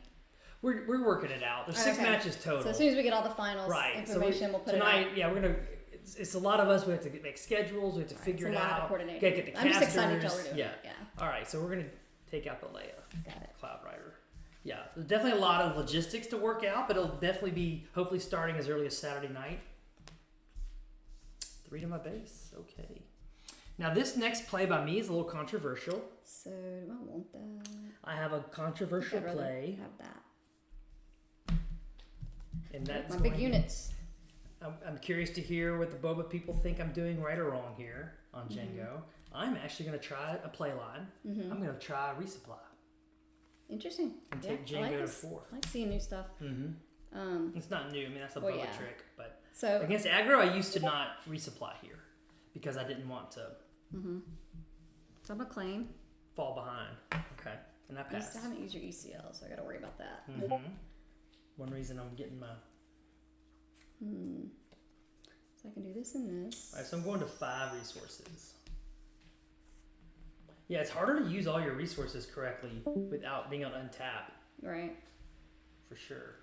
[SPEAKER 1] We're working it out. There's 6
[SPEAKER 2] Okay.
[SPEAKER 1] matches total.
[SPEAKER 2] So as soon as we get all the finals
[SPEAKER 1] Right.
[SPEAKER 2] information, we'll put
[SPEAKER 1] tonight,
[SPEAKER 2] it out.
[SPEAKER 1] yeah, we're gonna. It's a lot of us. We have to make schedules. We have to figure
[SPEAKER 2] It's
[SPEAKER 1] it
[SPEAKER 2] a lot
[SPEAKER 1] out.
[SPEAKER 2] of coordinating.
[SPEAKER 1] Gotta get the
[SPEAKER 2] I'm just excited
[SPEAKER 1] casters.
[SPEAKER 2] y'all are doing
[SPEAKER 1] Yeah.
[SPEAKER 2] it. Yeah.
[SPEAKER 1] All right, so we're gonna take out the Leia
[SPEAKER 2] Got it.
[SPEAKER 1] Cloud Rider. Yeah, there's definitely a lot of logistics to work out, but it'll definitely be hopefully starting as early as Saturday night. 3 to my base. Okay. Now this next play by me is a little controversial.
[SPEAKER 2] So do I want that?
[SPEAKER 1] I have a controversial
[SPEAKER 2] I'd rather
[SPEAKER 1] play,
[SPEAKER 2] have that.
[SPEAKER 1] and that's
[SPEAKER 2] My big
[SPEAKER 1] going-
[SPEAKER 2] units.
[SPEAKER 1] I'm curious to hear what the Boba people think I'm doing right or wrong here on Django. I'm actually going to try a play line. I'm going to try resupply.
[SPEAKER 2] Interesting.
[SPEAKER 1] And
[SPEAKER 2] Yeah,
[SPEAKER 1] take
[SPEAKER 2] I
[SPEAKER 1] Django
[SPEAKER 2] like
[SPEAKER 1] to
[SPEAKER 2] this.
[SPEAKER 1] 4.
[SPEAKER 2] I like seeing new stuff.
[SPEAKER 1] It's not new. I mean, that's a
[SPEAKER 2] Well,
[SPEAKER 1] Boba
[SPEAKER 2] yeah.
[SPEAKER 1] trick. But
[SPEAKER 2] So
[SPEAKER 1] against aggro, I used to not resupply here because I didn't want to
[SPEAKER 2] so I'm gonna claim.
[SPEAKER 1] fall behind. Okay, and I
[SPEAKER 2] You
[SPEAKER 1] passed.
[SPEAKER 2] still haven't used your ECL, so I gotta worry about that.
[SPEAKER 1] One reason I'm getting my.
[SPEAKER 2] So I can do this and this.
[SPEAKER 1] All right, so I'm going to 5 resources. Yeah, it's harder to use all your resources correctly without being able to untap,
[SPEAKER 2] Right.
[SPEAKER 1] for sure.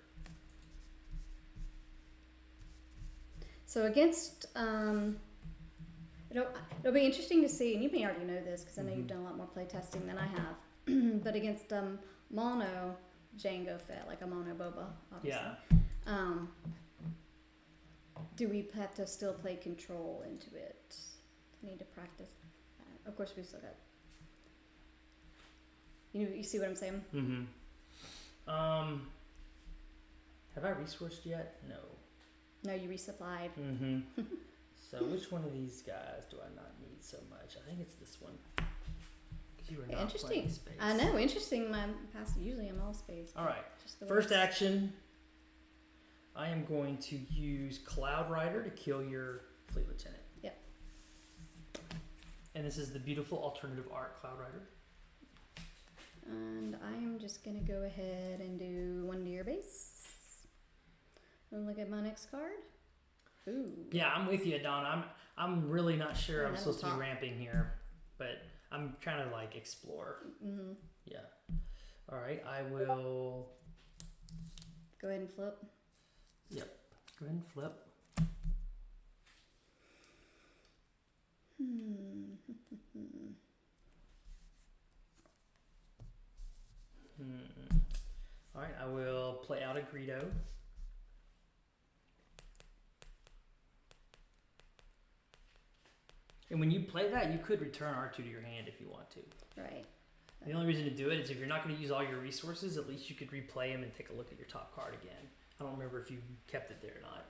[SPEAKER 2] So against it'll be interesting to see, and you may already know this because I know you've done a lot more play testing than I have. But against mono Django Fett, like a mono Boba, obviously.
[SPEAKER 1] Yeah.
[SPEAKER 2] Do we have to still play control into it? I need to practice that. Of course, we still got. You see what I'm saying?
[SPEAKER 1] Have I resourced yet? No.
[SPEAKER 2] No, you resupplied.
[SPEAKER 1] So which one of these guys do I not need so much? I think it's this one. 'Cause you were not
[SPEAKER 2] Interesting.
[SPEAKER 1] playing space.
[SPEAKER 2] I know, interesting. My past usually I'm all space.
[SPEAKER 1] All right.
[SPEAKER 2] Just the
[SPEAKER 1] First
[SPEAKER 2] way it's-
[SPEAKER 1] action. I am going to use Cloud Rider to kill your fleet lieutenant.
[SPEAKER 2] Yep.
[SPEAKER 1] And this is the beautiful alternative art Cloud Rider.
[SPEAKER 2] And I am just gonna go ahead and do 1 to your base. And look at my next card. Ooh.
[SPEAKER 1] Yeah, I'm with you, Don. I'm really not sure
[SPEAKER 2] Yeah,
[SPEAKER 1] I'm
[SPEAKER 2] that
[SPEAKER 1] supposed to
[SPEAKER 2] was
[SPEAKER 1] be
[SPEAKER 2] hot.
[SPEAKER 1] ramping here, but I'm trying to like explore. Yeah. All right, I will.
[SPEAKER 2] Go ahead and flip.
[SPEAKER 1] Yep. Go ahead and flip. All right, I will play out a Greedo. And when you play that, you could return R2 to your hand if you want to.
[SPEAKER 2] Right.
[SPEAKER 1] The only reason to do it is if you're not going to use all your resources, at least you could replay them and take a look at your top card again. I don't remember if you kept it there or not.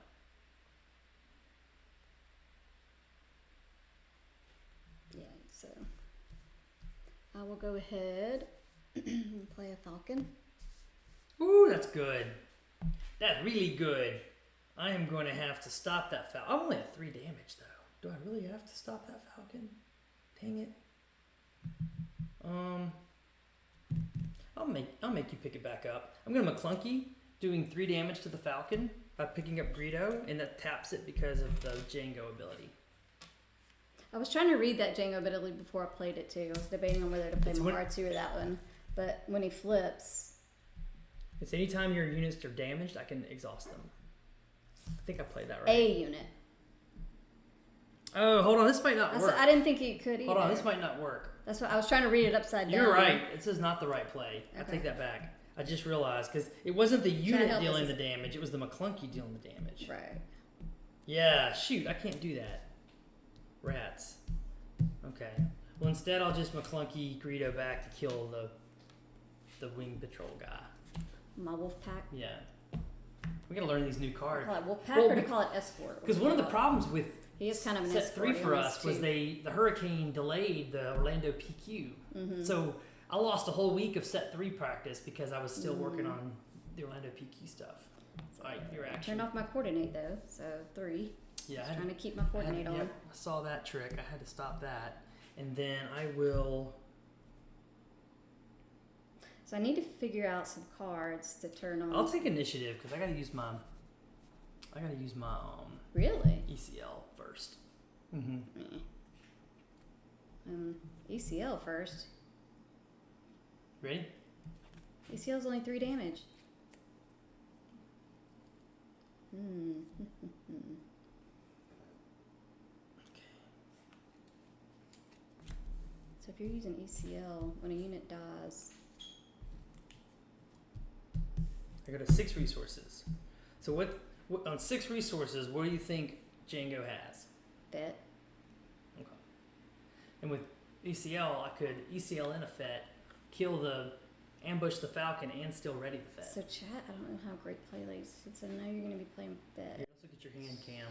[SPEAKER 2] Yeah, so I will go ahead and play a falcon.
[SPEAKER 1] Ooh, that's good. That's really good. I am going to have to stop that falcon. I only have 3 damage though. Do I really have to stop that falcon? Dang it. I'll make you pick it back up. I'm going to McClunky, doing 3 damage to the falcon by picking up Greedo, and that taps it because of the Django ability.
[SPEAKER 2] I was trying to read that Django ability before I played it too. I was debating on whether to play
[SPEAKER 1] It's when-
[SPEAKER 2] Maharatsu or that one. But when he flips,
[SPEAKER 1] It's anytime your units are damaged, I can exhaust them. I think I played that right.
[SPEAKER 2] A unit.
[SPEAKER 1] Oh, hold on. This might not work.
[SPEAKER 2] I didn't think it could either.
[SPEAKER 1] Hold on. This might not work.
[SPEAKER 2] That's what I was trying to read it upside down.
[SPEAKER 1] You're right. This is not the right play. I
[SPEAKER 2] Okay.
[SPEAKER 1] take that back. I just realized because it wasn't the
[SPEAKER 2] Trying to
[SPEAKER 1] unit
[SPEAKER 2] help
[SPEAKER 1] dealing
[SPEAKER 2] us.
[SPEAKER 1] the damage; it was the McClunky dealing the damage.
[SPEAKER 2] Right.
[SPEAKER 1] Yeah. Shoot, I can't do that. Rats. Okay. Well, instead, I'll just McClunky Greedo back to kill the wing patrol guy.
[SPEAKER 2] My wolf pack.
[SPEAKER 1] Yeah. We gotta learn these new cards.
[SPEAKER 2] Call it wolf pack
[SPEAKER 1] Well,
[SPEAKER 2] or to call it escort?
[SPEAKER 1] Because one of the problems with
[SPEAKER 2] He is kind of an
[SPEAKER 1] set
[SPEAKER 2] escort.
[SPEAKER 1] 3
[SPEAKER 2] he
[SPEAKER 1] for
[SPEAKER 2] only
[SPEAKER 1] us
[SPEAKER 2] has
[SPEAKER 1] was
[SPEAKER 2] two.
[SPEAKER 1] the hurricane delayed the Orlando PQ.
[SPEAKER 2] Mm-hmm.
[SPEAKER 1] So I lost a whole week of set 3 practice because I was still
[SPEAKER 2] Mm-hmm.
[SPEAKER 1] working on the Orlando PQ stuff. Alright, your action.
[SPEAKER 2] Turned off my coordinate though, so 3.
[SPEAKER 1] Yeah,
[SPEAKER 2] Just
[SPEAKER 1] I had,
[SPEAKER 2] trying to keep my
[SPEAKER 1] I had-
[SPEAKER 2] coordinate on.
[SPEAKER 1] yep, I saw that trick. I had to stop that. And then I will.
[SPEAKER 2] So I need to figure out some cards to turn on.
[SPEAKER 1] I'll take initiative because I gotta use my.
[SPEAKER 2] Really?
[SPEAKER 1] ECL first. Mm-hmm.
[SPEAKER 2] ECL first.
[SPEAKER 1] Ready?
[SPEAKER 2] ECL's only 3 damage. So if you're using ECL, when a unit dies,
[SPEAKER 1] I go to 6 resources. So what on 6 resources? What do you think Django has?
[SPEAKER 2] vet.
[SPEAKER 1] Okay. And with ECL, I could ECL in a Fet, ambush the Falcon, and still ready the Fet.
[SPEAKER 2] So chat, I don't know how great play lays, since I know you're going to be playing vet.
[SPEAKER 1] Here, let's look at your hand cam.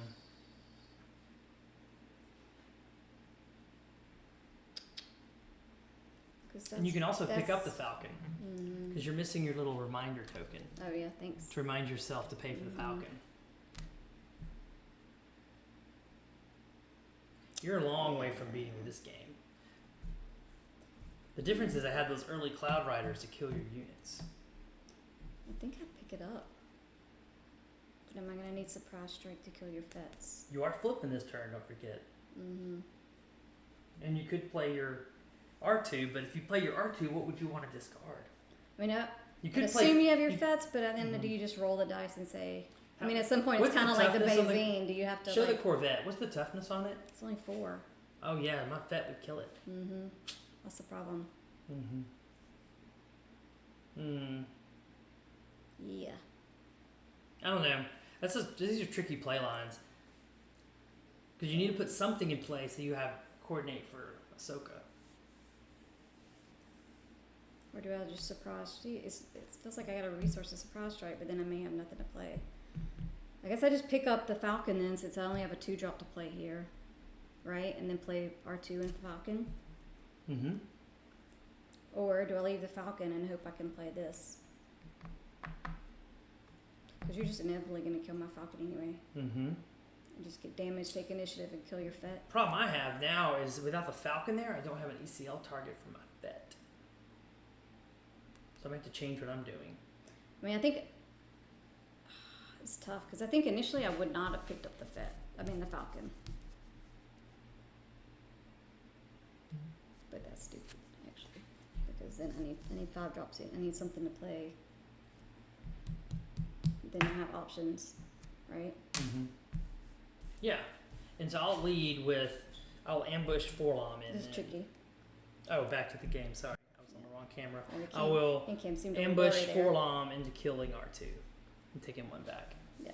[SPEAKER 1] And you can also pick up the Falcon because you're missing your little reminder token
[SPEAKER 2] Oh yeah, thanks.
[SPEAKER 1] to remind yourself to pay for the Falcon. You're a long way from beating this game. The difference is I had those early Cloud Riders to kill your units.
[SPEAKER 2] I think I'd pick it up. But am I going to need Surprise Strike to kill your Fets?
[SPEAKER 1] You are flipping this turn, don't forget.
[SPEAKER 2] Mm-hmm.
[SPEAKER 1] And you could play your R2, but if you play your R2, what would you want to discard?
[SPEAKER 2] I mean,
[SPEAKER 1] You
[SPEAKER 2] I
[SPEAKER 1] could
[SPEAKER 2] assume you have your
[SPEAKER 1] you-
[SPEAKER 2] Fets, but then do you just roll the dice and say... I mean, at some point,
[SPEAKER 1] What's
[SPEAKER 2] it's kind of
[SPEAKER 1] the
[SPEAKER 2] like the
[SPEAKER 1] toughness on the-
[SPEAKER 2] Bayesian. Do you have to,
[SPEAKER 1] Show the
[SPEAKER 2] like...
[SPEAKER 1] Corvette. What's the toughness on it?
[SPEAKER 2] It's only 4.
[SPEAKER 1] Oh yeah, my Fet would kill it.
[SPEAKER 2] Mm-hmm. That's the problem. Yeah.
[SPEAKER 1] I don't know. These are tricky play lines. Because you need to put something in place so you have coordinate for Ahsoka.
[SPEAKER 2] Or do I just Surprise... See, it feels like I got a resource to Surprise Strike, but then I may have nothing to play. I guess I just pick up the Falcon then, since I only have a 2-drop to play here. Right? And then play R2 and Falcon.
[SPEAKER 1] Mm-hmm.
[SPEAKER 2] Or do I leave the Falcon and hope I can play this? Because you're just inevitably going to kill my Falcon anyway.
[SPEAKER 1] Mm-hmm.
[SPEAKER 2] And just get damage, take initiative, and kill your Fet.
[SPEAKER 1] Problem I have now is without the Falcon there, I don't have an ECL target for my Fet. So I'm going to have to change what I'm doing.
[SPEAKER 2] I mean, I think it's tough because I think initially I would not have picked up the the Falcon. But that's stupid, actually, because then I need 5 drops in. I need something to play. Then I have options, right?
[SPEAKER 1] Mm-hmm. Yeah. And so I'll ambush Forlom in.
[SPEAKER 2] This is tricky.
[SPEAKER 1] Oh, back to the game. Sorry. I was on the wrong camera.
[SPEAKER 2] And
[SPEAKER 1] I will
[SPEAKER 2] Cam seemed to
[SPEAKER 1] ambush
[SPEAKER 2] blurry there.
[SPEAKER 1] Forlom into killing R2 and taking 1 back.
[SPEAKER 2] Yeah.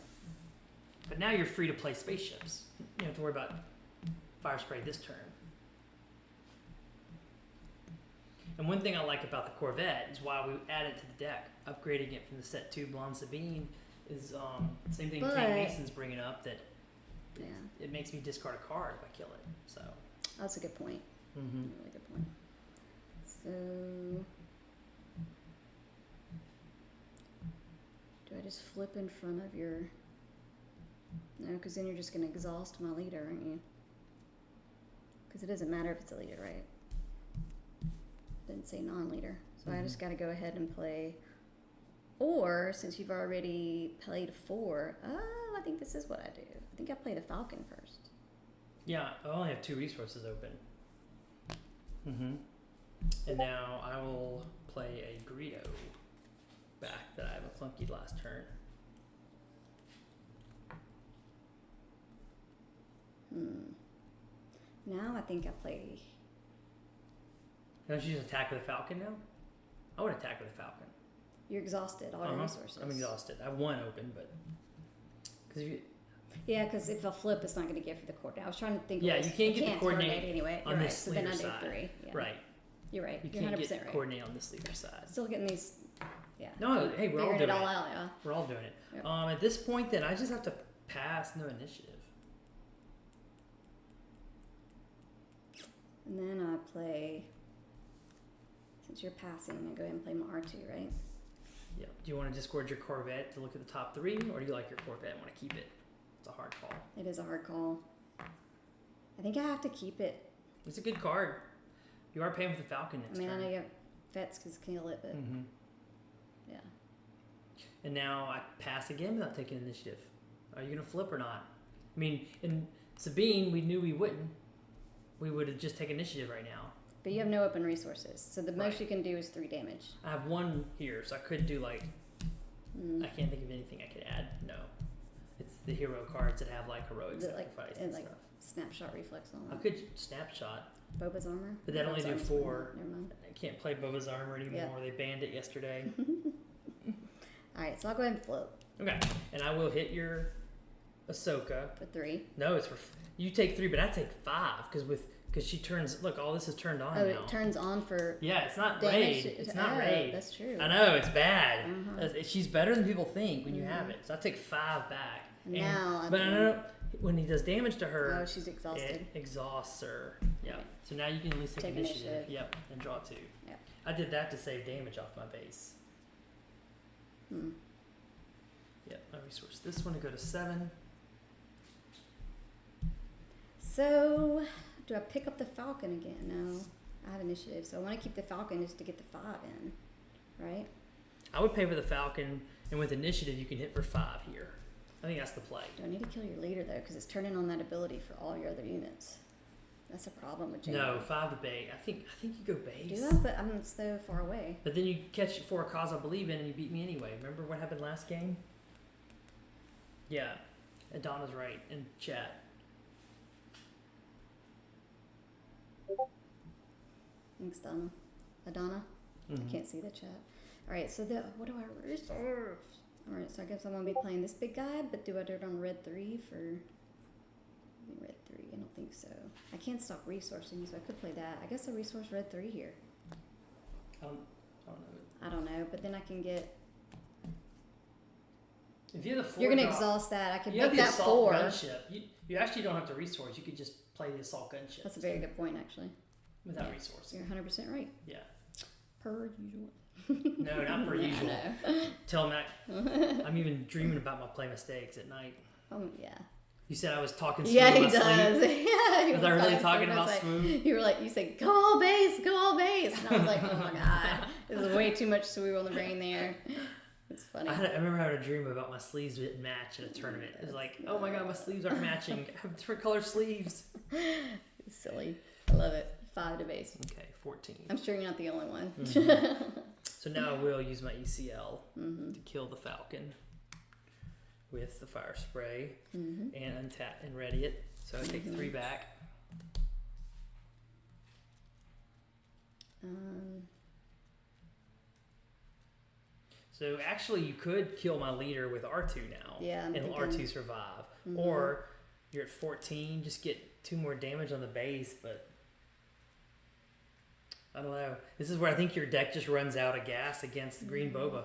[SPEAKER 1] But now you're free to play spaceships. You don't have to worry about fire spray this turn. And one thing I like about the Corvette is why we added to the deck, upgrading it from the set 2 Blonde Sabine is same thing
[SPEAKER 2] But-
[SPEAKER 1] Tank Mason's bringing up, that
[SPEAKER 2] Yeah,
[SPEAKER 1] it makes me discard a card if I kill it. So.
[SPEAKER 2] that's a good point.
[SPEAKER 1] Mm-hmm.
[SPEAKER 2] Really good point. So, do I just flip in front of your? No, because then you're just going to exhaust my leader, aren't you? Because it doesn't matter if it's a leader, right? Didn't say non-leader, so I just got to go ahead and play. Or since you've already played 4, I think this is what I do. I think I play the Falcon first.
[SPEAKER 1] Yeah, I only have 2 resources open. Mm-hmm. And now I will play a Greedo back that I have a clunky last turn.
[SPEAKER 2] Now I think I play.
[SPEAKER 1] Don't you just attack with a falcon now? I would attack with a falcon.
[SPEAKER 2] You're exhausted. All your resources.
[SPEAKER 1] I'm exhausted. I have one open, but because you.
[SPEAKER 2] Yeah, because if I flip, it's not going to get for the coordinate. I was trying to think.
[SPEAKER 1] Yeah, you can't get the coordinate
[SPEAKER 2] anyway.
[SPEAKER 1] on
[SPEAKER 2] You're
[SPEAKER 1] this
[SPEAKER 2] right. So then I
[SPEAKER 1] leader
[SPEAKER 2] do
[SPEAKER 1] side.
[SPEAKER 2] 3. Yeah.
[SPEAKER 1] Right.
[SPEAKER 2] You're right.
[SPEAKER 1] You
[SPEAKER 2] You're
[SPEAKER 1] can't
[SPEAKER 2] 100%
[SPEAKER 1] get
[SPEAKER 2] right.
[SPEAKER 1] coordinate on this leader side.
[SPEAKER 2] Still getting these. Yeah.
[SPEAKER 1] No, hey, we're all
[SPEAKER 2] Figuring
[SPEAKER 1] doing
[SPEAKER 2] it all
[SPEAKER 1] it.
[SPEAKER 2] out. Yeah.
[SPEAKER 1] We're all doing it.
[SPEAKER 2] Yep.
[SPEAKER 1] At this point, then I just have to pass no initiative.
[SPEAKER 2] And then I play. Since you're passing, I go ahead and play my R2, right?
[SPEAKER 1] Yeah. Do you want to discord your Corvette to look at the top 3, or do you like your Corvette and want to keep it? It's a hard call.
[SPEAKER 2] It is a hard call. I think I have to keep it.
[SPEAKER 1] It's a good card. You are paying with the Falcon next
[SPEAKER 2] I
[SPEAKER 1] turn.
[SPEAKER 2] know you have vets because kill it, but
[SPEAKER 1] Mm-hmm.
[SPEAKER 2] yeah.
[SPEAKER 1] And now I pass again without taking initiative. Are you going to flip or not? I mean, in Sabine, we knew we wouldn't. We would have just taken initiative right now.
[SPEAKER 2] But you have no open resources, so the most
[SPEAKER 1] Right.
[SPEAKER 2] you can do is 3 damage.
[SPEAKER 1] I have 1 here, so I could do like. I can't think of anything I could add. No. It's the hero cards that have like heroic
[SPEAKER 2] Is it, like,
[SPEAKER 1] sacrifice
[SPEAKER 2] and,
[SPEAKER 1] and
[SPEAKER 2] like,
[SPEAKER 1] stuff.
[SPEAKER 2] Snapshot reflex on
[SPEAKER 1] I
[SPEAKER 2] that.
[SPEAKER 1] could snapshot.
[SPEAKER 2] Boba's armor?
[SPEAKER 1] But that only
[SPEAKER 2] Boba's
[SPEAKER 1] do
[SPEAKER 2] armor's
[SPEAKER 1] 4.
[SPEAKER 2] Never mind.
[SPEAKER 1] I can't play Boba's armor anymore.
[SPEAKER 2] Yeah.
[SPEAKER 1] They banned it yesterday.
[SPEAKER 2] Alright, so I'll go ahead and flip
[SPEAKER 1] Okay, and I will hit your Ahsoka.
[SPEAKER 2] for 3.
[SPEAKER 1] No, it's for you take 3, but I take 5 because she turns. Look, all this is turned on
[SPEAKER 2] Oh,
[SPEAKER 1] now.
[SPEAKER 2] it turns on for
[SPEAKER 1] Yeah, it's not
[SPEAKER 2] damage.
[SPEAKER 1] raid. It's not
[SPEAKER 2] oh,
[SPEAKER 1] raid.
[SPEAKER 2] That's true.
[SPEAKER 1] I know it's bad.
[SPEAKER 2] Uh-huh.
[SPEAKER 1] She's better than people think when you have it. So I take 5 back.
[SPEAKER 2] Now I'm
[SPEAKER 1] but
[SPEAKER 2] doing-
[SPEAKER 1] no, when he does damage to her,
[SPEAKER 2] Oh, she's exhausted.
[SPEAKER 1] it exhausts her. Yeah.
[SPEAKER 2] Right.
[SPEAKER 1] So now you can at least take
[SPEAKER 2] Take
[SPEAKER 1] initiative.
[SPEAKER 2] initiative.
[SPEAKER 1] Yep, and draw 2.
[SPEAKER 2] Yep.
[SPEAKER 1] I did that to save damage off my base. Yep, I resource this one to go to 7.
[SPEAKER 2] So, do I pick up the Falcon again? No. I have initiative, so I want to keep the Falcon just to get the 5 in. Right?
[SPEAKER 1] I would pay for the Falcon, and with initiative, you can hit for 5 here. I think that's the play.
[SPEAKER 2] Do I need to kill your leader, though? Because it's turning on that ability for all your other units. That's a problem with Jango.
[SPEAKER 1] No, 5 to base. I think you go base.
[SPEAKER 2] Do I? But I'm so far away.
[SPEAKER 1] But then you catch it for a cause I believe in, and you beat me anyway. Remember what happened last game? Yeah, Adonna's right in chat.
[SPEAKER 2] Thanks, Donna. Adonna? I can't see the chat. Alright, so what do I resource? Alright, so I guess I'm going to be playing this big guy, but do I do it on red 3 for... Red 3, I don't think so. I can't stop resourcing, so I could play that. I guess I resource red 3 here.
[SPEAKER 1] I don't know.
[SPEAKER 2] I don't know, but then I can get...
[SPEAKER 1] If you have the 4
[SPEAKER 2] You're going to
[SPEAKER 1] drop-
[SPEAKER 2] exhaust that. I can
[SPEAKER 1] you have
[SPEAKER 2] make
[SPEAKER 1] the
[SPEAKER 2] that
[SPEAKER 1] assault
[SPEAKER 2] 4.
[SPEAKER 1] gunship. You actually don't have to resource. You could just play the assault gunship.
[SPEAKER 2] That's a very good point, actually.
[SPEAKER 1] Without
[SPEAKER 2] Yeah.
[SPEAKER 1] resourcing.
[SPEAKER 2] You're 100% right.
[SPEAKER 1] Yeah.
[SPEAKER 2] Per usual.
[SPEAKER 1] No, not per
[SPEAKER 2] Yeah, I
[SPEAKER 1] usual.
[SPEAKER 2] know.
[SPEAKER 1] Tell Mac. I'm even dreaming about my play mistakes at night.
[SPEAKER 2] Yeah.
[SPEAKER 1] You said I was talking smooth
[SPEAKER 2] Yeah,
[SPEAKER 1] in
[SPEAKER 2] he
[SPEAKER 1] my sleep.
[SPEAKER 2] does. Yeah, he
[SPEAKER 1] Was I really talking
[SPEAKER 2] smooth.
[SPEAKER 1] about
[SPEAKER 2] I was like-
[SPEAKER 1] smooth?
[SPEAKER 2] You were like, you said, go all base, and I was like, oh my god, there's way too much smooth on the brain there. It's funny.
[SPEAKER 1] I remember having a dream about my sleeves didn't match at a tournament. It was like, oh my god, my sleeves aren't matching. I have different color sleeves.
[SPEAKER 2] It's silly. I love it. 5 to base.
[SPEAKER 1] Okay, 14.
[SPEAKER 2] I'm sure you're not the only one.
[SPEAKER 1] So now I will use my ECL to kill the Falcon with the fire spray and untap and ready it. So I take 3 back. So actually, you could kill my leader with R2 now,
[SPEAKER 2] Yeah, I'm
[SPEAKER 1] and
[SPEAKER 2] thinking-
[SPEAKER 1] R2 survive, or you're at 14, just get 2 more damage on the base. But I don't know. This is where I think your deck just runs out of gas against the green Boba.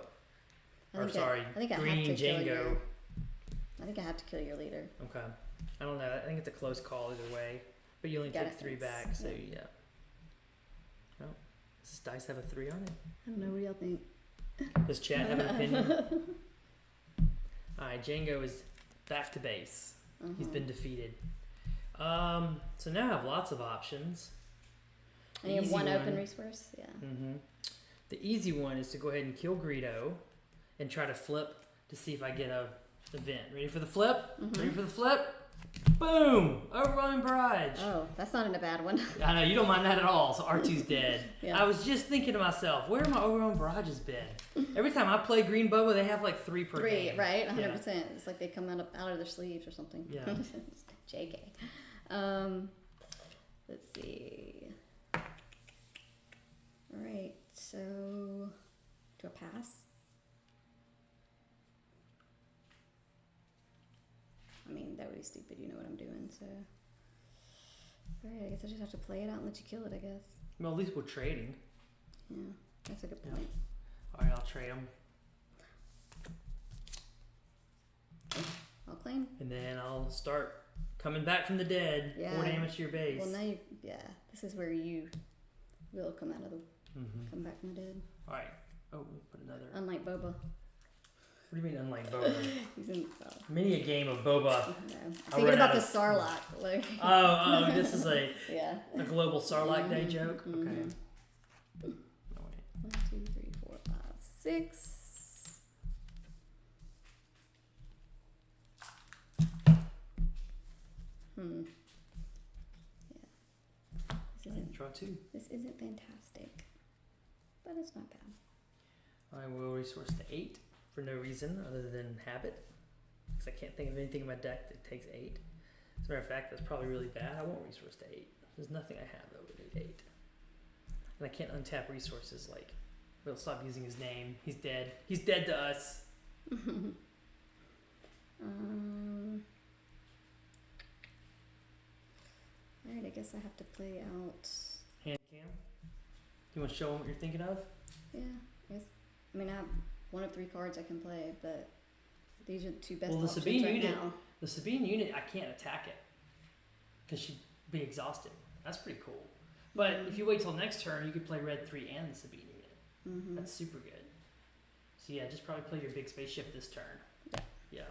[SPEAKER 2] I
[SPEAKER 1] Or
[SPEAKER 2] think
[SPEAKER 1] sorry,
[SPEAKER 2] I think I
[SPEAKER 1] green
[SPEAKER 2] have to kill
[SPEAKER 1] Django.
[SPEAKER 2] your. I think I have to kill your leader.
[SPEAKER 1] Okay. I don't know. I think it's a close call either way. But you only
[SPEAKER 2] Got
[SPEAKER 1] take
[SPEAKER 2] it.
[SPEAKER 1] 3 back, so
[SPEAKER 2] Yeah.
[SPEAKER 1] yeah. Oh, does this dice have a 3 on it?
[SPEAKER 2] I don't know what y'all think.
[SPEAKER 1] Does chat have an opinion? Alright, Django is back to base. He's been defeated. So now I have lots of options.
[SPEAKER 2] And you have
[SPEAKER 1] Easy
[SPEAKER 2] 1 open resource? Yeah.
[SPEAKER 1] The easy one is to go ahead and kill Greedo and try to flip to see if I get a event. Ready for the flip? Ready for the flip? Boom! Overwhelming Barrage.
[SPEAKER 2] Oh, that's not in a bad one.
[SPEAKER 1] I know, you don't mind that at all, so R2's dead.
[SPEAKER 2] Yeah.
[SPEAKER 1] I was just thinking to myself, where have my overwhelming barrages been? Every time I play Green Boba, they have like 3 per
[SPEAKER 2] 3,
[SPEAKER 1] game.
[SPEAKER 2] right? 100%.
[SPEAKER 1] Yeah.
[SPEAKER 2] It's like they come out of their sleeves or something.
[SPEAKER 1] Yeah.
[SPEAKER 2] JK. Let's see. All right, so do a pass. I mean, that would be stupid. You know what I'm doing, so. All right, I guess I just have to play it out and let you kill it. I guess.
[SPEAKER 1] Well, at least we're trading.
[SPEAKER 2] Yeah, that's a good point.
[SPEAKER 1] All right, I'll trade them,
[SPEAKER 2] I'll claim.
[SPEAKER 1] and then I'll start coming back from the dead.
[SPEAKER 2] Yeah.
[SPEAKER 1] 4 damage to your base.
[SPEAKER 2] Well, now you. Yeah, this is where you will come out of the.
[SPEAKER 1] Mm-hmm.
[SPEAKER 2] Come back from the dead.
[SPEAKER 1] All right. Oh, we'll put another.
[SPEAKER 2] Unlike Boba.
[SPEAKER 1] What do you mean, unlike Boba?
[SPEAKER 2] He's in.
[SPEAKER 1] Many a game of Boba.
[SPEAKER 2] No.
[SPEAKER 1] I'll
[SPEAKER 2] Thinking
[SPEAKER 1] run
[SPEAKER 2] about
[SPEAKER 1] out
[SPEAKER 2] the
[SPEAKER 1] of-
[SPEAKER 2] Sarlacc. Like.
[SPEAKER 1] Oh, this is a
[SPEAKER 2] Yeah.
[SPEAKER 1] global Sarlacc Day joke.
[SPEAKER 2] Mhm.
[SPEAKER 1] Okay.
[SPEAKER 2] Mhm.
[SPEAKER 1] No, wait.
[SPEAKER 2] 1, 2, 3, 4, 5, 6. Yeah.
[SPEAKER 1] Draw 2.
[SPEAKER 2] This isn't fantastic, but it's not bad.
[SPEAKER 1] I will resource to 8 for no reason other than habit, because I can't think of anything in my deck that takes 8. As a matter of fact, that's probably really bad. I won't resource to 8. There's nothing I have that would need 8. And I can't untap resources like, we'll stop using his name. He's dead. He's dead to us.
[SPEAKER 2] Alright, I guess I have to play out.
[SPEAKER 1] Hand cam. You want to show him what you're thinking of?
[SPEAKER 2] Yeah, I guess. I mean, I have 1 of 3 cards I can play, but these are the 2 best
[SPEAKER 1] Well, the
[SPEAKER 2] options
[SPEAKER 1] Sabine
[SPEAKER 2] right
[SPEAKER 1] unit-
[SPEAKER 2] now.
[SPEAKER 1] The Sabine unit, I can't attack it because she'd be exhausted. That's pretty cool. But if you wait till next turn, you could play red 3 and the Sabine unit.
[SPEAKER 2] Mm-hmm.
[SPEAKER 1] That's super good. So yeah, just probably play your big spaceship this turn. Yeah.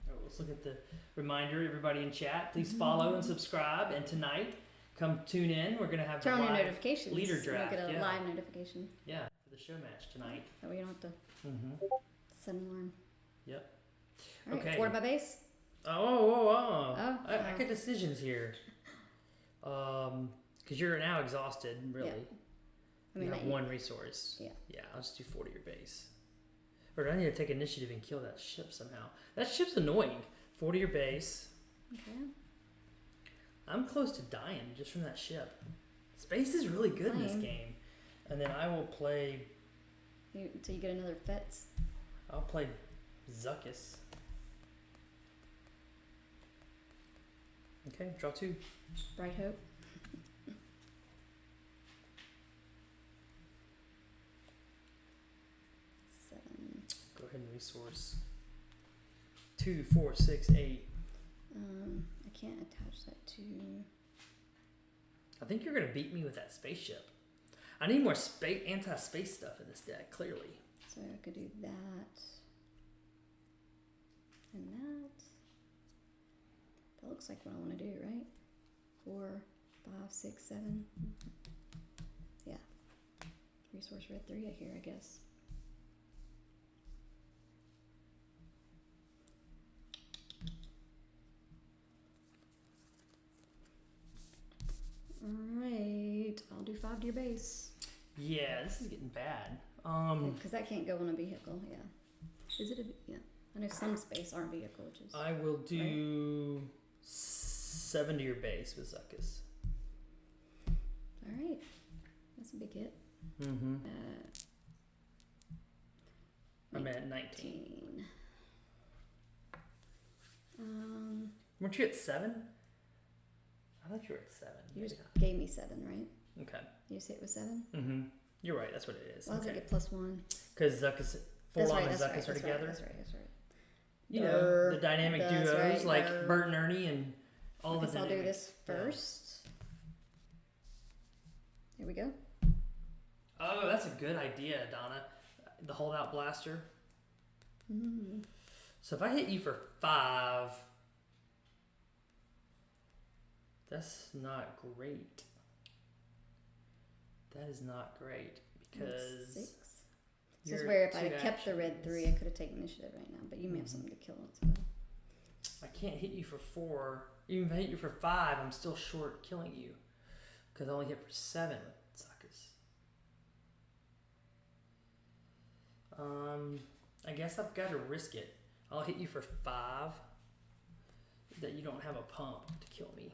[SPEAKER 1] Oh, let's look at the reminder. Everybody in chat, please follow and subscribe. And tonight, come tune in. We're gonna have
[SPEAKER 2] Turn
[SPEAKER 1] the
[SPEAKER 2] on your
[SPEAKER 1] live
[SPEAKER 2] notifications.
[SPEAKER 1] leader
[SPEAKER 2] You'll
[SPEAKER 1] draft.
[SPEAKER 2] get a
[SPEAKER 1] Yeah.
[SPEAKER 2] live notification.
[SPEAKER 1] Yeah, for the show match tonight.
[SPEAKER 2] That way you don't have to
[SPEAKER 1] Mm-hmm.
[SPEAKER 2] set an alarm.
[SPEAKER 1] Yep.
[SPEAKER 2] Alright,
[SPEAKER 1] Okay.
[SPEAKER 2] forward my base.
[SPEAKER 1] Oh.
[SPEAKER 2] Oh,
[SPEAKER 1] I got decisions here. Because you're now exhausted, really.
[SPEAKER 2] I mean,
[SPEAKER 1] you have
[SPEAKER 2] not
[SPEAKER 1] 1 resource.
[SPEAKER 2] Yeah.
[SPEAKER 1] Yeah, I'll just do 4 to your base. Or I need to take initiative and kill that ship somehow. That ship's annoying. 4 to your base.
[SPEAKER 2] Okay.
[SPEAKER 1] I'm close to dying just from that ship. Space is really good in this
[SPEAKER 2] Fine.
[SPEAKER 1] game. And then I will play.
[SPEAKER 2] Until you get another Fetz.
[SPEAKER 1] I'll play Zuckus. Okay, draw 2.
[SPEAKER 2] Bright Hope. Seven.
[SPEAKER 1] Go ahead and resource. 2, 4, 6, 8.
[SPEAKER 2] I can't attach that to.
[SPEAKER 1] I think you're gonna beat me with that spaceship. I need more anti-space stuff in this deck, clearly.
[SPEAKER 2] So I could do that. And that. That looks like what I want to do, right? 4, 5, 6, 7. Yeah. Resource red 3 here, I guess. Alright, I'll do 5 to your base.
[SPEAKER 1] Yeah, this is getting bad.
[SPEAKER 2] Because that can't go on a vehicle, yeah. Is it a. Yeah. I know some space aren't vehicle, which is.
[SPEAKER 1] I will do 7 to your base with Zuckus.
[SPEAKER 2] Alright. That's a big hit.
[SPEAKER 1] Mm-hmm. I'm at 19.
[SPEAKER 2] 19.
[SPEAKER 1] Weren't you at 7? I thought you were at 7.
[SPEAKER 2] You
[SPEAKER 1] Maybe
[SPEAKER 2] just
[SPEAKER 1] not.
[SPEAKER 2] gave me 7, right?
[SPEAKER 1] Okay.
[SPEAKER 2] You just hit with 7?
[SPEAKER 1] Mm-hmm. You're right. That's what it is.
[SPEAKER 2] Well, I
[SPEAKER 1] Okay.
[SPEAKER 2] get +1.
[SPEAKER 1] Because Zuckus, Forlom and Zuckus are together.
[SPEAKER 2] That's right.
[SPEAKER 1] You know, the dynamic
[SPEAKER 2] That's
[SPEAKER 1] duos
[SPEAKER 2] right,
[SPEAKER 1] like
[SPEAKER 2] brr.
[SPEAKER 1] Bert and Ernie and all
[SPEAKER 2] I
[SPEAKER 1] the
[SPEAKER 2] guess I'll do
[SPEAKER 1] dynamics.
[SPEAKER 2] this first. Here we go.
[SPEAKER 1] Oh, that's a good idea, Donna. The holdout blaster.
[SPEAKER 2] Mm.
[SPEAKER 1] So if I hit you for 5, that's not great. That is not great because
[SPEAKER 2] 6. This
[SPEAKER 1] you're
[SPEAKER 2] is where if
[SPEAKER 1] two
[SPEAKER 2] I had kept the red
[SPEAKER 1] actions.
[SPEAKER 2] 3, I could have taken initiative right now. But you may have something to kill it. So.
[SPEAKER 1] I can't hit you for 4. Even if I hit you for 5, I'm still short killing you because I only hit for 7 with Zuckus. I guess I've got to risk it. I'll hit you for 5. that you don't have a pump to kill me.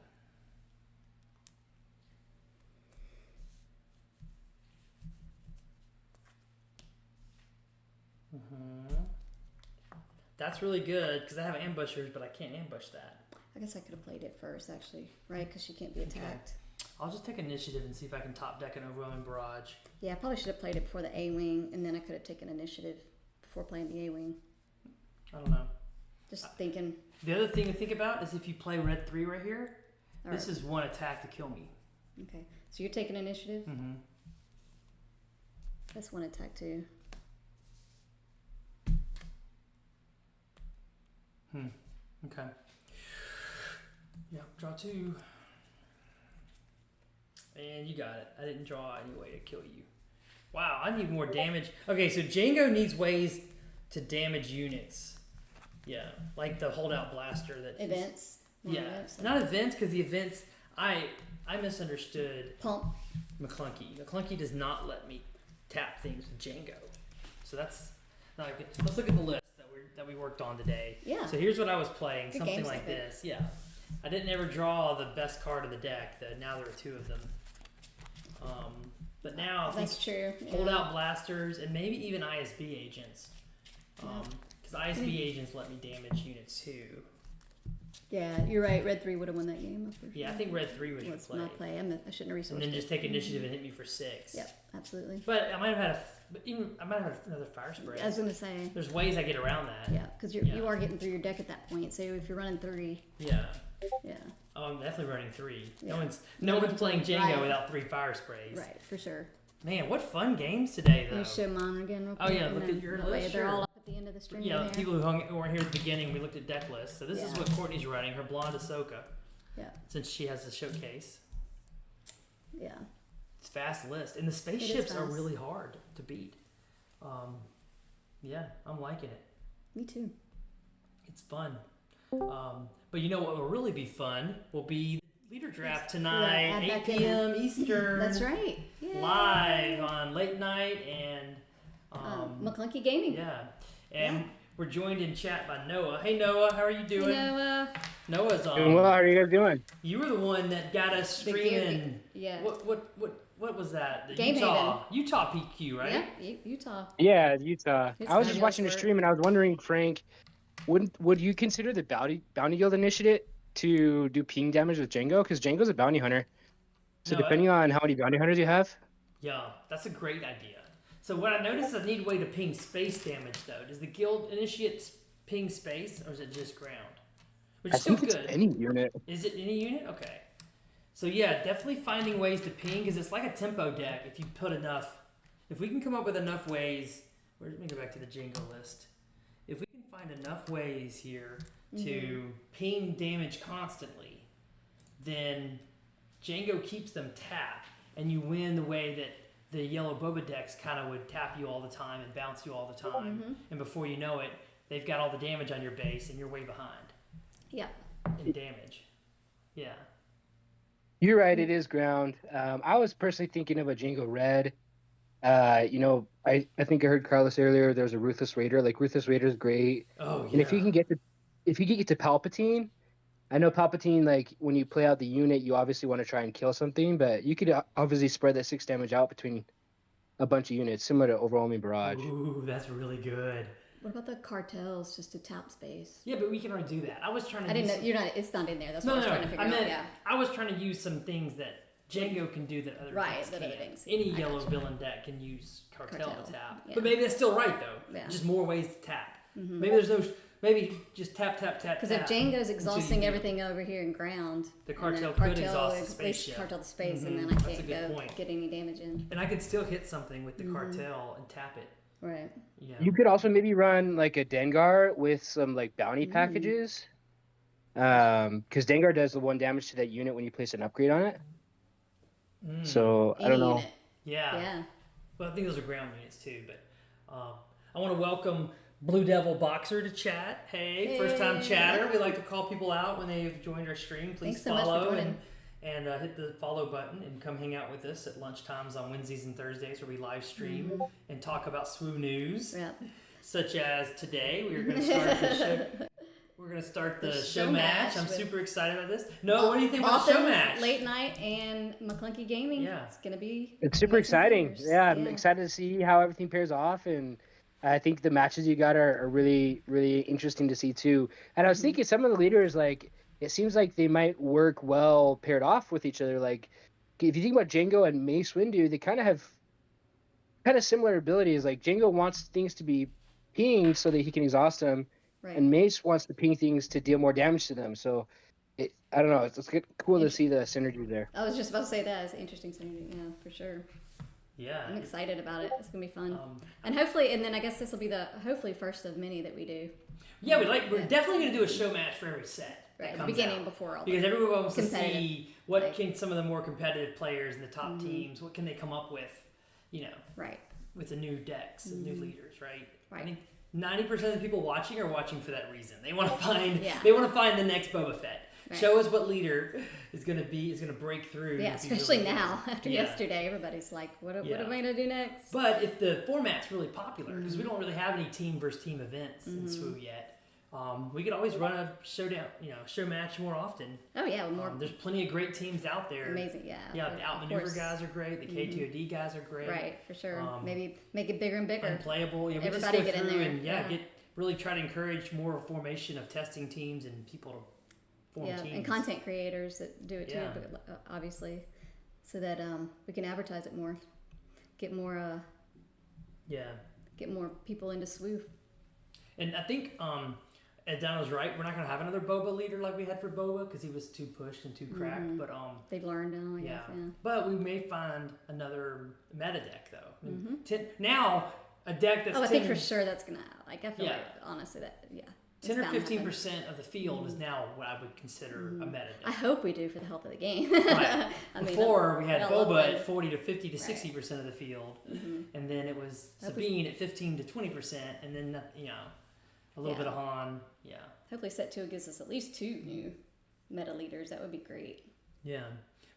[SPEAKER 1] That's really good because I have ambushers, but I can't ambush that.
[SPEAKER 2] I guess I could have played it first, actually, right? Because she can't be attacked.
[SPEAKER 1] I'll just take initiative and see if I can top deck an overwhelming barrage.
[SPEAKER 2] Yeah, I probably should have played it before the A-Wing, and then I could have taken initiative before playing the A-Wing.
[SPEAKER 1] I don't know.
[SPEAKER 2] Just thinking.
[SPEAKER 1] The other thing to think about is if you play red 3 right here,
[SPEAKER 2] All
[SPEAKER 1] this
[SPEAKER 2] right.
[SPEAKER 1] is one attack to kill me.
[SPEAKER 2] Okay, so you're taking initiative?
[SPEAKER 1] Mm-hmm.
[SPEAKER 2] That's one attack, too.
[SPEAKER 1] Okay. Yeah, draw 2. And you got it. I didn't draw any way to kill you. Wow, I need more damage. Okay, so Django needs ways to damage units. Yeah, like the holdout blaster that.
[SPEAKER 2] Events. More
[SPEAKER 1] Yeah,
[SPEAKER 2] events.
[SPEAKER 1] not events because the events I misunderstood
[SPEAKER 2] Pump.
[SPEAKER 1] McClunky. McClunky does not let me tap things with Django, so that's not good. Let's look at the list that we worked on today.
[SPEAKER 2] Yeah.
[SPEAKER 1] So here's what I was playing,
[SPEAKER 2] Good
[SPEAKER 1] something
[SPEAKER 2] games,
[SPEAKER 1] like
[SPEAKER 2] I think.
[SPEAKER 1] this. Yeah, I didn't ever draw the best card of the deck. Now there are 2 of them. But now I think
[SPEAKER 2] That's true. Yeah.
[SPEAKER 1] holdout blasters and maybe even ISB agents. Because ISB agents let me damage units too.
[SPEAKER 2] Yeah, you're right. Red 3 would have won that game. For sure.
[SPEAKER 1] Yeah, I think red 3 was your
[SPEAKER 2] What's
[SPEAKER 1] play.
[SPEAKER 2] my play? I shouldn't have resourced
[SPEAKER 1] And then
[SPEAKER 2] it.
[SPEAKER 1] just take initiative and hit me for 6.
[SPEAKER 2] Yep, absolutely.
[SPEAKER 1] But I might have had I might have had another fire spray.
[SPEAKER 2] I was going to say.
[SPEAKER 1] There's ways I get around that.
[SPEAKER 2] Yeah, because
[SPEAKER 1] Yeah.
[SPEAKER 2] you are getting through your deck at that point. So if you're running 3,
[SPEAKER 1] Yeah.
[SPEAKER 2] yeah,
[SPEAKER 1] Oh, I'm definitely running 3. No
[SPEAKER 2] Yeah.
[SPEAKER 1] one's playing Django
[SPEAKER 2] Right.
[SPEAKER 1] without 3 fire sprays.
[SPEAKER 2] right, for sure.
[SPEAKER 1] Man, what fun games today though.
[SPEAKER 2] Let me show mine again real
[SPEAKER 1] Oh,
[SPEAKER 2] quick.
[SPEAKER 1] yeah,
[SPEAKER 2] and
[SPEAKER 1] look
[SPEAKER 2] then
[SPEAKER 1] at your
[SPEAKER 2] that way
[SPEAKER 1] list,
[SPEAKER 2] they're
[SPEAKER 1] sure.
[SPEAKER 2] all up at the end of the stream.
[SPEAKER 1] Yeah,
[SPEAKER 2] there.
[SPEAKER 1] people who weren't here at the beginning, we looked at deck lists. So this is
[SPEAKER 2] Yeah.
[SPEAKER 1] what Courtney's running, her blonde Ahsoka,
[SPEAKER 2] Yeah,
[SPEAKER 1] since she has the showcase.
[SPEAKER 2] yeah.
[SPEAKER 1] It's fast list, and the spaceships are
[SPEAKER 2] fast.
[SPEAKER 1] really hard to beat. Yeah, I'm liking it.
[SPEAKER 2] Me too.
[SPEAKER 1] It's fun. But you know what will really be fun will be leader draft
[SPEAKER 2] add
[SPEAKER 1] tonight, 8
[SPEAKER 2] back in.
[SPEAKER 1] p.m. Eastern.
[SPEAKER 2] That's right. Yay.
[SPEAKER 1] Live on late night and
[SPEAKER 2] McClunky Gaming.
[SPEAKER 1] yeah, and
[SPEAKER 2] Yeah.
[SPEAKER 1] we're joined in chat by Noah. Hey Noah, how are you
[SPEAKER 2] You
[SPEAKER 1] doing?
[SPEAKER 2] know,
[SPEAKER 1] Noah's on.
[SPEAKER 8] Doing well. How are you guys doing?
[SPEAKER 1] You were the one that got us
[SPEAKER 2] The gear-
[SPEAKER 1] streaming.
[SPEAKER 2] yeah.
[SPEAKER 1] What was that? The
[SPEAKER 2] Game
[SPEAKER 1] Utah PQ, right?
[SPEAKER 2] Yeah, Utah.
[SPEAKER 8] Yeah, Utah.
[SPEAKER 2] It's
[SPEAKER 8] I was just
[SPEAKER 2] fabulous
[SPEAKER 8] watching the
[SPEAKER 2] work.
[SPEAKER 8] stream and I was wondering, Frank, would you consider the bounty guild initiative to do ping damage with Django? Because Django's a bounty hunter. So
[SPEAKER 1] No,
[SPEAKER 8] depending on how many bounty hunters you have,
[SPEAKER 1] Yeah, that's a great idea. So what I noticed, I need a way to ping space damage though. Does the guild initiate ping space, or is it just ground? Which
[SPEAKER 8] I
[SPEAKER 1] is still
[SPEAKER 8] think it's
[SPEAKER 1] good.
[SPEAKER 8] any unit.
[SPEAKER 1] Is it any unit? Okay. So yeah, definitely finding ways to ping because it's like a tempo deck. If you put enough, if we can come up with enough ways. Let me go back to the Django list. If we can find enough ways here to ping damage constantly, then Django keeps them tapped, and you win the way that the yellow Boba decks kind of would tap you all the time and bounce you all the time. And before you know it, they've got all the damage on your base, and you're way behind
[SPEAKER 2] Yeah.
[SPEAKER 1] in damage. Yeah.
[SPEAKER 8] You're right. It is ground. I was personally thinking of a Django red. I think I heard Carlos earlier. There's a Ruthless Raider. Like Ruthless Raider is great.
[SPEAKER 1] Oh yeah.
[SPEAKER 8] And if you can get to Palpatine, I know Palpatine, like when you play out the unit, you obviously want to try and kill something, but you could obviously spread that 6 damage out between a bunch of units, similar to Overwhelming Barrage.
[SPEAKER 1] Ooh, that's really good.
[SPEAKER 2] What about the cartels just to tap space?
[SPEAKER 1] Yeah, but we can already do that. I was trying to.
[SPEAKER 2] I didn't
[SPEAKER 1] use
[SPEAKER 2] know. You're not. It's not in there. That's
[SPEAKER 1] No,
[SPEAKER 2] what
[SPEAKER 1] no,
[SPEAKER 2] I was
[SPEAKER 1] no.
[SPEAKER 2] trying to figure
[SPEAKER 1] I meant
[SPEAKER 2] out. Yeah.
[SPEAKER 1] I was trying to use some things that Django can do that other
[SPEAKER 2] Right,
[SPEAKER 1] decks
[SPEAKER 2] that
[SPEAKER 1] can't.
[SPEAKER 2] other things-
[SPEAKER 1] Any
[SPEAKER 2] I
[SPEAKER 1] yellow
[SPEAKER 2] gotcha.
[SPEAKER 1] villain deck can use cartel
[SPEAKER 2] Cartel,
[SPEAKER 1] to tap.
[SPEAKER 2] yeah.
[SPEAKER 1] But maybe that's still right though.
[SPEAKER 2] Yeah.
[SPEAKER 1] Just more ways to tap. Maybe there's no. Maybe just tap, tap, tap,
[SPEAKER 2] Because
[SPEAKER 1] tap.
[SPEAKER 2] if Django's
[SPEAKER 1] until you
[SPEAKER 2] exhausting
[SPEAKER 1] do it.
[SPEAKER 2] everything over here in ground,
[SPEAKER 1] The
[SPEAKER 2] and
[SPEAKER 1] cartel
[SPEAKER 2] then
[SPEAKER 1] could exhaust the
[SPEAKER 2] at least
[SPEAKER 1] spaceship.
[SPEAKER 2] cartel the space,
[SPEAKER 1] Mhm,
[SPEAKER 2] and then I
[SPEAKER 1] that's a
[SPEAKER 2] can't
[SPEAKER 1] good
[SPEAKER 2] go
[SPEAKER 1] point.
[SPEAKER 2] get any damage in.
[SPEAKER 1] And I could still hit something with the cartel and tap it.
[SPEAKER 2] Right.
[SPEAKER 1] Yeah.
[SPEAKER 8] You could also maybe run like a Dengar with some like bounty packages. Because Dengar does the 1 damage to that unit when you place an upgrade on it. So I
[SPEAKER 2] Any
[SPEAKER 8] don't know.
[SPEAKER 2] unit.
[SPEAKER 1] Yeah.
[SPEAKER 2] Yeah.
[SPEAKER 1] Well, I think those are ground units too. But I want to welcome Blue Devil Boxer to chat. Hey, first time chatter. We like to call people out when they've joined our stream. Please
[SPEAKER 2] Thanks so much for
[SPEAKER 1] follow
[SPEAKER 2] joining.
[SPEAKER 1] and hit the follow button and come hang out with us at lunchtimes on Wednesdays and Thursdays where we live stream and talk about SWU news.
[SPEAKER 2] Yeah.
[SPEAKER 1] Such as today, we are going to start the show. We're gonna start the
[SPEAKER 2] The
[SPEAKER 1] show
[SPEAKER 2] show
[SPEAKER 1] match.
[SPEAKER 2] match
[SPEAKER 1] I'm
[SPEAKER 2] with-
[SPEAKER 1] super excited about this. No, what do you think about the show
[SPEAKER 2] Alton's
[SPEAKER 1] match?
[SPEAKER 2] Late Night and McClunky Gaming.
[SPEAKER 1] Yeah.
[SPEAKER 2] It's gonna be.
[SPEAKER 8] It's super
[SPEAKER 2] amazing
[SPEAKER 8] exciting.
[SPEAKER 2] leaders.
[SPEAKER 8] Yeah, I'm excited to see how everything pairs off, and I think the matches you got are really, really interesting to see too. And I was thinking some of the leaders, like, it seems like they might work well paired off with each other. Like, if you think about Django and Mace Windu, they kind of have kind of similar abilities. Like, Django wants things to be pinged so that he can exhaust them,
[SPEAKER 2] Right.
[SPEAKER 8] and Mace wants to ping things to deal more damage to them. So, I don't know. It's cool to see the synergy there.
[SPEAKER 2] I was just about to say that. It's an interesting synergy. Yeah, for sure.
[SPEAKER 1] Yeah.
[SPEAKER 2] I'm excited about it. It's gonna be fun. And hopefully, and then I guess this will be the hopefully first of many that we do.
[SPEAKER 1] Yeah, we're definitely gonna do a show match for every set.
[SPEAKER 2] Right,
[SPEAKER 1] that
[SPEAKER 2] at the
[SPEAKER 1] comes
[SPEAKER 2] beginning
[SPEAKER 1] out.
[SPEAKER 2] before all
[SPEAKER 1] Because
[SPEAKER 2] the
[SPEAKER 1] everyone wants to
[SPEAKER 2] competitive,
[SPEAKER 1] see what
[SPEAKER 2] like-
[SPEAKER 1] can some of the more competitive players and the top teams, what can they come up with,
[SPEAKER 2] right.
[SPEAKER 1] with the new decks and new leaders, right?
[SPEAKER 2] Right.
[SPEAKER 1] I think 90% of the people watching are watching for that reason. They want to find
[SPEAKER 2] Yeah.
[SPEAKER 1] they want to find the next Boba Fett.
[SPEAKER 2] Right.
[SPEAKER 1] Show us what leader is gonna break through.
[SPEAKER 2] Yeah,
[SPEAKER 1] and be
[SPEAKER 2] especially
[SPEAKER 1] really good.
[SPEAKER 2] now after
[SPEAKER 1] Yeah.
[SPEAKER 2] yesterday, everybody's like, "What
[SPEAKER 1] Yeah.
[SPEAKER 2] am I gonna do next?"
[SPEAKER 1] But if the format's really popular, because we don't really have any team versus team events in SWU yet, we could always run a showdown, show match more often.
[SPEAKER 2] Oh yeah, more
[SPEAKER 1] There's plenty of great teams out there.
[SPEAKER 2] amazing. Yeah.
[SPEAKER 1] Yeah,
[SPEAKER 2] of
[SPEAKER 1] the outmaneuver
[SPEAKER 2] course.
[SPEAKER 1] guys are great. The K2OD guys are great.
[SPEAKER 2] Right, for sure.
[SPEAKER 1] Um,
[SPEAKER 2] Maybe make it bigger and bigger.
[SPEAKER 1] Unplayable. Yeah, we just
[SPEAKER 2] Everybody
[SPEAKER 1] go
[SPEAKER 2] get in
[SPEAKER 1] through
[SPEAKER 2] there,
[SPEAKER 1] and
[SPEAKER 2] yeah.
[SPEAKER 1] get really try to encourage more formation of testing teams and people to form
[SPEAKER 2] Yeah,
[SPEAKER 1] teams.
[SPEAKER 2] and content creators that do it too,
[SPEAKER 1] Yeah.
[SPEAKER 2] but obviously, so that we can advertise it more, get more people into SWU.
[SPEAKER 1] And I think Dan was right. We're not gonna have another Boba leader like we had for Boba because he was too pushed and too cracked. But
[SPEAKER 2] They've learned now, I
[SPEAKER 1] yeah.
[SPEAKER 2] guess. Yeah.
[SPEAKER 1] But we may find another meta deck though. I mean, now a deck that's
[SPEAKER 2] Oh, I
[SPEAKER 1] 10,
[SPEAKER 2] think for sure that's gonna I feel
[SPEAKER 1] Yeah.
[SPEAKER 2] like honestly that it's
[SPEAKER 1] 10 or
[SPEAKER 2] bound to happen.
[SPEAKER 1] 15% of the field is now what I would consider a meta
[SPEAKER 2] I
[SPEAKER 1] deck.
[SPEAKER 2] hope we do for the health of the game.
[SPEAKER 1] Right.
[SPEAKER 2] I mean,
[SPEAKER 1] Before we had
[SPEAKER 2] I love
[SPEAKER 1] Boba
[SPEAKER 2] it.
[SPEAKER 1] at 40 to 50 to 60% of the field, and then it was Sabine at 15 to 20%, and then a little
[SPEAKER 2] Yeah.
[SPEAKER 1] bit of Han. Yeah,
[SPEAKER 2] Hopefully, set 2 gives us at least 2 new meta leaders. That would be great.
[SPEAKER 1] yeah.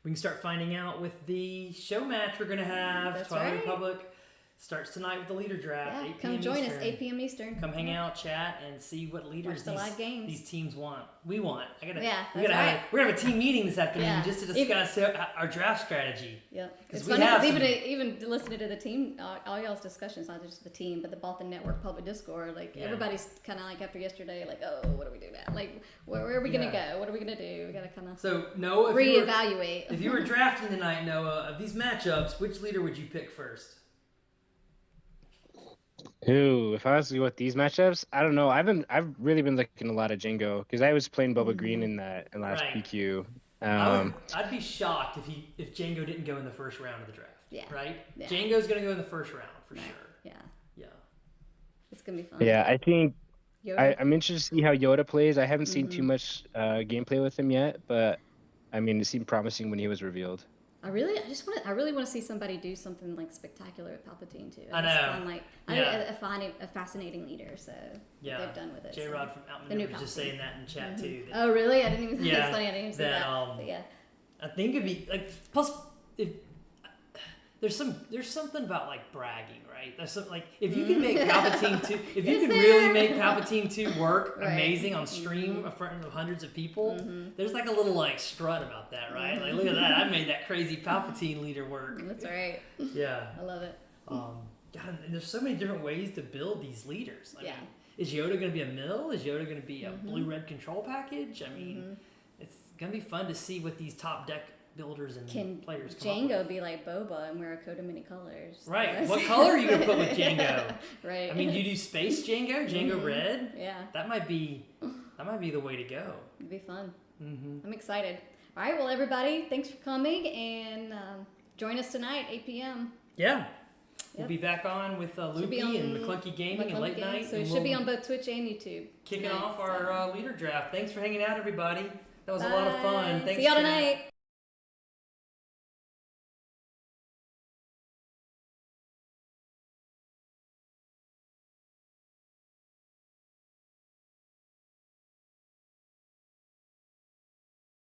[SPEAKER 1] We can start finding out with the show match we're gonna have.
[SPEAKER 2] That's
[SPEAKER 1] Twilight
[SPEAKER 2] right.
[SPEAKER 1] Republic starts tonight with the leader draft.
[SPEAKER 2] Yeah,
[SPEAKER 1] 8
[SPEAKER 2] come
[SPEAKER 1] p.m.
[SPEAKER 2] join us
[SPEAKER 1] Eastern.
[SPEAKER 2] 8 p.m. Eastern.
[SPEAKER 1] Come hang out, chat, and see what leaders
[SPEAKER 2] Watch the live games.
[SPEAKER 1] these teams want. We want.
[SPEAKER 2] Yeah,
[SPEAKER 1] We're
[SPEAKER 2] that's
[SPEAKER 1] gonna
[SPEAKER 2] right.
[SPEAKER 1] have a team meeting this afternoon
[SPEAKER 2] Yeah.
[SPEAKER 1] just to discuss our draft strategy.
[SPEAKER 2] Yep.
[SPEAKER 1] 'Cause
[SPEAKER 2] It's
[SPEAKER 1] we
[SPEAKER 2] funny
[SPEAKER 1] have
[SPEAKER 2] because
[SPEAKER 1] some-
[SPEAKER 2] even listening to the team, all y'all's discussions, not just the team, but the Boston Network public Discord, like
[SPEAKER 1] Yeah.
[SPEAKER 2] everybody's kind of like after yesterday, like, oh, what do we do now? Like, where are we gonna
[SPEAKER 1] Yeah.
[SPEAKER 2] go? What are we gonna do? We gotta kind of
[SPEAKER 1] So Noah, if you were,
[SPEAKER 2] reevaluate.
[SPEAKER 1] if you were drafting tonight, Noah, of these matchups, which leader would you pick first?
[SPEAKER 8] Ooh, if I was to go with these matchups, I don't know. I've really been looking a lot at Django because I was playing Boba Green in last
[SPEAKER 1] Right.
[SPEAKER 8] PQ.
[SPEAKER 1] I'd be shocked if Django didn't go in the first round of the draft.
[SPEAKER 2] Yeah.
[SPEAKER 1] Right?
[SPEAKER 2] Yeah.
[SPEAKER 1] Django's gonna go in the first round for
[SPEAKER 2] Right.
[SPEAKER 1] sure.
[SPEAKER 2] Yeah,
[SPEAKER 1] Yeah.
[SPEAKER 2] it's gonna be fun.
[SPEAKER 8] Yeah, I think
[SPEAKER 2] Yoda?
[SPEAKER 8] I'm interested to see how Yoda plays. I haven't seen too much gameplay with him yet, but I mean, it seemed promising when he was revealed.
[SPEAKER 2] I really want to see somebody do something like spectacular with Palpatine too.
[SPEAKER 1] I
[SPEAKER 2] just
[SPEAKER 1] know.
[SPEAKER 2] find, like
[SPEAKER 1] Yeah.
[SPEAKER 2] I find it a fascinating leader. So
[SPEAKER 1] Yeah.
[SPEAKER 2] what they've done with it.
[SPEAKER 1] J
[SPEAKER 2] so.
[SPEAKER 1] Rod from
[SPEAKER 2] The new
[SPEAKER 1] Outmaneuver was just
[SPEAKER 2] Palpatine.
[SPEAKER 1] saying that in chat too. that-
[SPEAKER 2] Oh really? I didn't even.
[SPEAKER 1] Yeah,
[SPEAKER 2] It's funny. I didn't even see
[SPEAKER 1] that,
[SPEAKER 2] that. But yeah.
[SPEAKER 1] I think it'd be like plus if there's something about like bragging, right? There's some like if you can make Palpatine 2, if you
[SPEAKER 2] Is
[SPEAKER 1] can
[SPEAKER 2] there?
[SPEAKER 1] really make Palpatine 2 work
[SPEAKER 2] Right.
[SPEAKER 1] amazing on stream in front of hundreds of people, there's like a little like strut about that, right? Like look at that, I made that crazy Palpatine leader work.
[SPEAKER 2] That's right.
[SPEAKER 1] Yeah.
[SPEAKER 2] I love it.
[SPEAKER 1] God, and there's so many different ways to build these leaders. I
[SPEAKER 2] Yeah.
[SPEAKER 1] mean, is Yoda going to be a mill? Is Yoda going to be a blue-red control package? I mean, it's going to be fun to see what these top deck builders and
[SPEAKER 2] Can
[SPEAKER 1] players come up with.
[SPEAKER 2] Django be like Boba and wear a coat of many colors?
[SPEAKER 1] Right. What color are you going to put with Django?
[SPEAKER 2] Right.
[SPEAKER 1] I mean, you do space Django Red?
[SPEAKER 2] Yeah,
[SPEAKER 1] That might be the way to go.
[SPEAKER 2] it'd be fun.
[SPEAKER 1] Mm-hmm.
[SPEAKER 2] I'm excited. All right, well, everybody, thanks for coming and join us tonight, 8 p.m.
[SPEAKER 1] Yeah. We'll
[SPEAKER 2] Yep.
[SPEAKER 1] be back on with
[SPEAKER 2] Should be
[SPEAKER 1] Loopy and
[SPEAKER 2] on
[SPEAKER 1] McClunky Gaming and
[SPEAKER 2] McClunky
[SPEAKER 1] Late
[SPEAKER 2] Gaming.
[SPEAKER 1] Night.
[SPEAKER 2] So
[SPEAKER 1] and
[SPEAKER 2] it should be
[SPEAKER 1] we'll
[SPEAKER 2] on both Twitch and YouTube.
[SPEAKER 1] kicking
[SPEAKER 2] tonight,
[SPEAKER 1] off
[SPEAKER 2] so.
[SPEAKER 1] our leader draft. Thanks for hanging out, everybody. That was a lot of
[SPEAKER 2] Bye.
[SPEAKER 1] fun. Thanks,
[SPEAKER 2] See y'all
[SPEAKER 1] chat.
[SPEAKER 2] tonight.